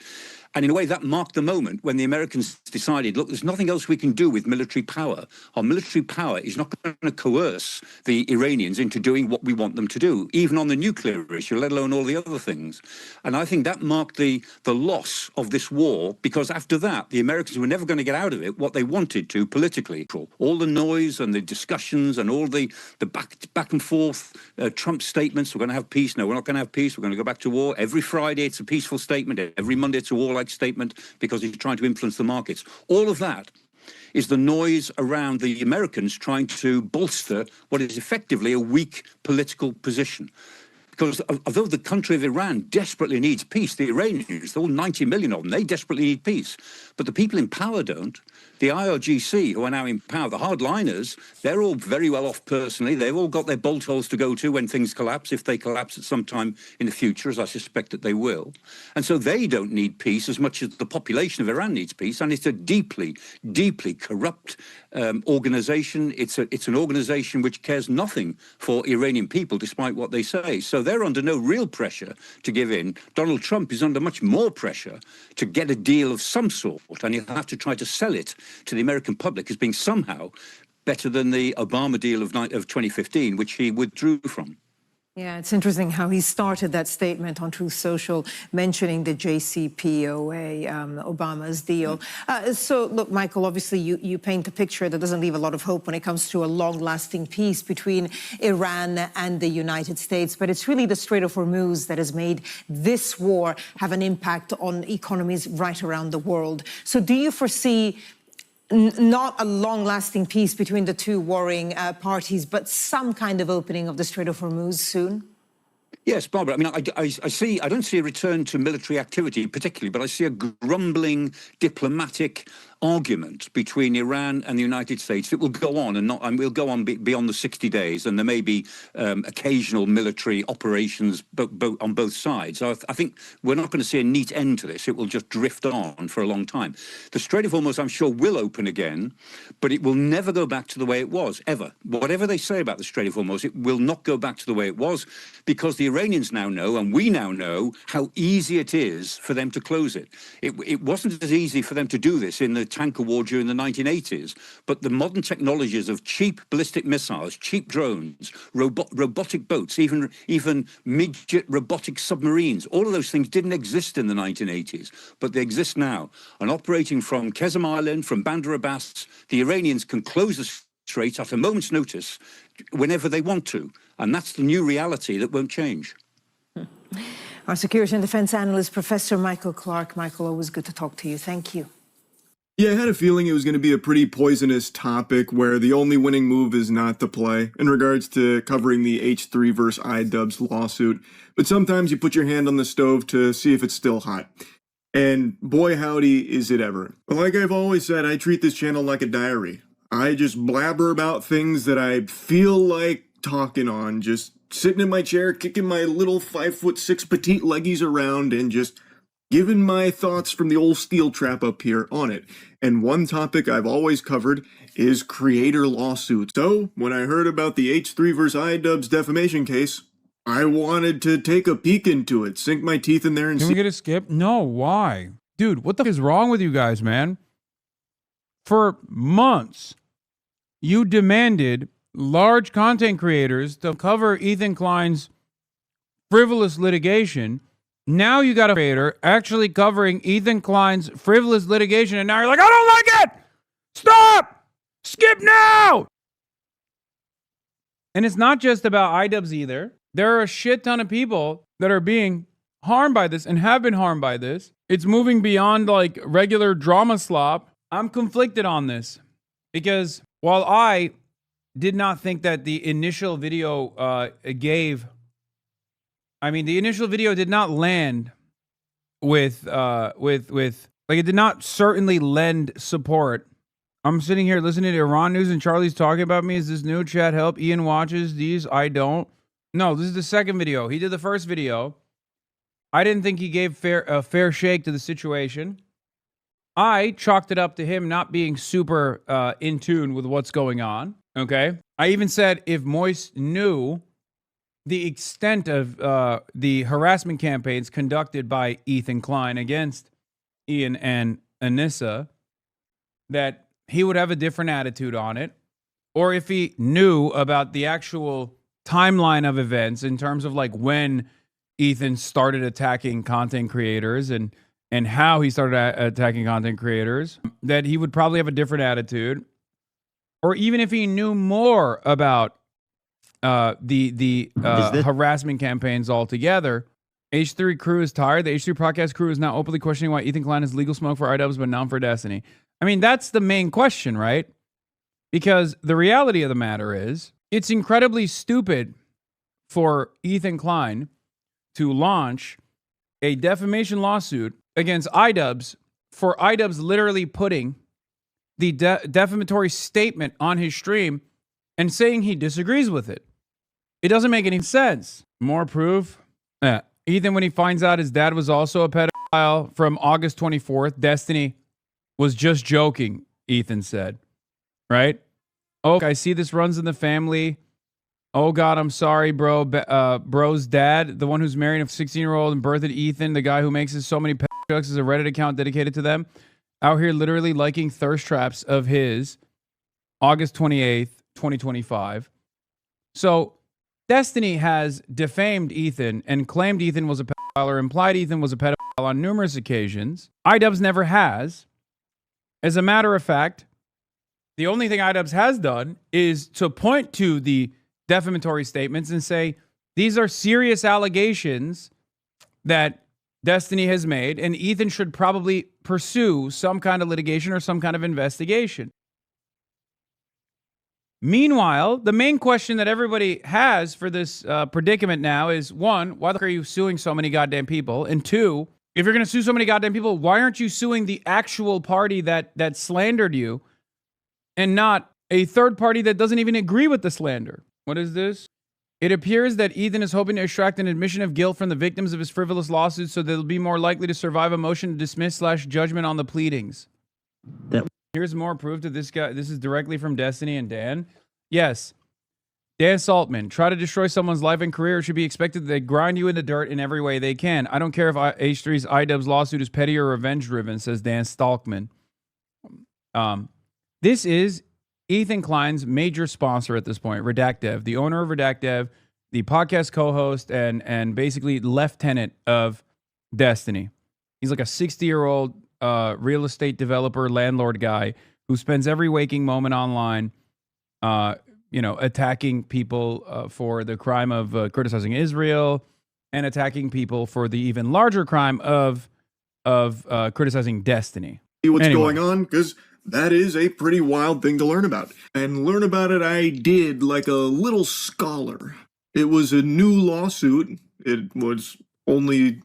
And in a way, that marked the moment when the Americans decided, look, there's nothing else we can do with military power. Our military power is not going to coerce the Iranians into doing what we want them to do, even on the nuclear issue, let alone all the other things. And I think that marked the loss of this war, because after that, the Americans were never going to get out of it what they wanted to politically. All the noise and the discussions and all the back and forth, Trump statements, we're going to have peace. No, we're not going to have peace. We're going to go back to war. Every Friday, it's a peaceful statement. Every Monday, it's a warlike statement because he's trying to influence the markets. All of that is the noise around the Americans trying to bolster what is effectively a weak political position. Because although the country of Iran desperately needs peace, the Iranians, all 90 million of them, they desperately need peace. But the people in power don't. The IRGC, who are now in power, the hardliners, they're all very well off personally. They've all got their bolt holes to go to when things collapse, if they collapse at some time in the future, as I suspect that they will. And so they don't need peace as much as the population of Iran needs peace. And it's a deeply, deeply corrupt organization. It's an organization which cares nothing for Iranian people, despite what they say. So they're under no real pressure to give in. Donald Trump is under much more pressure to get a deal of some sort, and he'll have to try to sell it to the American public as being somehow better than the Obama deal of 2015, which he withdrew from. Yeah, it's interesting how he started that statement on Truth Social, mentioning the JCPOA, Obama's deal. So, look, Michael, obviously you paint a picture that doesn't leave a lot of hope when it comes to a long-lasting peace between Iran and the United States. But it's really the Strait of Hormuz that has made this war have an impact on economies right around the world. So do you foresee not a long-lasting peace between the two warring parties, but some kind of opening of the Strait of Hormuz soon? Yes, Barbara. I mean, I don't see a return to military activity particularly, but I see a grumbling diplomatic argument between Iran and the United States that will go on and will go on beyond the 60 days, and there may be occasional military operations on both sides. So I think we're not going to see a neat end to this. It will just drift on for a long time. The Strait of Hormuz, I'm sure, will open again, but it will never go back to the way it was, ever. Whatever they say about the Strait of Hormuz, it will not go back to the way it was, because the Iranians now know, and we now know, how easy it is for them to close it. It wasn't as easy for them to do this in the tanker war during the 1980s. But the modern technologies of cheap ballistic missiles, cheap drones, robotic boats, even midget robotic submarines, all of those things didn't exist in the 1980s, but they exist now. And operating from Qesem Island, from Bandar Abbas, the Iranians can close the strait at a moment's notice whenever they want to. And that's the new reality that won't change. Our security and defense analyst, Professor Michael Clark. Michael, always good to talk to you. Thank you. Yeah, I had a feeling it was going to be a pretty poisonous topic where the only winning move is not to play in regards to covering the H3 versus iDubbbz lawsuit. But sometimes you put your hand on the stove to see if it's still hot. And boy howdy is it ever. Like I've always said, I treat this channel like a diary. I just blabber about things that I feel like talking on, just sitting in my chair, kicking my little 5'6" petite leggies around and just giving my thoughts from the old steel trap up here on it. And one topic I've always covered is creator lawsuits. So when I heard about the H3 versus iDubbbz defamation case, I wanted to take a peek into it, sink my teeth in there and see. Can we get a skip? No, why? Dude, what the f is wrong with you guys, man? For months, you demanded large content creators to cover Ethan Klein's frivolous litigation. Now you got a creator actually covering Ethan Klein's frivolous litigation, and now you're like, I don't like it! Stop! Skip now! And it's not just about iDubbbz either. There are a shit ton of people that are being harmed by this and have been harmed by this. It's moving beyond like regular drama slop. I'm conflicted on this because while I did not think that the initial video the initial video did not land with it did not certainly lend support. I'm sitting here listening to Iran news and Charlie's talking about me. Is this new? Chat help. Ian watches these. I don't. No, this is the second video. He did the first video. I didn't think he gave a fair shake to the situation. I chalked it up to him not being super in tune with what's going on. Okay. I even said if Moist knew the extent of the harassment campaigns conducted by Ethan Klein against Ian and Anissa, that he would have a different attitude on it. Or if he knew about the actual timeline of events in terms of like when Ethan started attacking content creators and how he started attacking content creators, that he would probably have a different attitude. Or even if he knew more about the harassment campaigns altogether. H3 crew is tired. The H3 podcast crew is now openly questioning why Ethan Klein has legal smoke for iDubbbz but none for Destiny. I mean, that's the main question, right? Because the reality of the matter is, it's incredibly stupid for Ethan Klein to launch a defamation lawsuit against iDubbbz for iDubbbz literally putting the defamatory statement on his stream and saying he disagrees with it. It doesn't make any sense. More proof? Ethan, when he finds out his dad was also a pedophile from August 24th, Destiny was just joking, Ethan said. Right? Oh, I see this runs in the family. Oh, God, I'm sorry, bro. Bro's dad, the one who's married a 16-year-old and birthed Ethan, the guy who makes us so many jokes, is a Reddit account dedicated to them. Out here literally liking thirst traps of his August 28th, 2025. So Destiny has defamed Ethan and claimed Ethan was a pedophile or implied Ethan was a pedophile on numerous occasions. iDubbbz never has. As a matter of fact, the only thing iDubbbz has done is to point to the defamatory statements and say, these are serious allegations that Destiny has made, and Ethan should probably pursue some kind of litigation or some kind of investigation. Meanwhile, the main question that everybody has for this predicament now is, one, why the fuck are you suing so many goddamn people? And two, if you're going to sue so many goddamn people, why aren't you suing the actual party that slandered you and not a third party that doesn't even agree with the slander? What is this? It appears that Ethan is hoping to extract an admission of guilt from the victims of his frivolous lawsuits so they'll be more likely to survive a motion to dismiss / judgment on the pleadings. Here's more proof that this guy, this is directly from Destiny and Dan. Yes. Dan Saltman, try to destroy someone's life and career. It should be expected that they grind you in the dirt in every way they can. I don't care if H3's iDubbbz lawsuit is petty or revenge driven, says Dan Stalkman. This is Ethan Klein's major sponsor at this point, Redact Dev, the owner of Redact Dev, the podcast co-host, and basically lieutenant of Destiny. He's like a 60-year-old real estate developer, landlord guy who spends every waking moment online, attacking people for the crime of criticizing Israel and attacking people for the even larger crime of criticizing Destiny. See what's going on, because that is a pretty wild thing to learn about. And learn about it I did like a little scholar. It was a new lawsuit. It was only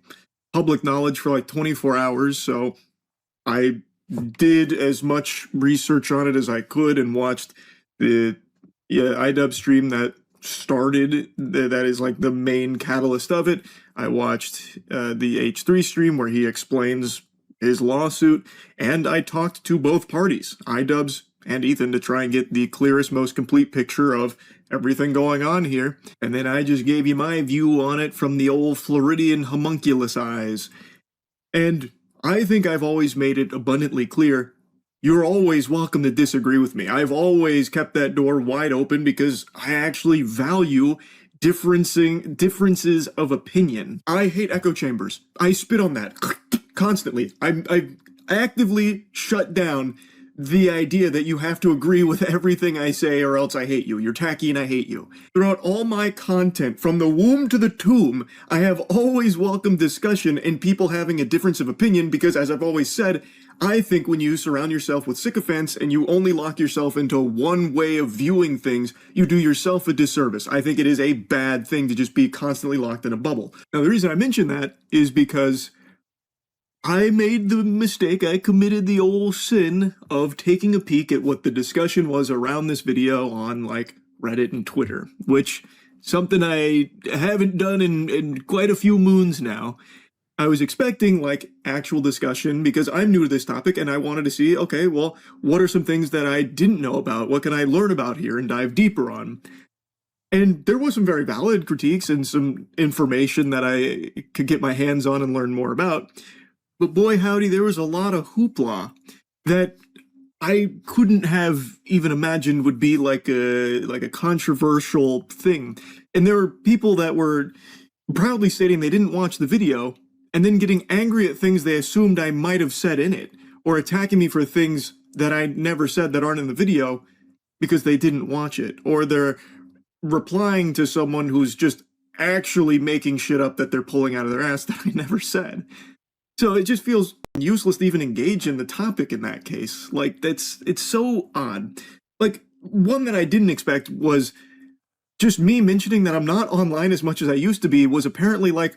public knowledge for like 24 hours, so I did as much research on it as I could and watched the iDub stream that started, that is like the main catalyst of it. I watched the H3 stream where he explains his lawsuit, and I talked to both parties, iDubbbz and Ethan, to try and get the clearest, most complete picture of everything going on here. And then I just gave you my view on it from the old Floridian homunculus eyes. And I think I've always made it abundantly clear, you're always welcome to disagree with me. I've always kept that door wide open because I actually value differences of opinion. I hate echo chambers. I spit on that constantly. I actively shut down the idea that you have to agree with everything I say or else I hate you. You're tacky and I hate you. Throughout all my content, from the womb to the tomb, I have always welcomed discussion and people having a difference of opinion because, as I've always said, I think when you surround yourself with sycophants and you only lock yourself into one way of viewing things, you do yourself a disservice. I think it is a bad thing to just be constantly locked in a bubble. Now, the reason I mention that is because I made the mistake, I committed the old sin of taking a peek at what the discussion was around this video on like Reddit and Twitter, which something I haven't done in quite a few moons now. I was expecting like actual discussion because I'm new to this topic and I wanted to see, okay, well, what are some things that I didn't know about? What can I learn about here and dive deeper on? And there was some very valid critiques and some information that I could get my hands on and learn more about. But boy, howdy, there was a lot of hoopla that I couldn't have even imagined would be like a controversial thing. And there were people that were proudly stating they didn't watch the video and then getting angry at things they assumed I might have said in it, or attacking me for things that I never said that aren't in the video because they didn't watch it, or they're replying to someone who's just actually making shit up that they're pulling out of their ass that I never said. So it just feels useless to even engage in the topic in that case. Like, it's so odd. Like, one that I didn't expect was just me mentioning that I'm not online as much as I used to be was apparently like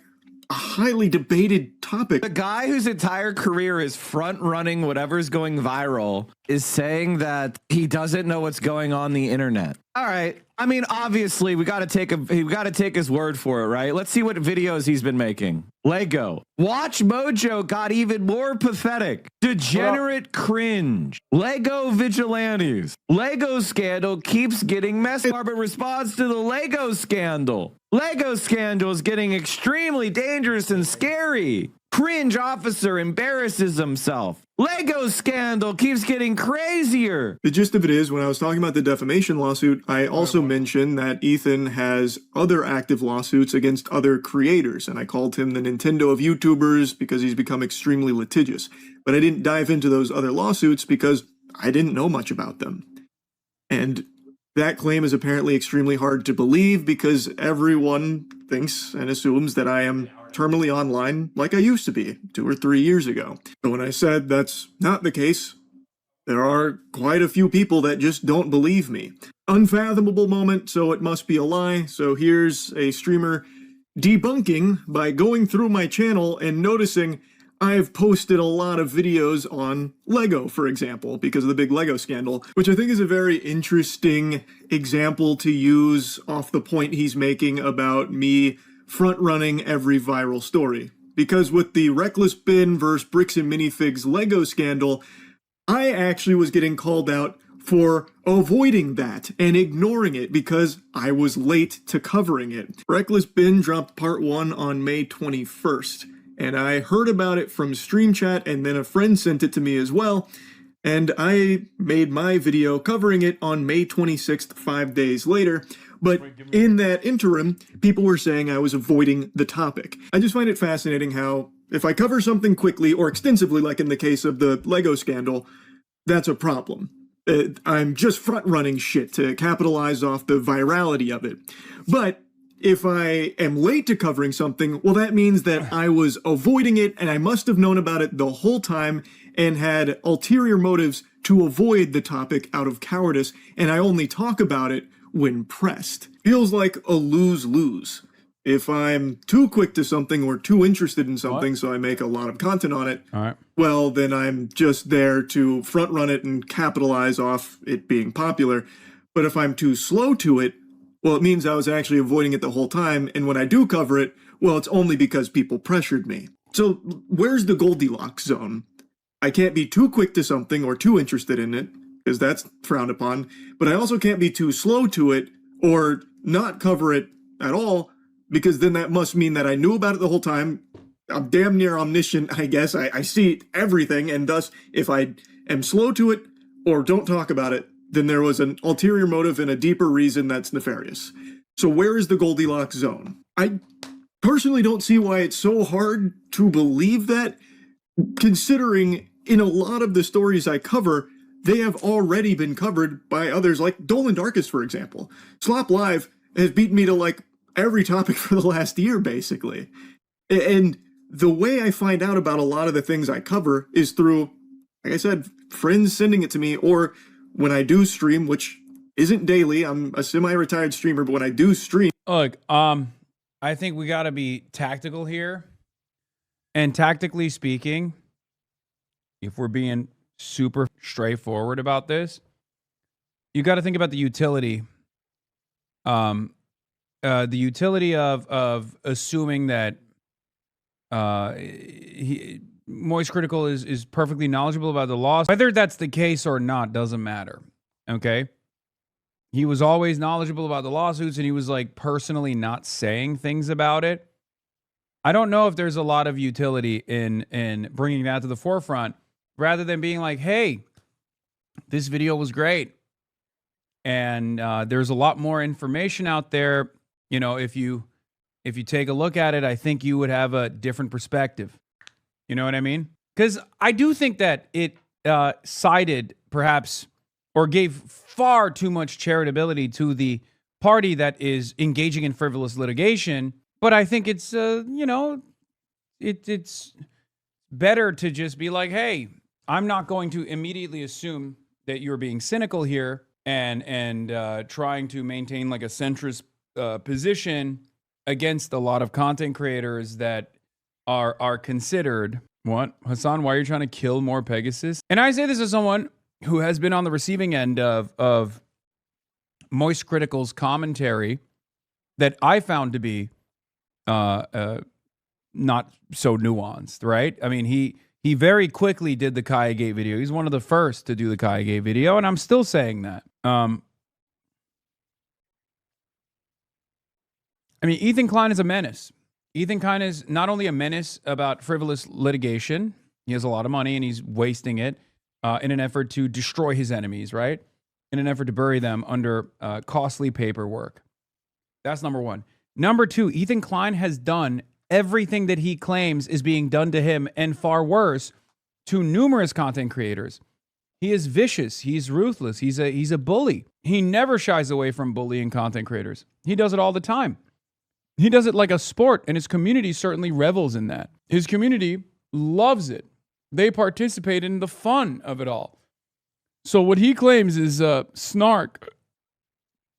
a highly debated topic. The guy whose entire career is front running whatever's going viral is saying that he doesn't know what's going on the internet. All right. I mean, obviously, we got to take his word for it, right? Let's see what videos he's been making. Lego. Watch Mojo got even more pathetic. Degenerate cringe. Lego vigilantes. Lego scandal keeps getting messy. Department responds to the Lego scandal. Lego scandal is getting extremely dangerous and scary. Cringe officer embarrasses himself. Lego scandal keeps getting crazier. The gist of it is, when I was talking about the defamation lawsuit, I also mentioned that Ethan has other active lawsuits against other creators, and I called him the Nintendo of YouTubers because he's become extremely litigious. But I didn't dive into those other lawsuits because I didn't know much about them. And that claim is apparently extremely hard to believe because everyone thinks and assumes that I am terminally online like I used to be 2 or 3 years ago. So when I said that's not the case, there are quite a few people that just don't believe me. Unfathomable moment, so it must be a lie. So here's a streamer debunking by going through my channel and noticing I've posted a lot of videos on Lego, for example, because of the big Lego scandal, which I think is a very interesting example to use off the point he's making about me front-running every viral story. Because with the Reckless Bin versus Bricks and Minifigs Lego scandal, I actually was getting called out for avoiding that and ignoring it because I was late to covering it. Reckless Bin dropped part 1 on May 21st, and I heard about it from Stream Chat, and then a friend sent it to me as well. and I made my video covering it on May 26th, 5 days later. But in that interim, people were saying I was avoiding the topic. I just find it fascinating how if I cover something quickly or extensively, like in the case of the Lego scandal, that's a problem. I'm just front-running shit to capitalize off the virality of it. But if I am late to covering something, well, that means that I was avoiding it and I must have known about it the whole time and had ulterior motives to avoid the topic out of cowardice, and I only talk about it when pressed. Feels like a lose-lose. If I'm too quick to something or too interested in something, so I make a lot of content on it, well, then I'm just there to front run it and capitalize off it being popular. But if I'm too slow to it, well, it means I was actually avoiding it the whole time, and when I do cover it, well, it's only because people pressured me. So where's the Goldilocks zone? I can't be too quick to something or too interested in it, because that's frowned upon, but I also can't be too slow to it or not cover it at all, because then that must mean that I knew about it the whole time. I'm damn near omniscient, I guess. I see everything, and thus, if I am slow to it or don't talk about it, then there was an ulterior motive and a deeper reason that's nefarious. So where is the Goldilocks zone? I personally don't see why it's so hard to believe that, considering in a lot of the stories I cover, they have already been covered by others, like Dolan Darkus, for example. Slop Live has beaten me to like every topic for the last year, basically. And the way I find out about a lot of the things I cover is through, like I said, friends sending it to me, or when I do stream, which isn't daily. I'm a semi-retired streamer, but when I do stream... Look, I think we got to be tactical here. And tactically speaking, if we're being super straightforward about this, you got to think about the utility. The utility of assuming that Moist Critical is perfectly knowledgeable about the laws. Whether that's the case or not doesn't matter. Okay? He was always knowledgeable about the lawsuits, and he was like personally not saying things about it. I don't know if there's a lot of utility in bringing that to the forefront rather than being like, hey, this video was great. And there's a lot more information out there. You know, if you take a look at it, I think you would have a different perspective. You know what I mean? Because I do think that it sided perhaps or gave far too much charitability to the party that is engaging in frivolous litigation. But I think it's, it's better to just be like, hey, I'm not going to immediately assume that you're being cynical here and trying to maintain like a centrist position against a lot of content creators that are considered. What? Hasan, why are you trying to kill more Pegasus? And I say this as someone who has been on the receiving end of Moist Critical's commentary that I found to be not so nuanced, right? I mean, he very quickly did the Kaya Gate video. He's one of the first to do the Kaya Gate video, and I'm still saying that. I mean, Ethan Klein is a menace. Ethan Klein is not only a menace about frivolous litigation, he has a lot of money and he's wasting it in an effort to destroy his enemies, right? In an effort to bury them under costly paperwork. That's number one. Number two, Ethan Klein has done everything that he claims is being done to him and far worse to numerous content creators. He is vicious. He's ruthless. He's a bully. He never shies away from bullying content creators. He does it all the time. He does it like a sport, and his community certainly revels in that. His community loves it. They participate in the fun of it all. So what he claims is snark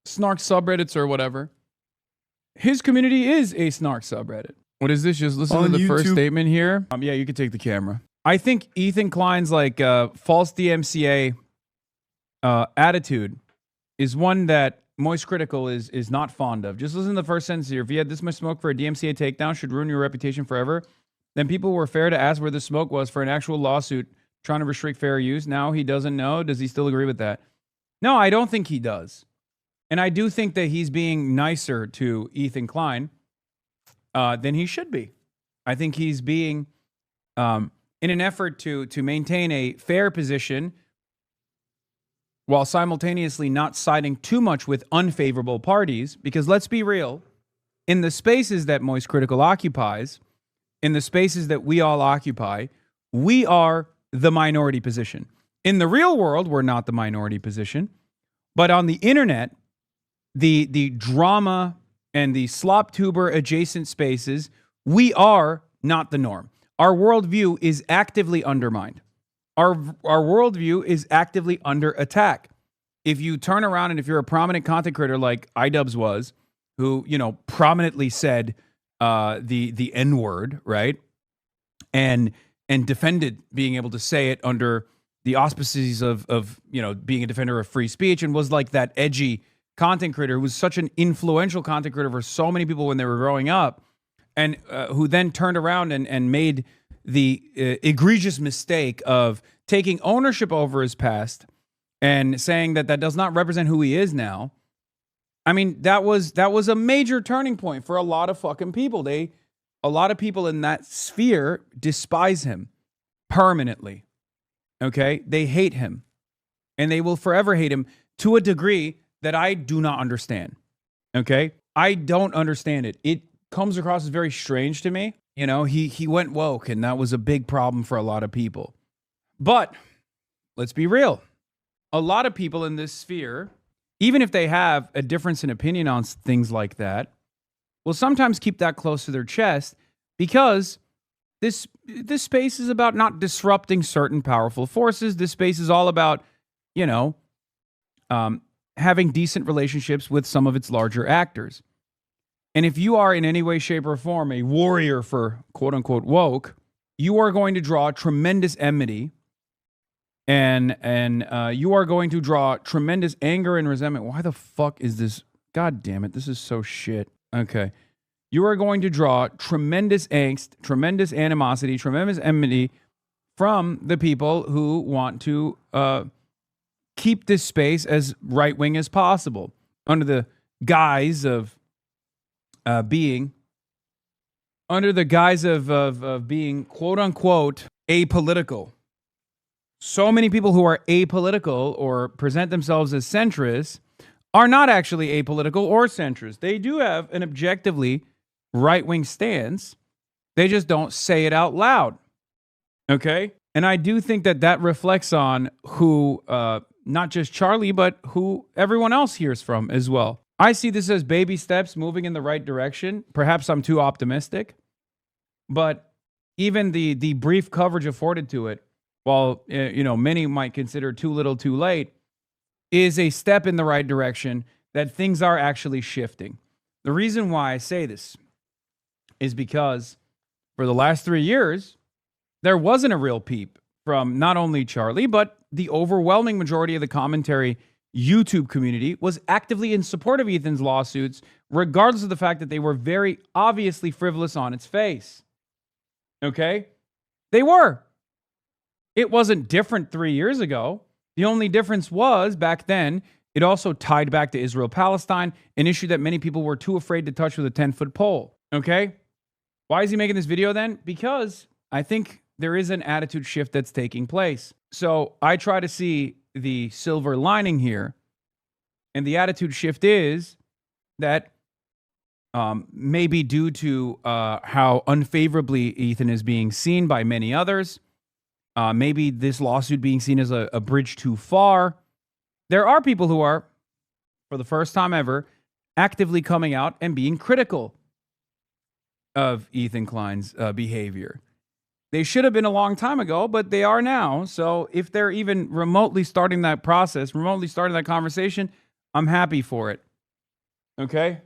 subreddits or whatever. His community is a snark subreddit. What is this? Just listen to the first statement here. Yeah, you can take the camera. I think Ethan Klein's like false DMCA attitude is one that Moist Critical is not fond of. Just listen to the first sentence here. If you had this much smoke for a DMCA takedown, should ruin your reputation forever. Then people were fair to ask where the smoke was for an actual lawsuit trying to restrict fair use. Now he doesn't know. Does he still agree with that? No, I don't think he does. And I do think that he's being nicer to Ethan Klein than he should be. I think he's being, in an effort to maintain a fair position while simultaneously not siding too much with unfavorable parties, because let's be real, in the spaces that Moist Critical occupies, in the spaces that we all occupy, we are the minority position. In the real world, we're not the minority position, but on the internet, the drama and the slop tuber adjacent spaces, we are not the norm. Our worldview is actively undermined. Our worldview is actively under attack. If you turn around and if you're a prominent content creator like iDubbbz was, who, you know, prominently said the N-word, right? And defended being able to say it under the auspices of you know, being a defender of free speech, and was like that edgy content creator who was such an influential content creator for so many people when they were growing up, and who then turned around and made the egregious mistake of taking ownership over his past and saying that that does not represent who he is now. I mean, that was a major turning point for a lot of fucking people. A lot of people in that sphere despise him permanently. Okay? They hate him. And they will forever hate him to a degree that I do not understand. Okay? I don't understand it. It comes across as very strange to me. You know, he went woke, and that was a big problem for a lot of people. But let's be real. A lot of people in this sphere, even if they have a difference in opinion on things like that, will sometimes keep that close to their chest, because this space is about not disrupting certain powerful forces. This space is all about, you know, having decent relationships with some of its larger actors. And if you are in any way, shape, or form a warrior for quote unquote woke, you are going to draw tremendous enmity, and you are going to draw tremendous anger and resentment. Why the fuck is this? God damn it. This is so shit. Okay. You are going to draw tremendous angst, tremendous animosity, tremendous enmity from the people who want to keep this space as right-wing as possible, under the guise of being quote unquote apolitical. So many people who are apolitical or present themselves as centrists are not actually apolitical or centrist. They do have an objectively right-wing stance. They just don't say it out loud. Okay? And I do think that that reflects on who, not just Charlie, but who everyone else hears from as well. I see this as baby steps moving in the right direction. Perhaps I'm too optimistic, but even the brief coverage afforded to it, while you know, many might consider too little too late, is a step in the right direction, that things are actually shifting. The reason why I say this is because for the last 3 years, there wasn't a real peep from not only Charlie, but the overwhelming majority of the commentary YouTube community was actively in support of Ethan's lawsuits, regardless of the fact that they were very obviously frivolous on its face. Okay? They were. It wasn't different 3 years ago. The only difference was, back then, it also tied back to Israel-Palestine, an issue that many people were too afraid to touch with a 10-foot pole. Okay? Why is he making this video then? Because I think there is an attitude shift that's taking place. So I try to see the silver lining here, and the attitude shift is that maybe due to how unfavorably Ethan is being seen by many others, maybe this lawsuit being seen as a bridge too far, there are people who are, for the first time ever, actively coming out and being critical of Ethan Klein's behavior. They should have been a long time ago, but they are now. So if they're even remotely starting that process, remotely starting that conversation, I'm happy for it. Okay?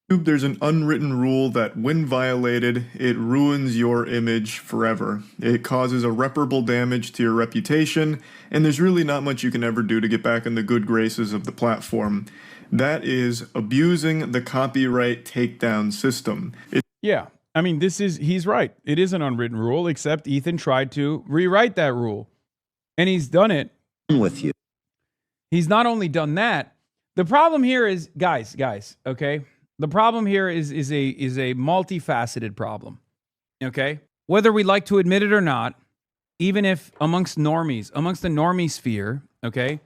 There's an unwritten rule that when violated, it ruins your image forever. It causes irreparable damage to your reputation, and there's really not much you can ever do to get back in the good graces of the platform. That is abusing the copyright takedown system. Yeah. I mean, he's right. It is an unwritten rule, except Ethan tried to rewrite that rule. And he's done it. With you. He's not only done that. The problem here is, guys, okay? The problem here is a multifaceted problem. Okay? Whether we like to admit it or not, even if amongst the normie sphere, okay,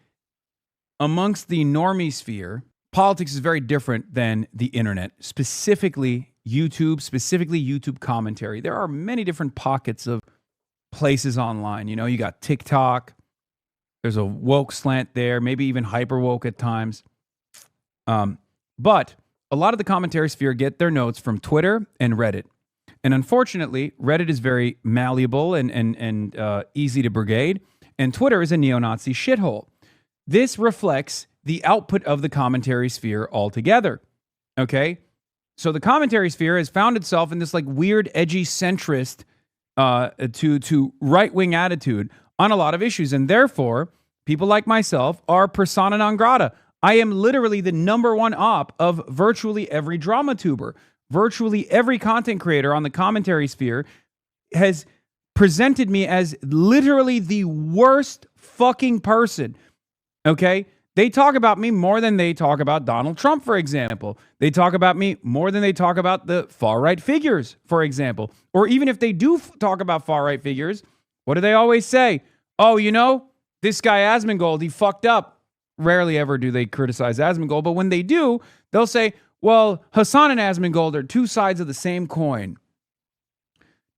amongst the normie sphere, politics is very different than the internet, specifically YouTube commentary. There are many different pockets of places online. You know, you got TikTok, there's a woke slant there, maybe even hyper woke at times. But a lot of the commentary sphere get their notes from Twitter and Reddit. And unfortunately, Reddit is very malleable and easy to brigade, and Twitter is a neo-Nazi shithole. This reflects the output of the commentary sphere altogether. Okay? So the commentary sphere has found itself in this like weird, edgy centrist to right-wing attitude on a lot of issues. And therefore, people like myself are persona non grata. I am literally the number one op of virtually every drama tuber. Virtually every content creator on the commentary sphere has presented me as literally the worst fucking person. Okay? They talk about me more than they talk about Donald Trump, for example. They talk about me more than they talk about the far-right figures, for example. Or even if they do talk about far-right figures, what do they always say? Oh, you know, this guy Asmongold, he fucked up. Rarely ever do they criticize Asmongold, but when they do, they'll say, well, Hasan and Asmongold are two sides of the same coin.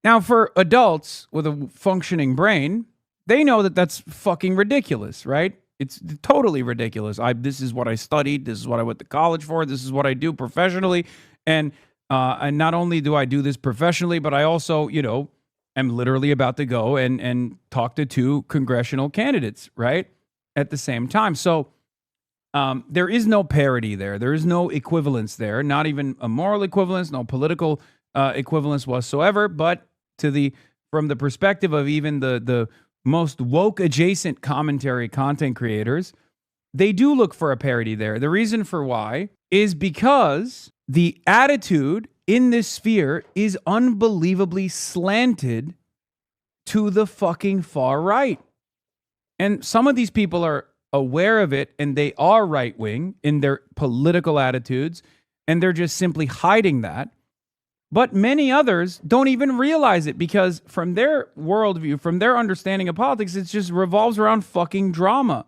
Now, for adults with a functioning brain, they know that that's fucking ridiculous, right? It's totally ridiculous. This is what I studied. This is what I went to college for. This is what I do professionally. And not only do I do this professionally, but I also, you know, am literally about to go and talk to two congressional candidates, right? At the same time. So there is no parity there. There is no equivalence there. Not even a moral equivalence, no political equivalence whatsoever. But from the perspective of even the most woke adjacent commentary content creators, they do look for a parity there. The reason for why is because the attitude in this sphere is unbelievably slanted to the fucking far right. And some of these people are aware of it, and they are right-wing in their political attitudes, and they're just simply hiding that. But many others don't even realize it because from their worldview, from their understanding of politics, it just revolves around fucking drama.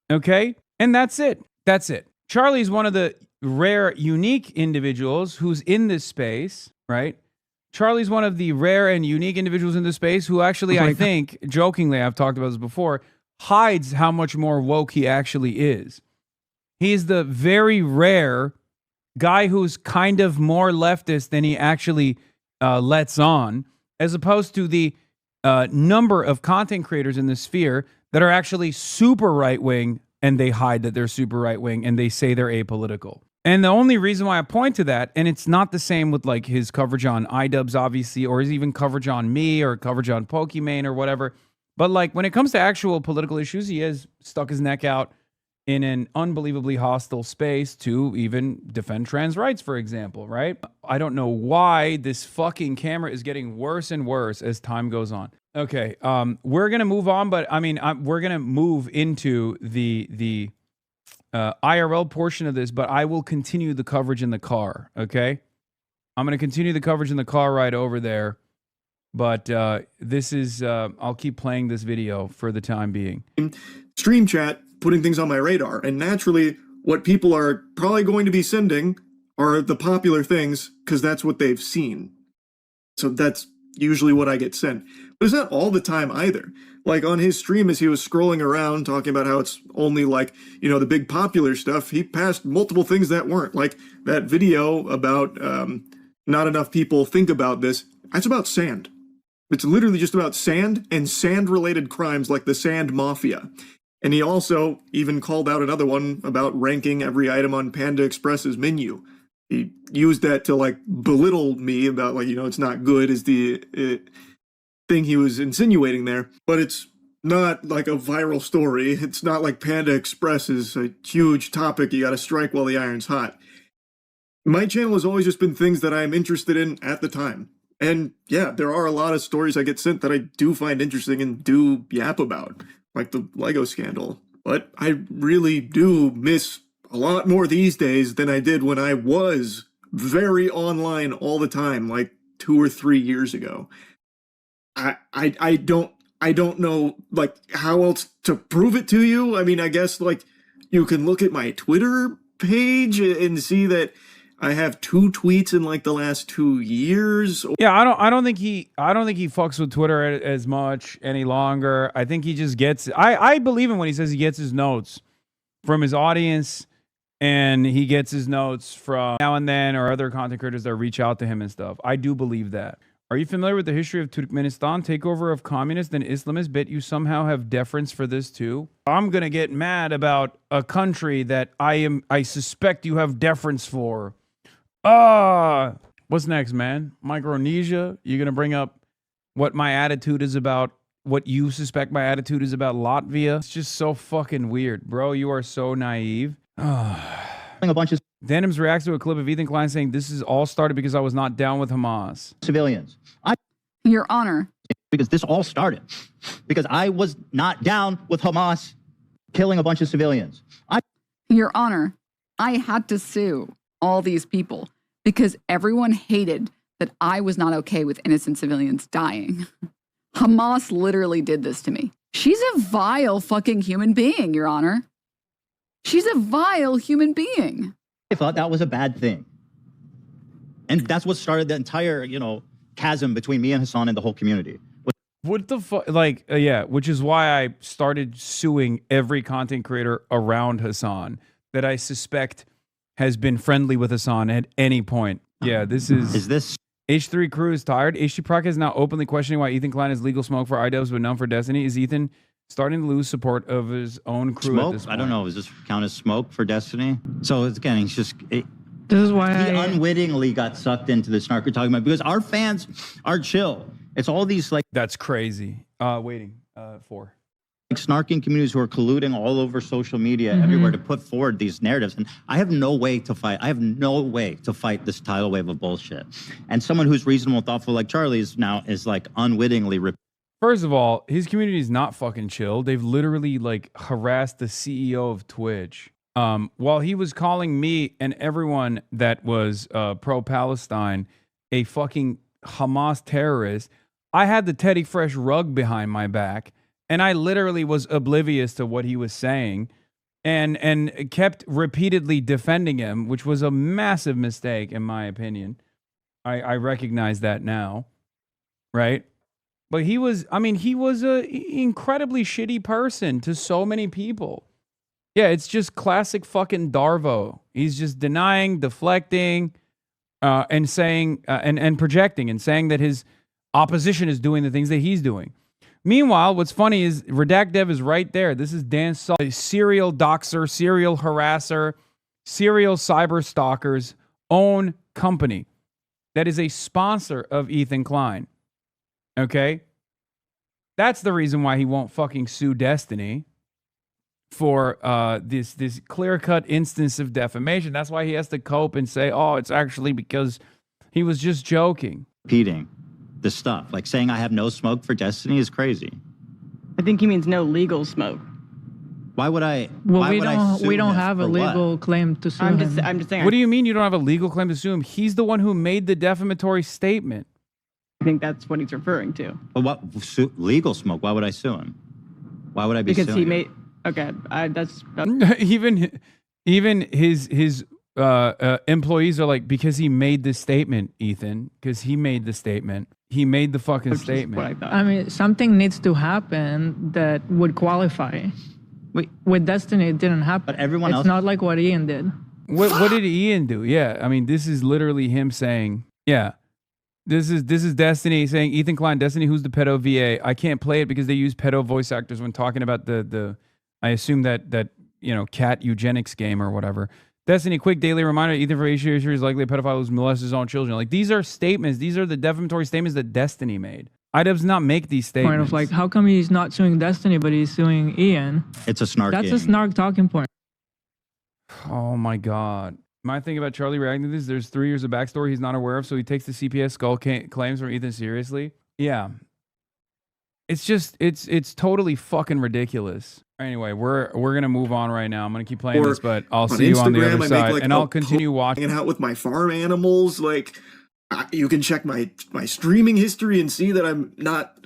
Okay? And that's it. That's it. Charlie's one of the rare, unique individuals who's in this space, right? Charlie's one of the rare and unique individuals in this space who actually, I think, jokingly, I've talked about this before, hides how much more woke he actually is. He is the very rare guy who's kind of more leftist than he actually lets on, as opposed to the number of content creators in the sphere that are actually super right-wing, and they hide that they're super right-wing, and they say they're apolitical. And the only reason why I point to that, and it's not the same with like his coverage on iDubbbz, obviously, or his even coverage on me, or coverage on Pokimane, or whatever, but like when it comes to actual political issues, he has stuck his neck out in an unbelievably hostile space to even defend trans rights, for example, right? I don't know why this fucking camera is getting worse and worse as time goes on. Okay, we're going to move on, but I mean, we're going to move into the IRL portion of this, but I will continue the coverage in the car, okay? I'm going to continue the coverage in the car right over there, but this is, I'll keep playing this video for the time being. Stream chat putting things on my radar, and naturally what people are probably going to be sending are the popular things because that's what they've seen. So that's usually what I get sent. But it's not all the time either. Like on his stream as he was scrolling around talking about how it's only like, you know, the big popular stuff, he passed multiple things that weren't. Like that video about not enough people think about this. That's about sand. It's literally just about sand and sand-related crimes like the Sand Mafia. And he also even called out another one about ranking every item on Panda Express's menu. He used that to like belittle me about like, you know, it's not good is the thing he was insinuating there. But it's not like a viral story. It's not like Panda Express is a huge topic you got to strike while the iron's hot. My channel has always just been things that I'm interested in at the time. And yeah, there are a lot of stories I get sent that I do find interesting and do yap about, like the Lego scandal. But I really do miss a lot more these days than I did when I was very online all the time, like 2 or 3 years ago. I don't know like how else to prove it to you. I mean, I guess like You can look at my Twitter page and see that I have 2 tweets in like the last 2 years. Yeah, I don't think he fucks with Twitter as much any longer. I think he just gets I believe him when he says he gets his notes from his audience, and he gets his notes from now and then or other content creators that reach out to him and stuff. I do believe that. Are you familiar with the history of Turkmenistan? Takeover of communists and Islamists. Bet you somehow have deference for this too. I'm gonna get mad about a country that I suspect you have deference for. What's next, man? Micronesia? You're gonna bring up what my attitude is about, what you suspect my attitude is about Latvia? It's just so fucking weird, bro. You are so naive. A bunch of Denims reacts to a clip of Ethan Klein saying this is all started because I was not down with Hamas. Civilians. Your Honor. Because this all started because I was not down with Hamas killing a bunch of civilians. Your Honor, I had to sue all these people because everyone hated that I was not okay with innocent civilians dying. Hamas literally did this to me. She's a vile fucking human being, Your Honor. She's a vile human being. I thought that was a bad thing. And that's what started the entire, chasm between me and Hasan and the whole community. What the fuck? Like, yeah, which is why I started suing every content creator around Hasan that I suspect has been friendly with Hasan at any point. Yeah, this is... Is this... H3 crew is tired. HT Proc is now openly questioning why Ethan Klein is legal smoke for iDubbbz but none for Destiny. Is Ethan starting to lose support of his own crew smoke? At this point? I don't know. Does this count as smoke for Destiny? So it's again, he's just... this is why he unwittingly got sucked into the snark we're talking about because our fans are chill. It's all these like... That's crazy. Waiting for... Like snarking communities who are colluding all over social media everywhere to put forward these narratives. And I have no way to fight. I have no way to fight this tidal wave of bullshit. And someone who's reasonable and thoughtful like Charlie is like unwittingly... First of all, his community is not fucking chill. They've literally like harassed the CEO of Twitch. While he was calling me and everyone that was pro-Palestine a fucking Hamas terrorist, I had the Teddy Fresh rug behind my back. And I literally was oblivious to what he was saying and kept repeatedly defending him, which was a massive mistake, in my opinion. I recognize that now, right? But he was a incredibly shitty person to so many people. Yeah, it's just classic fucking Darvo. He's just denying, deflecting, and saying, and projecting and saying that his opposition is doing the things that he's doing. Meanwhile, what's funny is Redact Dev is right there. This is Dan Saul, a serial doxer, serial harasser, serial cyber stalker's own company that is a sponsor of Ethan Klein. Okay? That's the reason why he won't fucking sue Destiny for this clear-cut instance of defamation. That's why he has to cope and say, oh, it's actually because he was just joking. Repeating the stuff. Like saying I have no smoke for Destiny is crazy. I think he means no legal smoke. Why would I? Well, why we don't have a legal claim to sue him. I'm just saying. What do you mean you don't have a legal claim to sue him? He's the one who made the defamatory statement. I think that's what he's referring to. Well, what legal smoke? Why would I sue him? Why would I be because suing he him? made. Okay, that's even his employees are like, because he made this statement, Ethan. Because he made the statement. He made the fucking statement. I mean, something needs to happen that would qualify. Wait. With Destiny, it didn't happen. But everyone else... It's not like what Ian did. What did Ian do? Yeah, I mean, this is literally him saying, yeah, this is Destiny saying, Ethan Klein, Destiny, who's the pedo VA? I can't play it because they use pedo voice actors when talking about the I assume that cat eugenics game or whatever. Destiny, quick daily reminder, Ethan for issue is likely a pedophile who's molested his own children. Like, these are statements. These are the defamatory statements that Destiny made. iDubbbz not make these statements. Point of like, how come he's not suing Destiny, but he's suing Ian? It's a snark. That's a snark talking point. Oh my God. My thing about Charlie reacting to this, there's 3 years of backstory he's not aware of, so he takes the CPS skull claims from Ethan seriously. Yeah. It's just, it's totally fucking ridiculous. Anyway, we're gonna move on right now. I'm gonna keep playing this, but I'll see you on the other side, and I'll continue watching. Hanging out with my farm animals, like you can check my streaming history and see that I'm not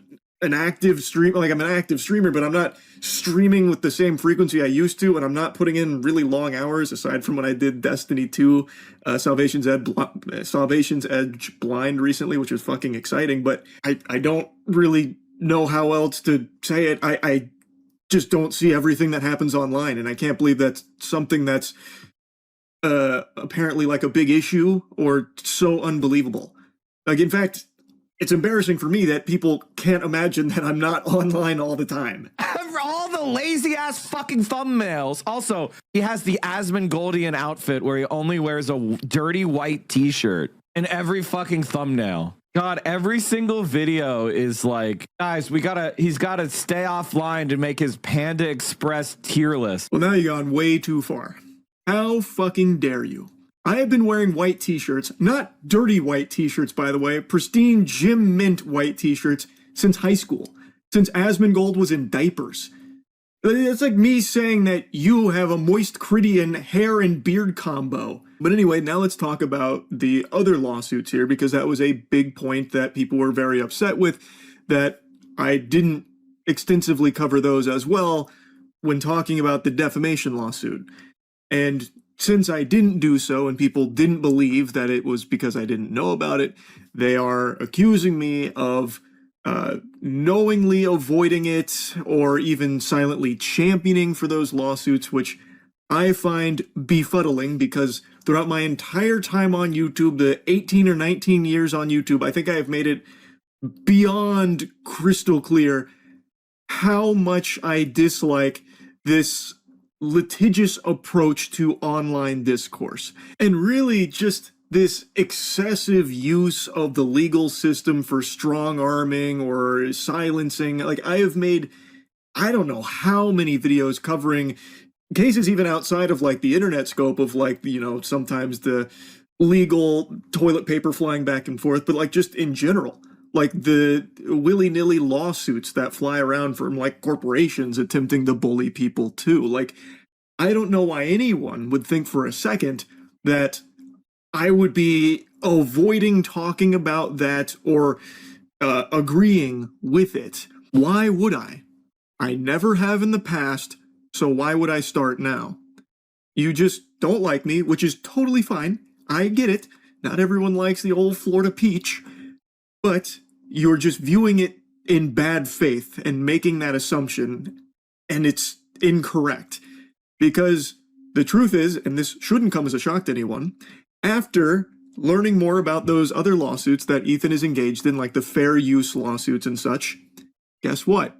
an active stream, like I'm an active streamer, but I'm not streaming with the same frequency I used to, and I'm not putting in really long hours aside from when I did Destiny 2, Salvation's Edge Blind recently, which was fucking exciting, but I don't really know how else to say it. I just don't see everything that happens online, and I can't believe that's something that's apparently like a big issue or so unbelievable. Like, in fact, it's embarrassing for me that people can't imagine that I'm not online all the time. All the lazy ass fucking thumbnails. Also, he has the Asmongold outfit where he only wears a dirty white t-shirt in every fucking thumbnail. God, every single video is like, guys, he's gotta stay offline to make his Panda Express tier list. Well, now you've gone way too far. How fucking dare you? I have been wearing white t-shirts, not dirty white t-shirts, by the way, pristine Gym Mint white t-shirts since high school, since Asmongold was in diapers. It's like me saying that you have a moist Cridian hair and beard combo. But anyway, now let's talk about the other lawsuits here, because that was a big point that people were very upset with, that I didn't extensively cover those as well when talking about the defamation lawsuit. And since I didn't do so and people didn't believe that it was because I didn't know about it, they are accusing me of knowingly avoiding it or even silently championing for those lawsuits, which I find befuddling, because throughout my entire time on YouTube, the 18 or 19 years on YouTube, I think I have made it beyond crystal clear how much I dislike this litigious approach to online discourse, and really just this excessive use of the legal system for strong arming or silencing. Like, I have made, I don't know how many videos covering cases even outside of like the internet scope of, like, you know, sometimes the legal toilet paper flying back and forth, but like just in general, like the willy-nilly lawsuits that fly around from like corporations attempting to bully people too. Like, I don't know why anyone would think for a second that I would be avoiding talking about that or agreeing with it. Why would I? I never have in the past, so why would I start now? You just don't like me, which is totally fine. I get it. Not everyone likes the old Florida peach, but you're just viewing it in bad faith and making that assumption, and it's incorrect. Because the truth is, and this shouldn't come as a shock to anyone, after learning more about those other lawsuits that Ethan is engaged in, like the fair use lawsuits and such, guess what?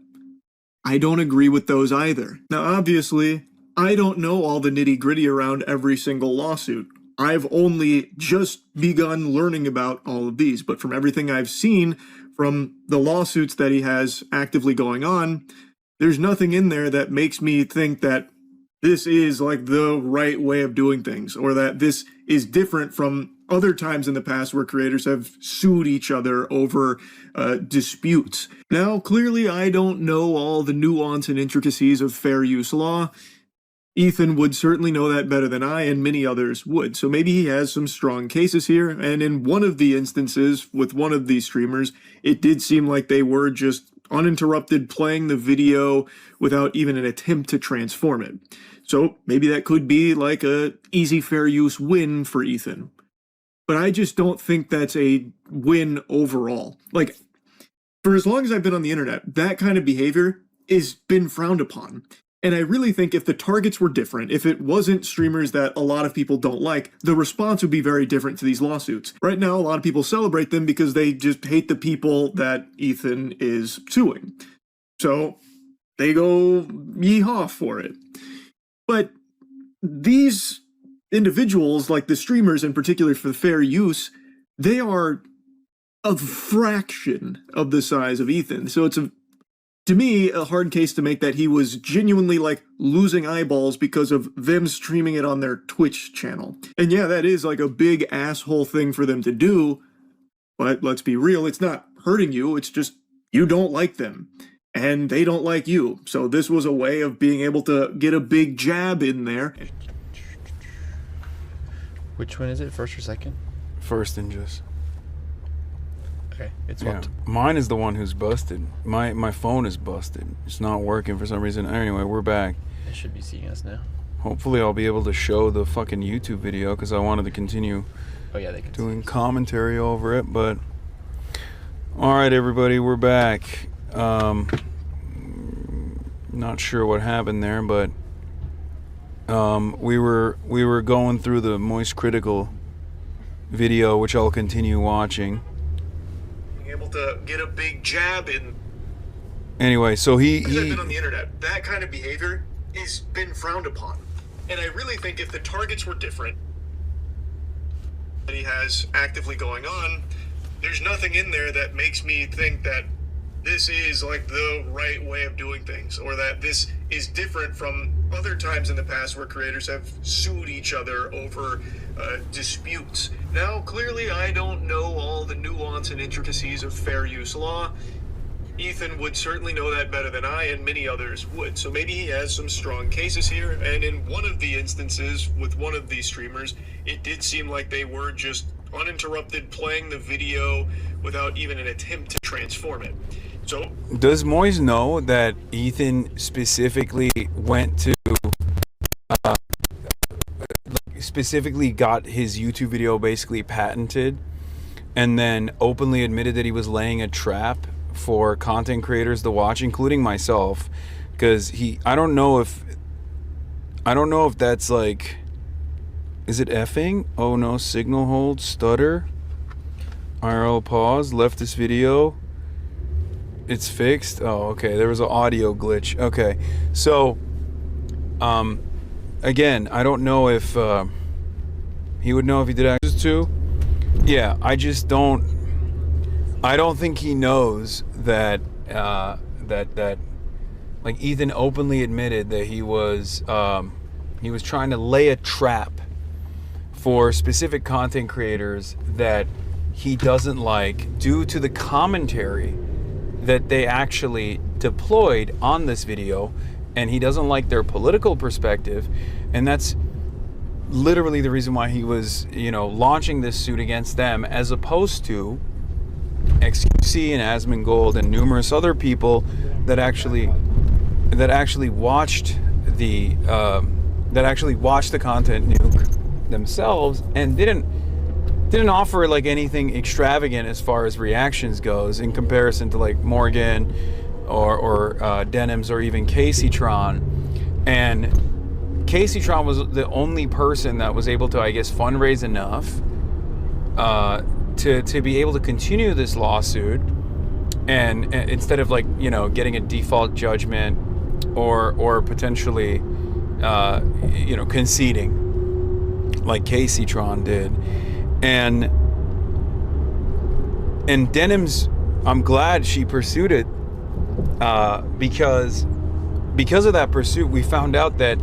I don't agree with those either. Now, obviously, I don't know all the nitty-gritty around every single lawsuit. I've only just begun learning about all of these, but from everything I've seen from the lawsuits that he has actively going on, there's nothing in there that makes me think that this is like the right way of doing things, or that this is different from other times in the past where creators have sued each other over disputes. Now, clearly, I don't know all the nuance and intricacies of fair use law. Ethan would certainly know that better than I, and many others would. So maybe he has some strong cases here, and in one of the instances with one of these streamers, it did seem like they were just uninterrupted playing the video without even an attempt to transform it. So maybe that could be like a easy fair use win for Ethan. But I just don't think that's a win overall. Like, for as long as I've been on the internet, that kind of behavior has been frowned upon. And I really think if the targets were different, if it wasn't streamers that a lot of people don't like, the response would be very different to these lawsuits. Right now, a lot of people celebrate them because they just hate the people that Ethan is suing. So they go yeehaw for it. But these individuals, like the streamers in particular for fair use, they are a fraction of the size of Ethan. So it's to me, a hard case to make that he was genuinely like losing eyeballs because of them streaming it on their Twitch channel. And yeah, that is like a big asshole thing for them to do, but let's be real, it's not hurting you, it's just you don't like them and they don't like you. So this was a way of being able to get a big jab in there. Which one is it, first or second? First and just. Okay, it's Yeah, mine is the one who's busted. My phone is busted. It's not working for some reason. Anyway, we're back. They should be seeing us now. Hopefully I'll be able to show the fucking YouTube video because I wanted to continue they can doing commentary over it, but all right, everybody, we're back. Not sure what happened there, but we were going through the Moist Critical video, which I'll continue watching. Being able to get a big jab in. Anyway, so I've been on the internet. That kind of behavior has been frowned upon, and I really think if the targets were different, that he has actively going on, there's nothing in there that makes me think that this is like the right way of doing things, or that this is different from other times in the past where creators have sued each other over disputes. Now, clearly, I don't know all the nuance and intricacies of fair use law. Ethan would certainly know that better than I, and many others would. So maybe he has some strong cases here. And in one of the instances with one of these streamers, it did seem like they were just uninterrupted playing the video without even an attempt to transform it. So does Moise know that Ethan specifically went to specifically got his YouTube video basically patented and then openly admitted that he was laying a trap for content creators to watch, including myself, because I don't know if that's like, is it effing? Oh no, signal hold, stutter, IRL pause, left this video, it's fixed. Oh, okay, there was an audio glitch. Okay, so again, I don't know if he would know if he did access to. Yeah, I don't think he knows that like Ethan openly admitted that he was trying to lay a trap for specific content creators that he doesn't like due to the commentary that they actually deployed on this video, and he doesn't like their political perspective, and that's literally the reason why he was, launching this suit against them, as opposed to XQC and Asmongold and numerous other people that actually watched the content nuke themselves and didn't offer like anything extravagant as far as reactions goes in comparison to like Morgan or Denims or even Caseytron. And Caseytron was the only person that was able to, I guess, fundraise enough to be able to continue this lawsuit, and instead of like getting a default judgment or potentially conceding like Caseytron did. And Denims, I'm glad she pursued it because of that pursuit, we found out that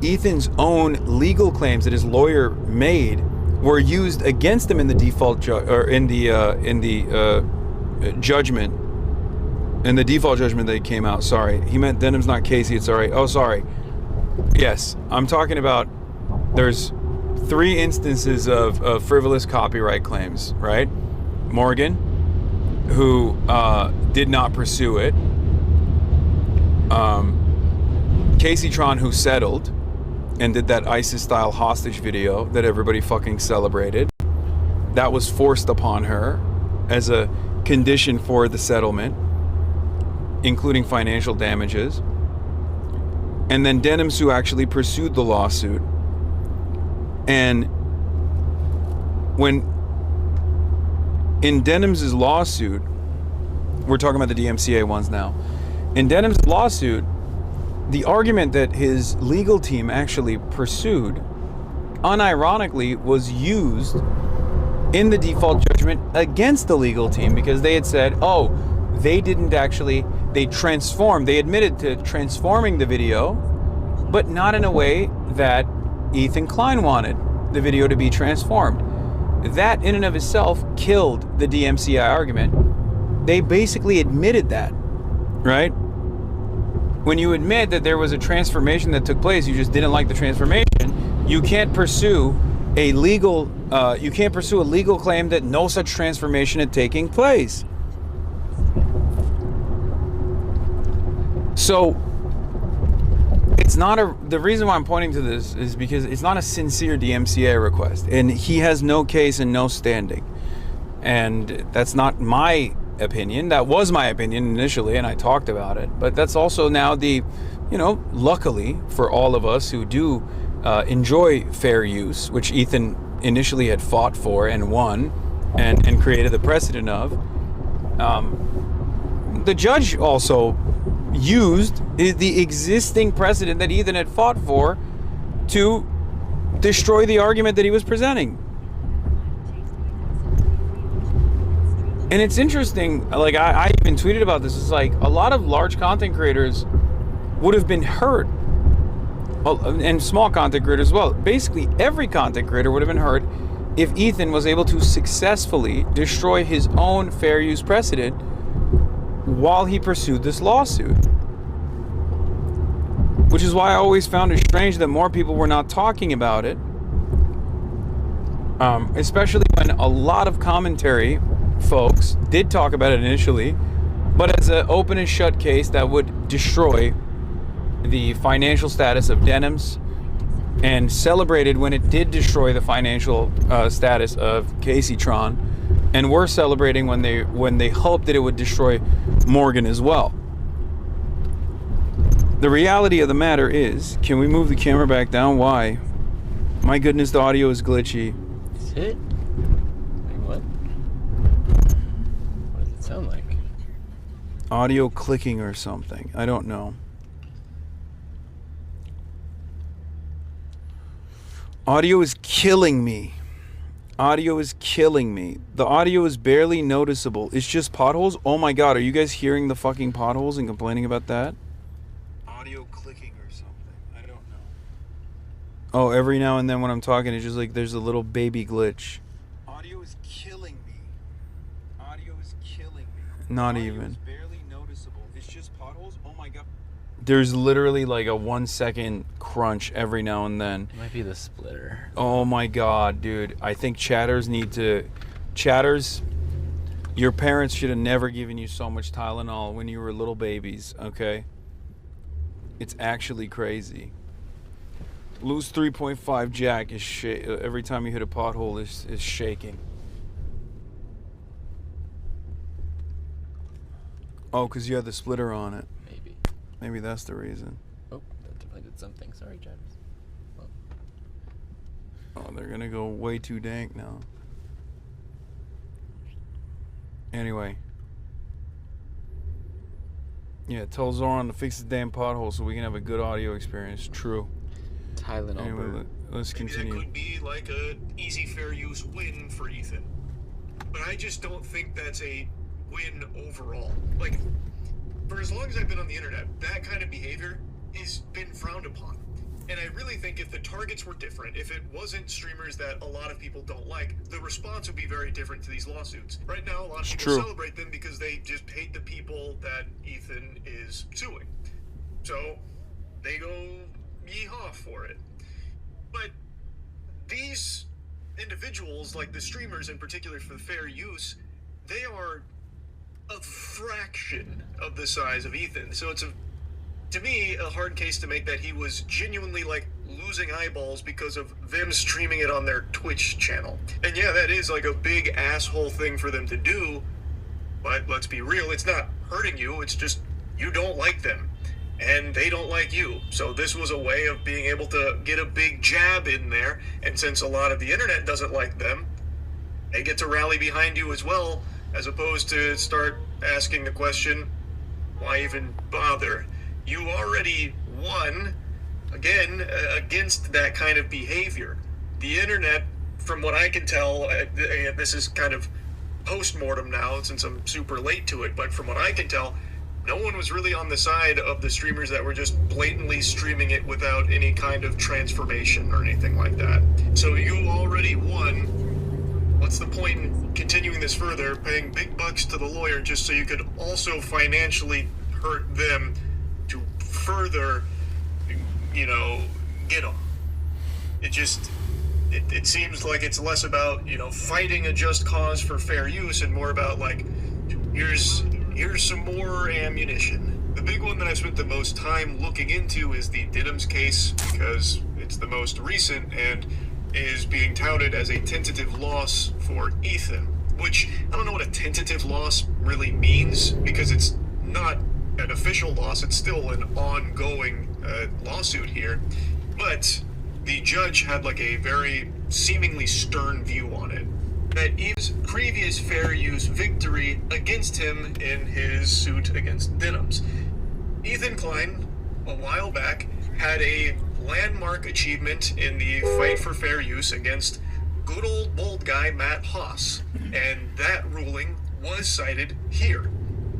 Ethan's own legal claims that his lawyer made were used against him in the default judgment, in the default judgment that came out. Sorry, he meant Denims, not Casey. It's all right. Oh, sorry. Yes, I'm talking about. There's 3 instances of frivolous copyright claims, right? Morgan, who did not pursue it. Caseytron, who settled and did that ISIS-style hostage video that everybody fucking celebrated. That was forced upon her as a condition for the settlement, including financial damages. And then Denims, who actually pursued the lawsuit. And when in Denims' lawsuit, we're talking about the DMCA ones now. In Denims' lawsuit, the argument that his legal team actually pursued, unironically, was used in the default judgment against the legal team, because they had said, oh, they admitted to transforming the video, but not in a way that Ethan Klein wanted the video to be transformed. That in and of itself killed the DMCA argument. They basically admitted that, right? When you admit that there was a transformation that took place, you just didn't like the transformation, you can't pursue a legal, you can't pursue a legal claim that no such transformation had taken place. So it's not the reason why I'm pointing to this is because it's not a sincere DMCA request, and he has no case and no standing. And that's not my opinion. That was my opinion initially, and I talked about it. But that's also now luckily for all of us who do enjoy fair use, which Ethan initially had fought for and won and created the precedent of, the judge also used the existing precedent that Ethan had fought for to destroy the argument that he was presenting. And it's interesting, like I even tweeted about this, it's like a lot of large content creators would have been hurt, and small content creators as well. Basically every content creator would have been hurt if Ethan was able to successfully destroy his own fair use precedent while he pursued this lawsuit. Which is why I always found it strange that more people were not talking about it. Especially when a lot of commentary folks did talk about it initially, but as an open and shut case that would destroy the financial status of Denims, and celebrated when it did destroy the financial status of Casey Tron, and were celebrating when they hoped that it would destroy Morgan as well. The reality of the matter is, can we move the camera back down? Why? My goodness, the audio is glitchy. Is it? Wait, what? What does it sound like? Audio clicking or something. I don't know. Audio is killing me. Audio is killing me. The audio is barely noticeable. It's just potholes. Oh my god, are you guys hearing the fucking potholes and complaining about that? Audio clicking or something. I don't know. Oh, every now and then when I'm talking, it's just like there's a little baby glitch. Audio is killing me. Audio is killing me. Not even. Barely noticeable. It's just potholes. Oh my god. There's literally like a 1 second crunch every now and then. It might be the splitter. Oh my god, dude. I think chatters, your parents should have never given you so much Tylenol when you were little babies, okay? It's actually crazy. Lose 3.5 jack is every time you hit a pothole is shaking. Oh, because you had the splitter on it. Maybe that's the reason. Oh, that definitely did something. Sorry, Travis. Oh, they're gonna go way too dank now. Anyway. Yeah, tell Zoran to fix the damn pothole so we can have a good audio experience. True. Tylenol. Anyway, let's continue. That could be like a easy fair use win for Ethan. But I just don't think that's a win overall. Like, for as long as I've been on the internet, that kind of behavior has been frowned upon. And I really think if the targets were different, if it wasn't streamers that a lot of people don't like, the response would be very different to these lawsuits. Right now, a lot of people celebrate them because they just hate the people that Ethan is suing. So they go yeehaw for it. But these individuals, like the streamers in particular for the fair use, they are a fraction of the size of Ethan. So it's to me a hard case to make that he was genuinely like losing eyeballs because of them streaming it on their Twitch channel. And yeah, that is like a big asshole thing for them to do, but let's be real, it's not hurting you, it's just you don't like them and they don't like you. So this was a way of being able to get a big jab in there, and since a lot of the internet doesn't like them, they get to rally behind you as well, as opposed to start asking the question, why even bother? You already won, again, against that kind of behavior. The internet, from what I can tell, this is kind of post-mortem now since I'm super late to it, but from what I can tell, no one was really on the side of the streamers that were just blatantly streaming it without any kind of transformation or anything like that. So you already won. What's the point in continuing this further, paying big bucks to the lawyer just so you could also financially hurt them to further, get them? It just, it seems like it's less about, fighting a just cause for fair use and more about like, here's some more ammunition. The big one that I spent the most time looking into is the Diddums case because it's the most recent and is being touted as a tentative loss for Ethan, which I don't know what a tentative loss really means because it's not an official loss. It's still an ongoing lawsuit here. But the judge had like a very seemingly stern view on it. That Eve's previous fair use victory against him in his suit against Diddums. Ethan Klein, a while back, had a landmark achievement in the fight for fair use against good old bold guy Matt Haas, and that ruling was cited here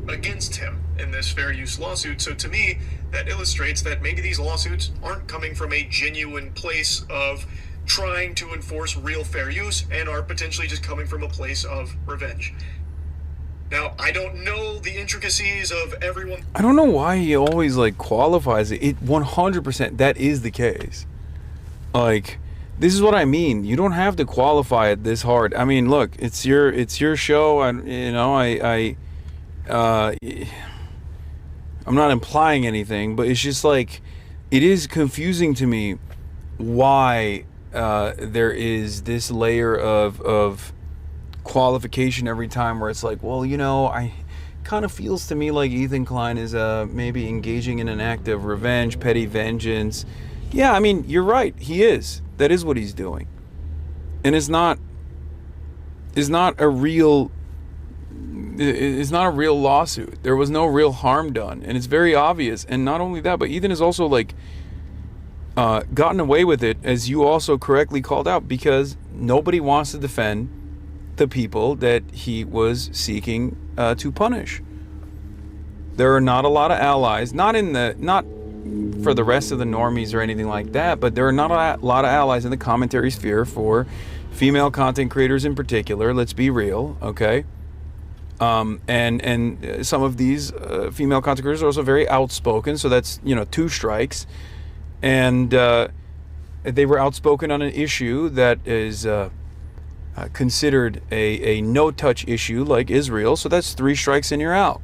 against him in this fair use lawsuit. So to me, that illustrates that maybe these lawsuits aren't coming from a genuine place of trying to enforce real fair use and are potentially just coming from a place of revenge. Now, I don't know the intricacies of everyone. I don't know why he always like qualifies it. It 100% that is the case. Like, this is what I mean. You don't have to qualify it this hard. I mean, look, it's your show. I'm not implying anything, but it's just like it is confusing to me why there is this layer of qualification every time where it's like, well, I kind of feels to me like Ethan Klein is maybe engaging in an act of revenge, petty vengeance. Yeah, I mean, you're right. He is. That is what he's doing. And it's not a real lawsuit. There was no real harm done, and it's very obvious. And not only that, but Ethan has also like gotten away with it, as you also correctly called out, because nobody wants to defend the people that he was seeking to punish. There are not a lot of allies, not for the rest of the normies or anything like that, but there are not a lot of allies in the commentary sphere for female content creators in particular. Let's be real, okay? And some of these female content creators are also very outspoken, so that's 2 strikes. And they were outspoken on an issue that is considered a no-touch issue like Israel, so that's 3 strikes and you're out.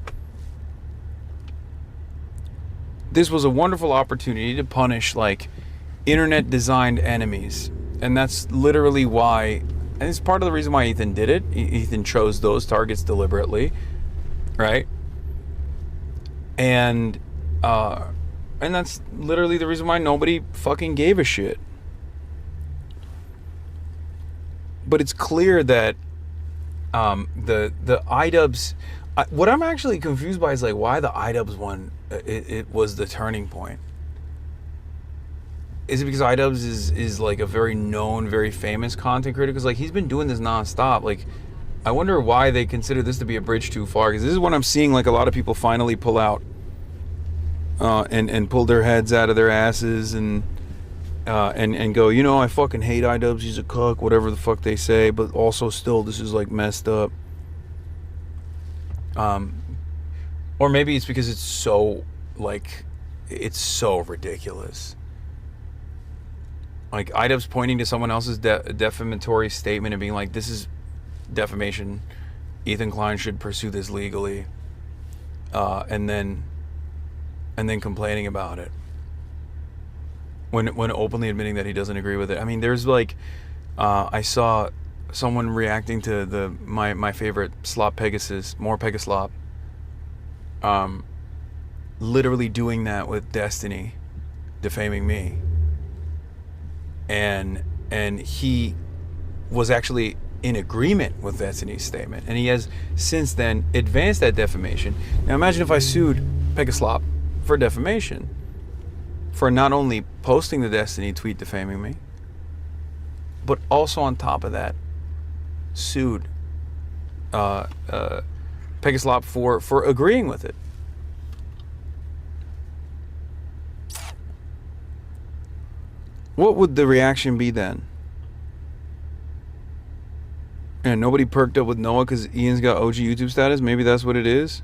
This was a wonderful opportunity to punish like internet-designed enemies, and that's literally why, and it's part of the reason why Ethan did it. Ethan chose those targets deliberately, right? And that's literally the reason why nobody fucking gave a shit. But it's clear that the iDubbbz, what I'm actually confused by is like why the iDubbbz one, it was the turning point. Is it because iDubbbz is like a very known, very famous content creator? Because like he's been doing this nonstop. Like, I wonder why they consider this to be a bridge too far. Because this is when I'm seeing like a lot of people finally pull out and pull their heads out of their asses and go, I fucking hate iDubbbz, he's a cuck, whatever the fuck they say, but also still this is like messed up. Or maybe it's because it's so ridiculous. Like iDubbbz pointing to someone else's defamatory statement and being like, this is defamation, Ethan Klein should pursue this legally, and then complaining about it. When openly admitting that he doesn't agree with it. I mean, there's like, I saw someone reacting to my favorite slop Pegasus, more Pegaslop, literally doing that with Destiny, defaming me, and he was actually in agreement with Destiny's statement, and he has since then advanced that defamation. Now imagine if I sued Pegaslop for defamation, for not only posting the Destiny tweet defaming me, but also on top of that, sued Pegaslop for agreeing with it. What would the reaction be then? And nobody perked up with Noah because Ian's got OG YouTube status? Maybe that's what it is?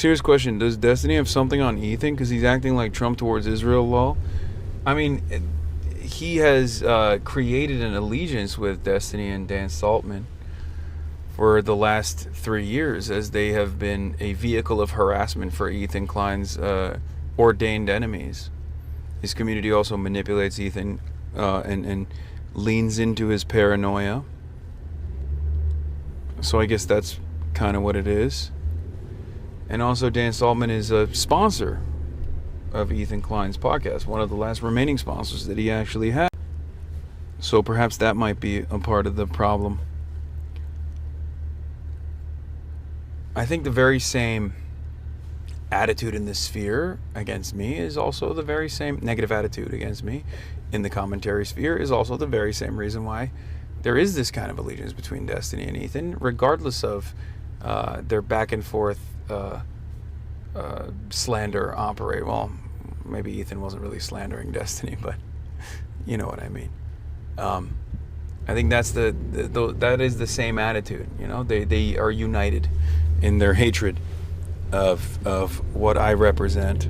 Serious question. Does Destiny have something on Ethan? Because he's acting like Trump towards Israel, lol. I mean, he has created an allegiance with Destiny and Dan Saltman for the last 3 years, as they have been a vehicle of harassment for Ethan Klein's ordained enemies. His community also manipulates Ethan and leans into his paranoia. So I guess that's kind of what it is. And also, Dan Saltman is a sponsor of Ethan Klein's podcast, one of the last remaining sponsors that he actually had. So perhaps that might be a part of the problem. I think the very same attitude in the sphere against me is also the very same negative attitude against me in the commentary sphere is also the very same reason why there is this kind of allegiance between Destiny and Ethan, regardless of their back and forth slander operate. Well, maybe Ethan wasn't really slandering Destiny, but you know what I mean. I think that's that is the same attitude. You know, they are united in their hatred of what I represent.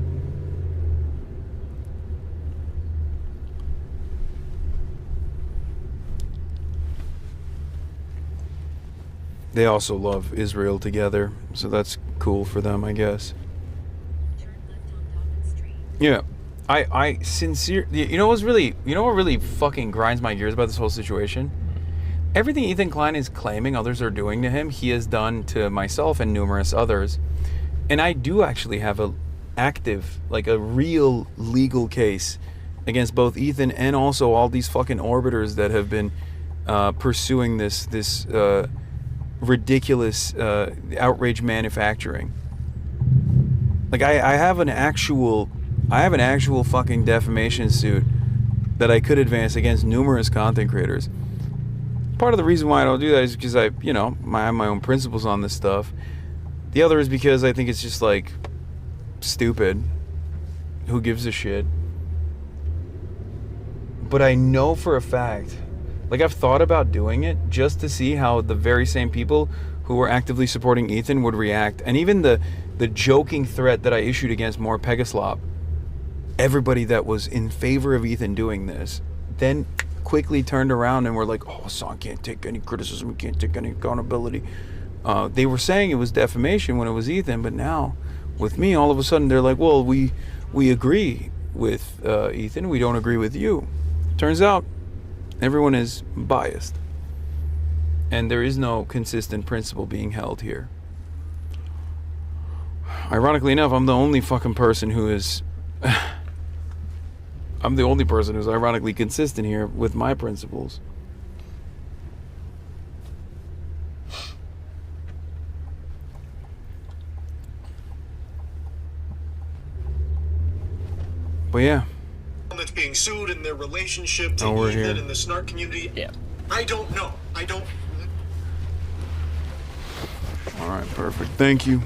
They also love Israel together, so that's cool for them, I guess. Yeah, I sincerely, you know what really fucking grinds my gears about this whole situation? Everything Ethan Klein is claiming others are doing to him, he has done to myself and numerous others. And I do actually have a real legal case against both Ethan and also all these fucking orbiters that have been pursuing this ridiculous outrage manufacturing. Like I have an actual fucking defamation suit that I could advance against numerous content creators. Part of the reason why I don't do that is because I have my own principles on this stuff. The other is because I think it's just like stupid. Who gives a shit? But I know for a fact, like I've thought about doing it just to see how the very same people who were actively supporting Ethan would react. And even the joking threat that I issued against More Pegaslop, everybody that was in favor of Ethan doing this then quickly turned around and were like, oh, Hasan can't take any criticism, he can't take any accountability. They were saying it was defamation when it was Ethan, but now with me, all of a sudden they're like, well, we agree with Ethan, we don't agree with you. Turns out everyone is biased, and there is no consistent principle being held here. Ironically enough, I'm the only fucking person who is I'm the only person who's ironically consistent here with my principles. But yeah. That's being sued in their relationship to we're Ethan here. and the snark community. Yeah. I don't know. All right, perfect. Thank you.